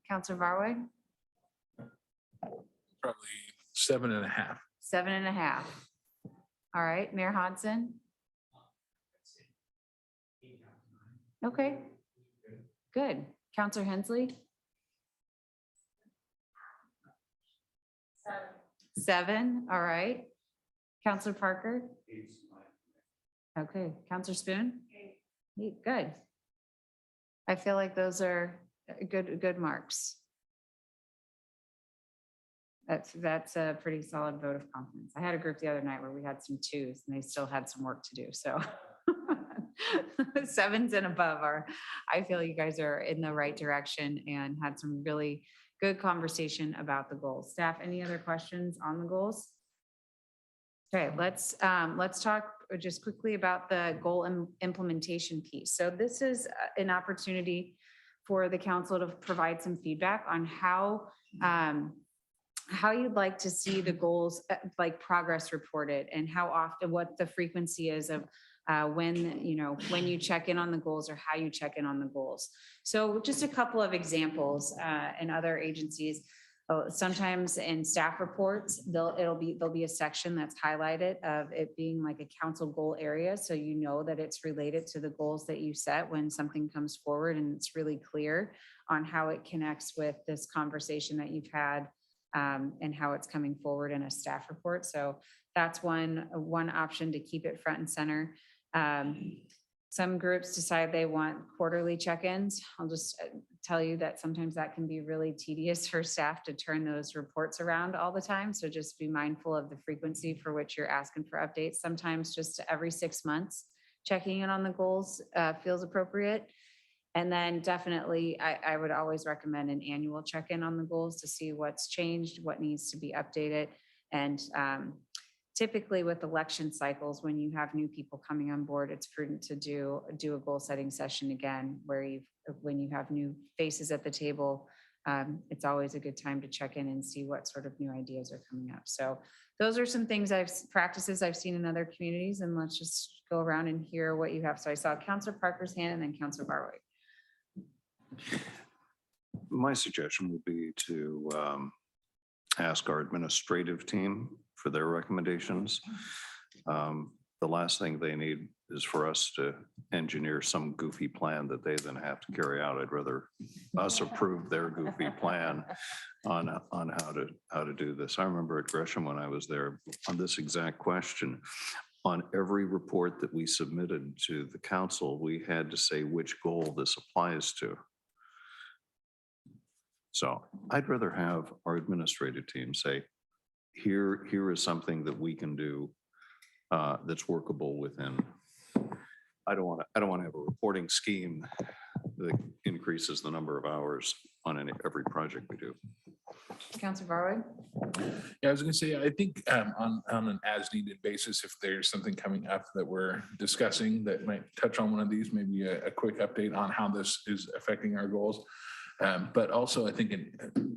Counselor Varway? Probably 7.5. 7.5. All right, Mayor Hodson? Okay, good. Counselor Hensley? 7, all right. Counselor Parker? Okay, Counselor Spoon? 8, good. I feel like those are good marks. That's a pretty solid vote of confidence. I had a group the other night where we had some 2s and they still had some work to do. So 7s and above I feel you guys are in the right direction and had some really good conversation about the goals. Staff, any other questions on the goals? Okay, let's talk just quickly about the goal implementation piece. So this is an opportunity for the council to provide some feedback on how you'd like to see the goals, like progress reported, and how often, what the frequency is of when you check in on the goals or how you check in on the goals. So just a couple of examples in other agencies. Sometimes in staff reports, there'll be a section that's highlighted of it being like a council goal area. So you know that it's related to the goals that you set when something comes forward, and it's really clear on how it connects with this conversation that you've had and how it's coming forward in a staff report. So that's one option to keep it front and center. Some groups decide they want quarterly check-ins. I'll just tell you that sometimes that can be really tedious for staff to turn those reports around all the time. So just be mindful of the frequency for which you're asking for updates. Sometimes just every 6 months, checking in on the goals feels appropriate. And then definitely, I would always recommend an annual check-in on the goals to see what's changed, what needs to be updated. And typically with election cycles, when you have new people coming on board, it's prudent to do a goal setting session again, where when you have new faces at the table, it's always a good time to check in and see what sort of new ideas are coming up. So those are some practices I've seen in other communities, and let's just go around and hear what you have. So I saw Councilor Parker's hand and then Councilor Barwick. My suggestion would be to ask our administrative team for their recommendations. The last thing they need is for us to engineer some goofy plan that they then have to carry out. I'd rather us approve their goofy plan on how to do this. I remember at Gresham when I was there on this exact question. On every report that we submitted to the council, we had to say which goal this applies to. So I'd rather have our administrative team say, here is something that we can do that's workable within. I don't want to have a reporting scheme that increases the number of hours on every project we do. Councilor Barwick? Yeah, I was going to say, I think on an as-needed basis, if there's something coming up that we're discussing that might touch on one of these, maybe a quick update on how this is affecting our goals. But also, I think,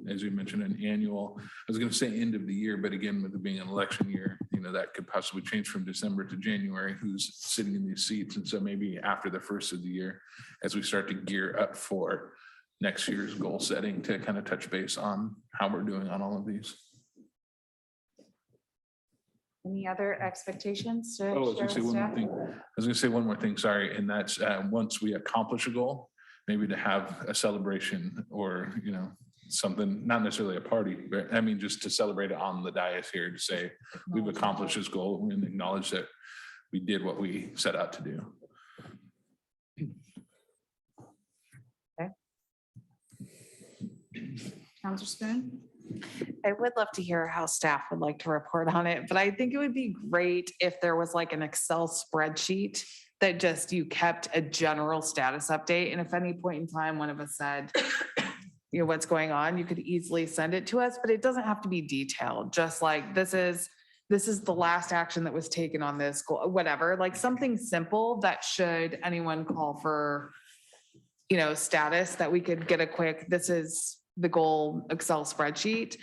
as you mentioned, an annual, I was going to say end of the year, but again, with it being an election year, that could possibly change from December to January, who's sitting in these seats. And so maybe after the first of the year, as we start to gear up for next year's goal setting, to kind of touch base on how we're doing on all of these. Any other expectations to Oh, I was share gonna say with one more staff? thing. I was gonna say one more thing, sorry, and that's once we accomplish a goal, maybe to have a celebration or, something, not necessarily a party, but I mean, just to celebrate it on the dais here to say, we've accomplished this goal and acknowledge that we did what we set out to do. Counselor Spoon? I would love to hear how staff would like to report on it, but I think it would be great if there was like an Excel spreadsheet that just you kept a general status update. And if any point in time, one of us said, what's going on, you could easily send it to us, but it doesn't have to be detailed. Just like, this is the last action that was taken on this goal, whatever, like something simple that should anyone call for, status, that we could get a quick, this is the goal Excel spreadsheet,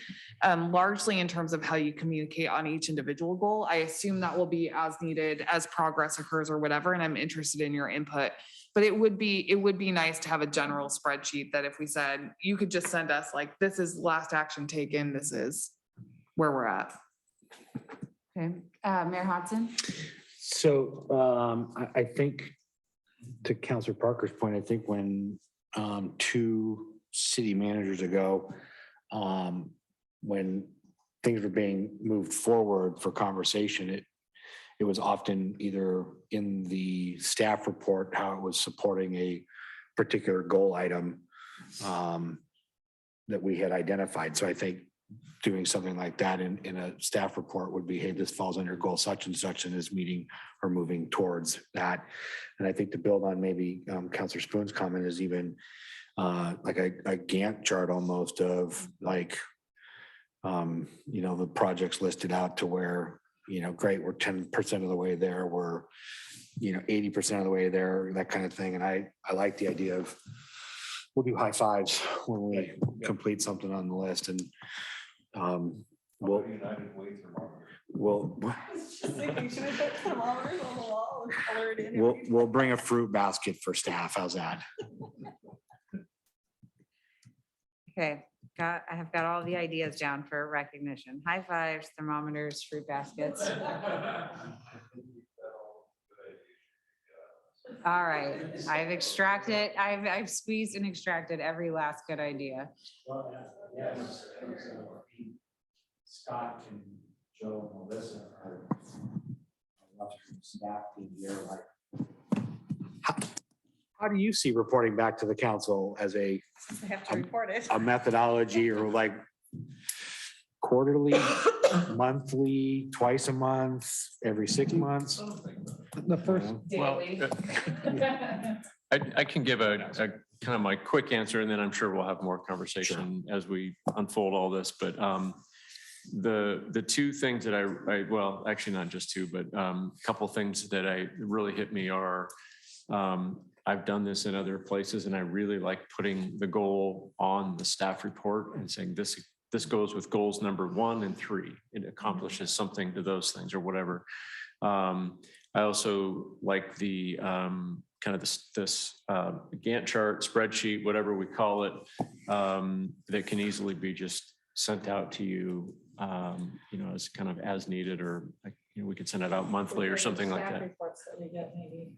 largely in terms of how you communicate on each individual goal. I assume that will be as needed as progress occurs or whatever, and I'm interested in your input. But it would be nice to have a general spreadsheet that if we said, you could just send us like, this is last action taken, this is where we're at. Okay, Mayor Hodson? So I think, to Councilor Parker's point, I think when 2 city managers ago, when things were being moved forward for conversation, it was often either in the staff report, how it was supporting a particular goal item that we had identified. So I think doing something like that in a staff report would be, hey, this falls under goal such and such and is meeting or moving towards that. And I think to build on maybe Councilor Spoon's comment is even like a Gantt chart almost of like, the projects listed out to where, great, we're 10% of the way there, we're, 80% of the way there, that kind of thing. And I like the idea of, we'll do high fives when we complete something on the list, and we'll bring a fruit basket for staff. How's that? Okay, I have got all the ideas down for recognition. High fives, thermometers, fruit baskets. All right, I've squeezed and extracted every last good idea. Scott and Joe and Melissa are staff team here. How do you see reporting back to the council as I have to report it. a methodology, or like quarterly, monthly, twice a month, every 6 months? The first, Well, I can give a kind of my quick answer, and then I'm sure we'll have more conversation as we unfold all this. But the 2 things that I well, actually not just 2, but a couple things that really hit me are, I've done this in other places, and I really like putting the goal on the staff report and saying this goes with goals number 1 and 3. It accomplishes something to those things or whatever. I also like the kind of this Gantt chart, spreadsheet, whatever we call it, that can easily be just sent out to you, as kind of as needed, or we could send it out monthly or something like that. Reports that we get maybe.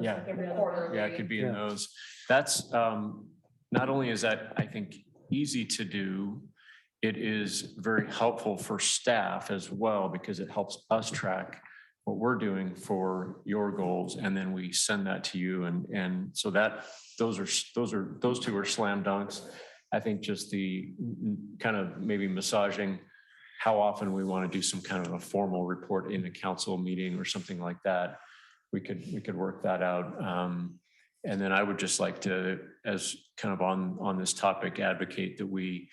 Yeah. Like every other Yeah, it could be in those. That's not only is that, I think, easy to do, it is very helpful for staff as well, because it helps us track what we're doing for your goals, and then we send that to you, and so that those 2 are slam dunks. I think just the kind of maybe massaging how often we want to do some kind of a formal report in a council meeting or something like that. We could work that out. And then I would just like to, as kind of on this topic, advocate that we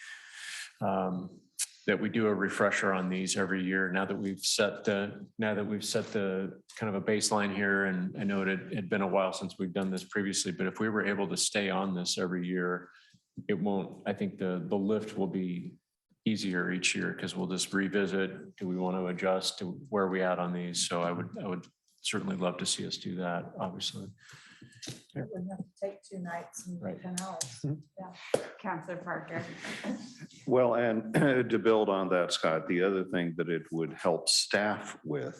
do a refresher on these every year. Now that we've set the kind of a baseline here, and I know it had been a while since we've done this previously, but if we were able to stay on this every year, it won't, I think the lift will be easier each year because we'll just revisit. Do we want to adjust to where are we at on these? So I would certainly love to see us do that, obviously. It wouldn't have to take 2 nights and Right. 10 hours. Counselor Parker. Well, and to build on that, Scott, the other thing that it would help staff with,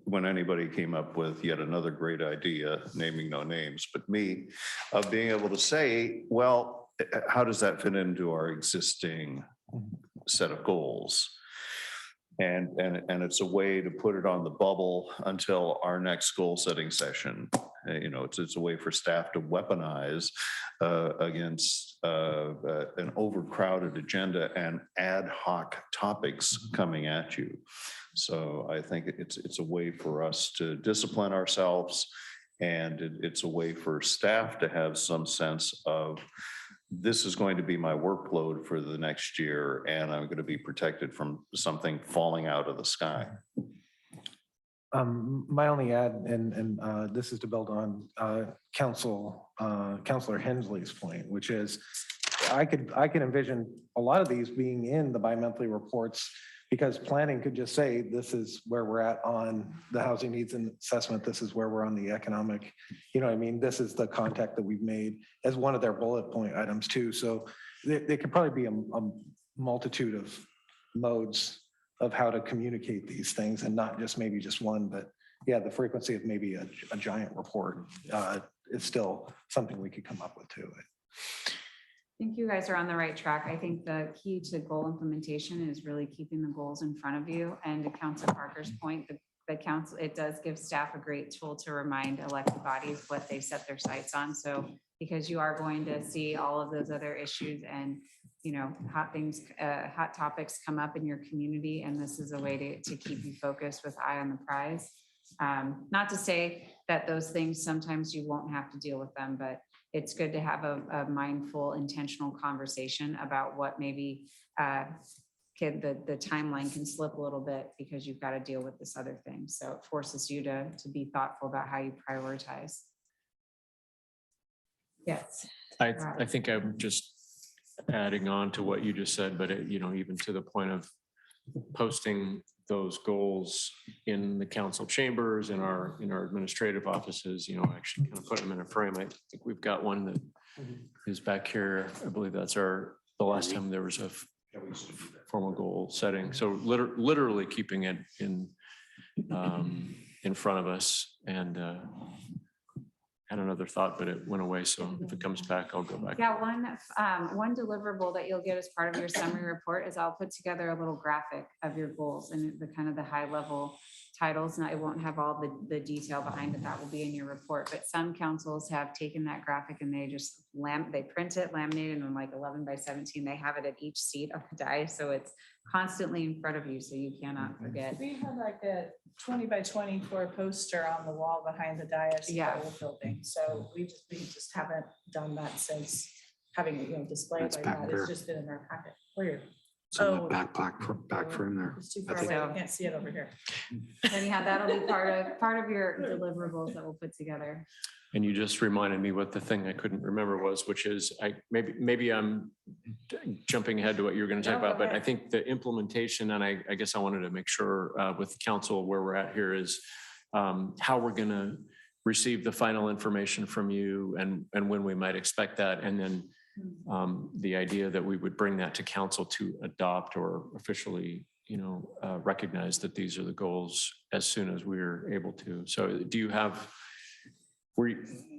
when anybody came up with yet another great idea, naming no names, but me, of being able to say, well, how does that fit into our existing set of goals? And it's a way to put it on the bubble until our next goal setting session. You know, it's a way for staff to weaponize against an overcrowded agenda and ad hoc topics coming at you. So I think it's a way for us to discipline ourselves, and it's a way for staff to have some sense of, this is going to be my workload for the next year, and I'm going to be protected from something falling out of the sky. My only add, and this is to build on Counselor Hensley's point, which is I could envision a lot of these being in the bi-monthly reports, because planning could just say, this is where we're at on the housing needs and assessment. This is where we're on the economic, you know what I mean? This is the contact that we've made as one of their bullet point items too. So there could probably be a multitude of modes of how to communicate these things, and not just maybe just one, but yeah, the frequency of maybe a giant report is still something we could come up with too. I think you guys are on the right track. I think the key to goal implementation is really keeping the goals in front of you. And to Councilor Parker's point, the council, it does give staff a great tool to remind elected bodies what they set their sights on. So because you are going to see all of those other issues and, you know, hot topics come up in your community, and this is a way to keep you focused with eye on the prize. Not to say that those things, sometimes you won't have to deal with them, but it's good to have a mindful, intentional conversation about what maybe the timeline can slip a little bit because you've got to deal with this other thing. So it forces you to be thoughtful about how you prioritize. Yes. I think I'm just adding on to what you just said, but you know, even to the point of posting those goals in the council chambers, in our administrative offices, you know, actually kind of put them in a frame. I think we've got one that is back here. I believe that's the last time there was a formal goal setting. So literally keeping it in front of us. And had another thought, but it went away. So if it comes back, I'll go back. Yeah, one deliverable that you'll get as part of your summary report is I'll put together a little graphic of your goals and the kind of the high level titles. And I won't have all the detail behind it. That will be in your report. But some councils have taken that graphic and they just they print it, laminated in like 11 by 17. They have it at each seat of the dais. So it's constantly in front of you. So you cannot forget. We had like a 20 by 24 poster on the wall behind the dais. Yeah. Of the building. So we just haven't done that since having it, you know, displayed That's like back that. there. It's just been in our packet. Where? It's in Oh. the back frame there. It's too I far think- away. I can't see it over here. Anyhow, that'll be part of your deliverables that we'll put together. And you just reminded me what the thing I couldn't remember was, which is maybe I'm jumping ahead to what you were going to talk No, go about, but I ahead. think the implementation, and I guess I wanted to make sure with council where we're at here is how we're going to receive the final information from you and when we might expect that. And then the idea that we would bring that to council to adopt or officially, you know, recognize that these are the goals as soon as we're able to. So do you have,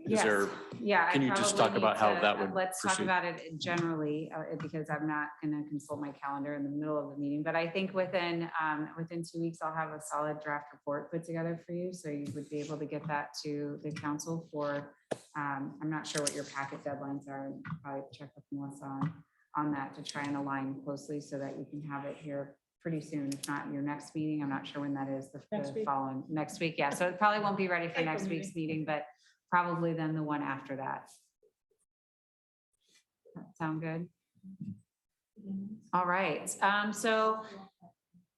Yes. Yeah. Can I you just probably talk about need how to- that would Let's talk proceed? about it generally, because I'm not going to consult my calendar in the middle of the meeting, but I think within 2 weeks, I'll have a solid draft report put together for you. So you would be able to get that to the council for, I'm not sure what your packet deadlines are. Probably check with Melissa on that to try and align closely so that you can have it here pretty soon. If not your next meeting, I'm not sure when that is, Next the week. following, next week. Yeah, so it probably won't be ready for April next week's meeting, but probably then the one after that. Sound good? All right. So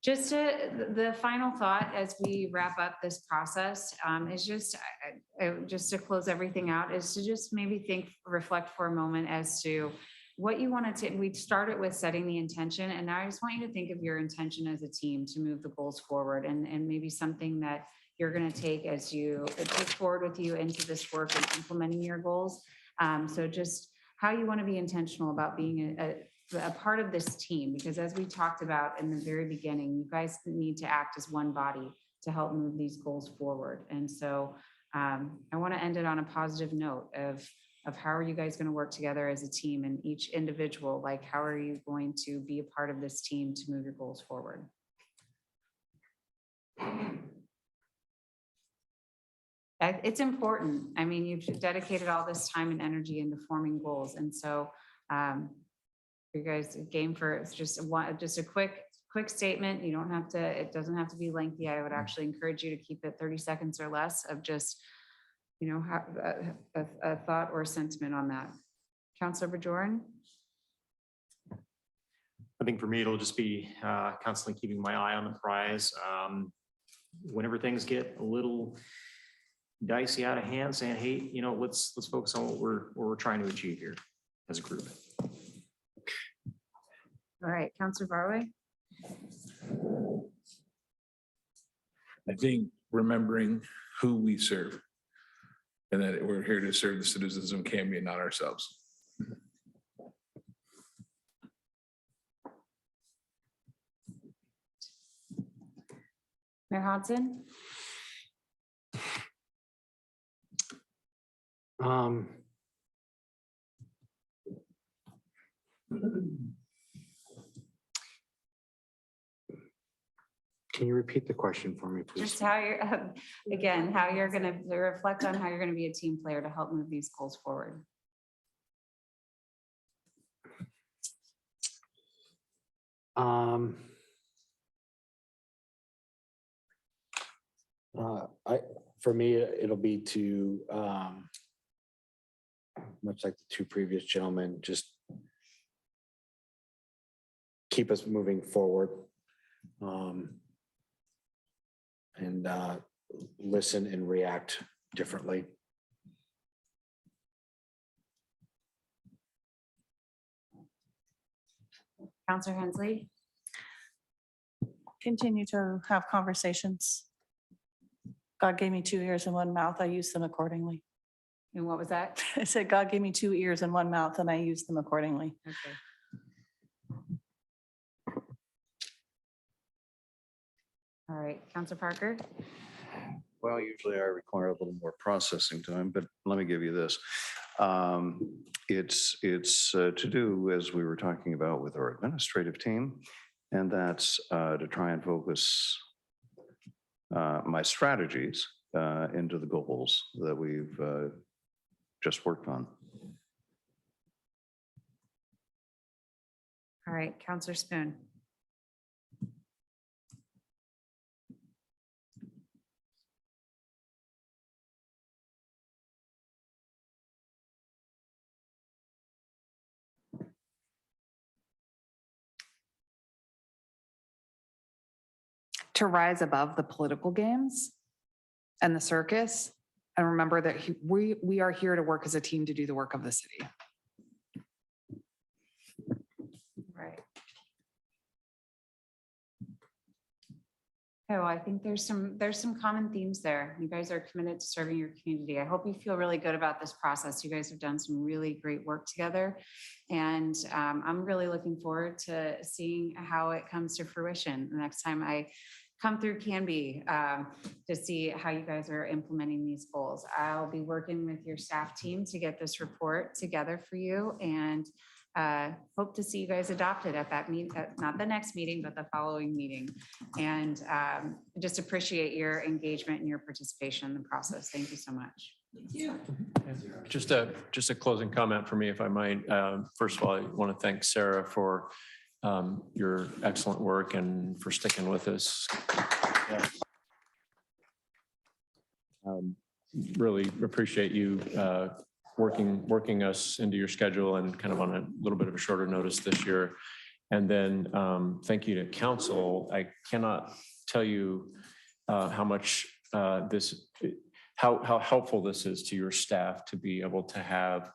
Just the final thought as we wrap up this process is just to close everything out, is to just maybe reflect for a moment as to what you wanted to, we started with setting the intention, and now I just want you to think of your intention as a team to move the goals forward, and maybe something that you're going to take as you take forward with you into this work and implementing your goals. So just how you want to be intentional about being a part of this team, because as we talked about in the very beginning, you guys need to act as one body to help move these goals forward. And so I want to end it on a positive note of how are you guys going to work together as a team, and each individual, like how are you going to be a part of this team to move your goals forward? It's important. I mean, you've dedicated all this time and energy into forming goals. And so you guys game for it's just a quick statement. You don't have to, it doesn't have to be lengthy. I would actually encourage you to keep it 30 seconds or less of just, a thought or a sentiment on that. Councilor Bajoran? I think for me, it'll just be constantly keeping my eye on the prize. Whenever things get a little dicey out of hand, saying, hey, let's focus on what we're trying to achieve here as a group. All right, Councilor Barway? I think remembering who we serve and that we're here to serve the citizens of Canby and not ourselves. Mayor Hodson? Can you repeat the question for me, please? Just how you're, again, how you're going to reflect on how you're going to be a team player to help move these goals forward. For me, it'll be to, much like the two previous gentlemen, just keep us moving forward. And listen and react differently. Councilor Hensley? Continue to have conversations. God gave me 2 ears and 1 mouth. I use them accordingly. And what was that? I said, God gave me 2 ears and 1 mouth, and I use them accordingly. Okay. All right, Councilor Parker? Well, usually I require a little more processing time, but let me give you this. It's to do, as we were talking about with our administrative team, and that's to try and focus my strategies into the goals that we've just worked on. All right, Councilor Spoon? To rise above the political games and the circus, and remember that we are here to work as a team to do the work of the city. Right. Oh, I think there's some common themes there. You guys are committed to serving your community. I hope you feel really good about this process. You guys have done some really great work together. And I'm really looking forward to seeing how it comes to fruition the next time I come through Canby to see how you guys are implementing these goals. I'll be working with your staff team to get this report together for you, and hope to see you guys adopted at that meeting, not the next meeting, but the following meeting. And just appreciate your engagement and your participation in the process. Thank you so much. Just a closing comment for me, if I might. First of all, I want to thank Sarah for your excellent work and for sticking with us. Really appreciate you working us into your schedule and kind of on a little bit of a shorter notice this year. And then thank you to council. I cannot tell you how much how helpful this is to your staff to be able to have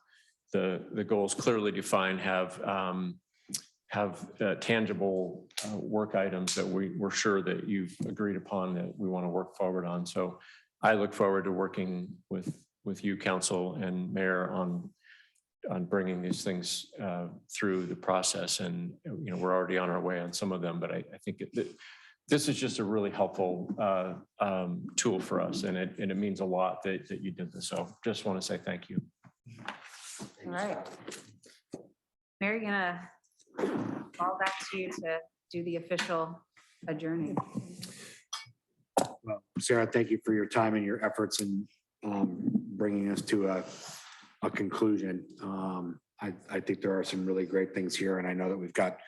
the goals clearly defined, have tangible work items that we're sure that you've agreed upon that we want to work forward on. So I look forward to working with you, council and mayor on bringing these things through the process. And, you know, we're already on our way on some of them, but I think this is just a really helpful tool for us. And it means a lot that you did this. So just want to say thank you. All right. Mary, gonna call back to you to do the official adjourning. Well, Sarah, thank you for your time and your efforts in bringing us to a conclusion. I think there are some really great things here, and I know that we've got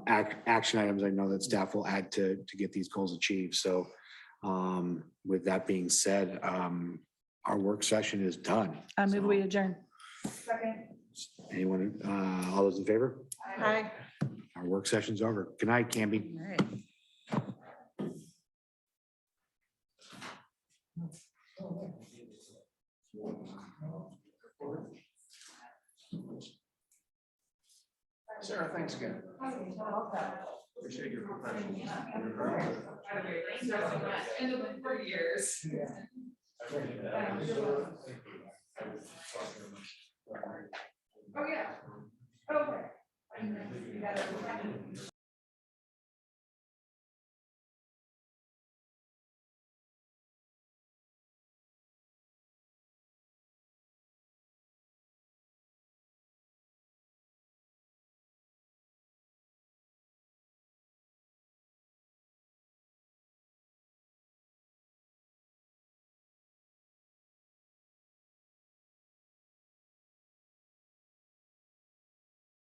action items I know that staff will add to get these goals achieved. So with that being said, our work session is done. I move we adjourn. Second. Anyone, all those in favor? Aye. Our work session's over. Good night, Canby. All right. Sarah, thanks again. Appreciate your professionalism. And the 4 years. Oh, yeah. Okay.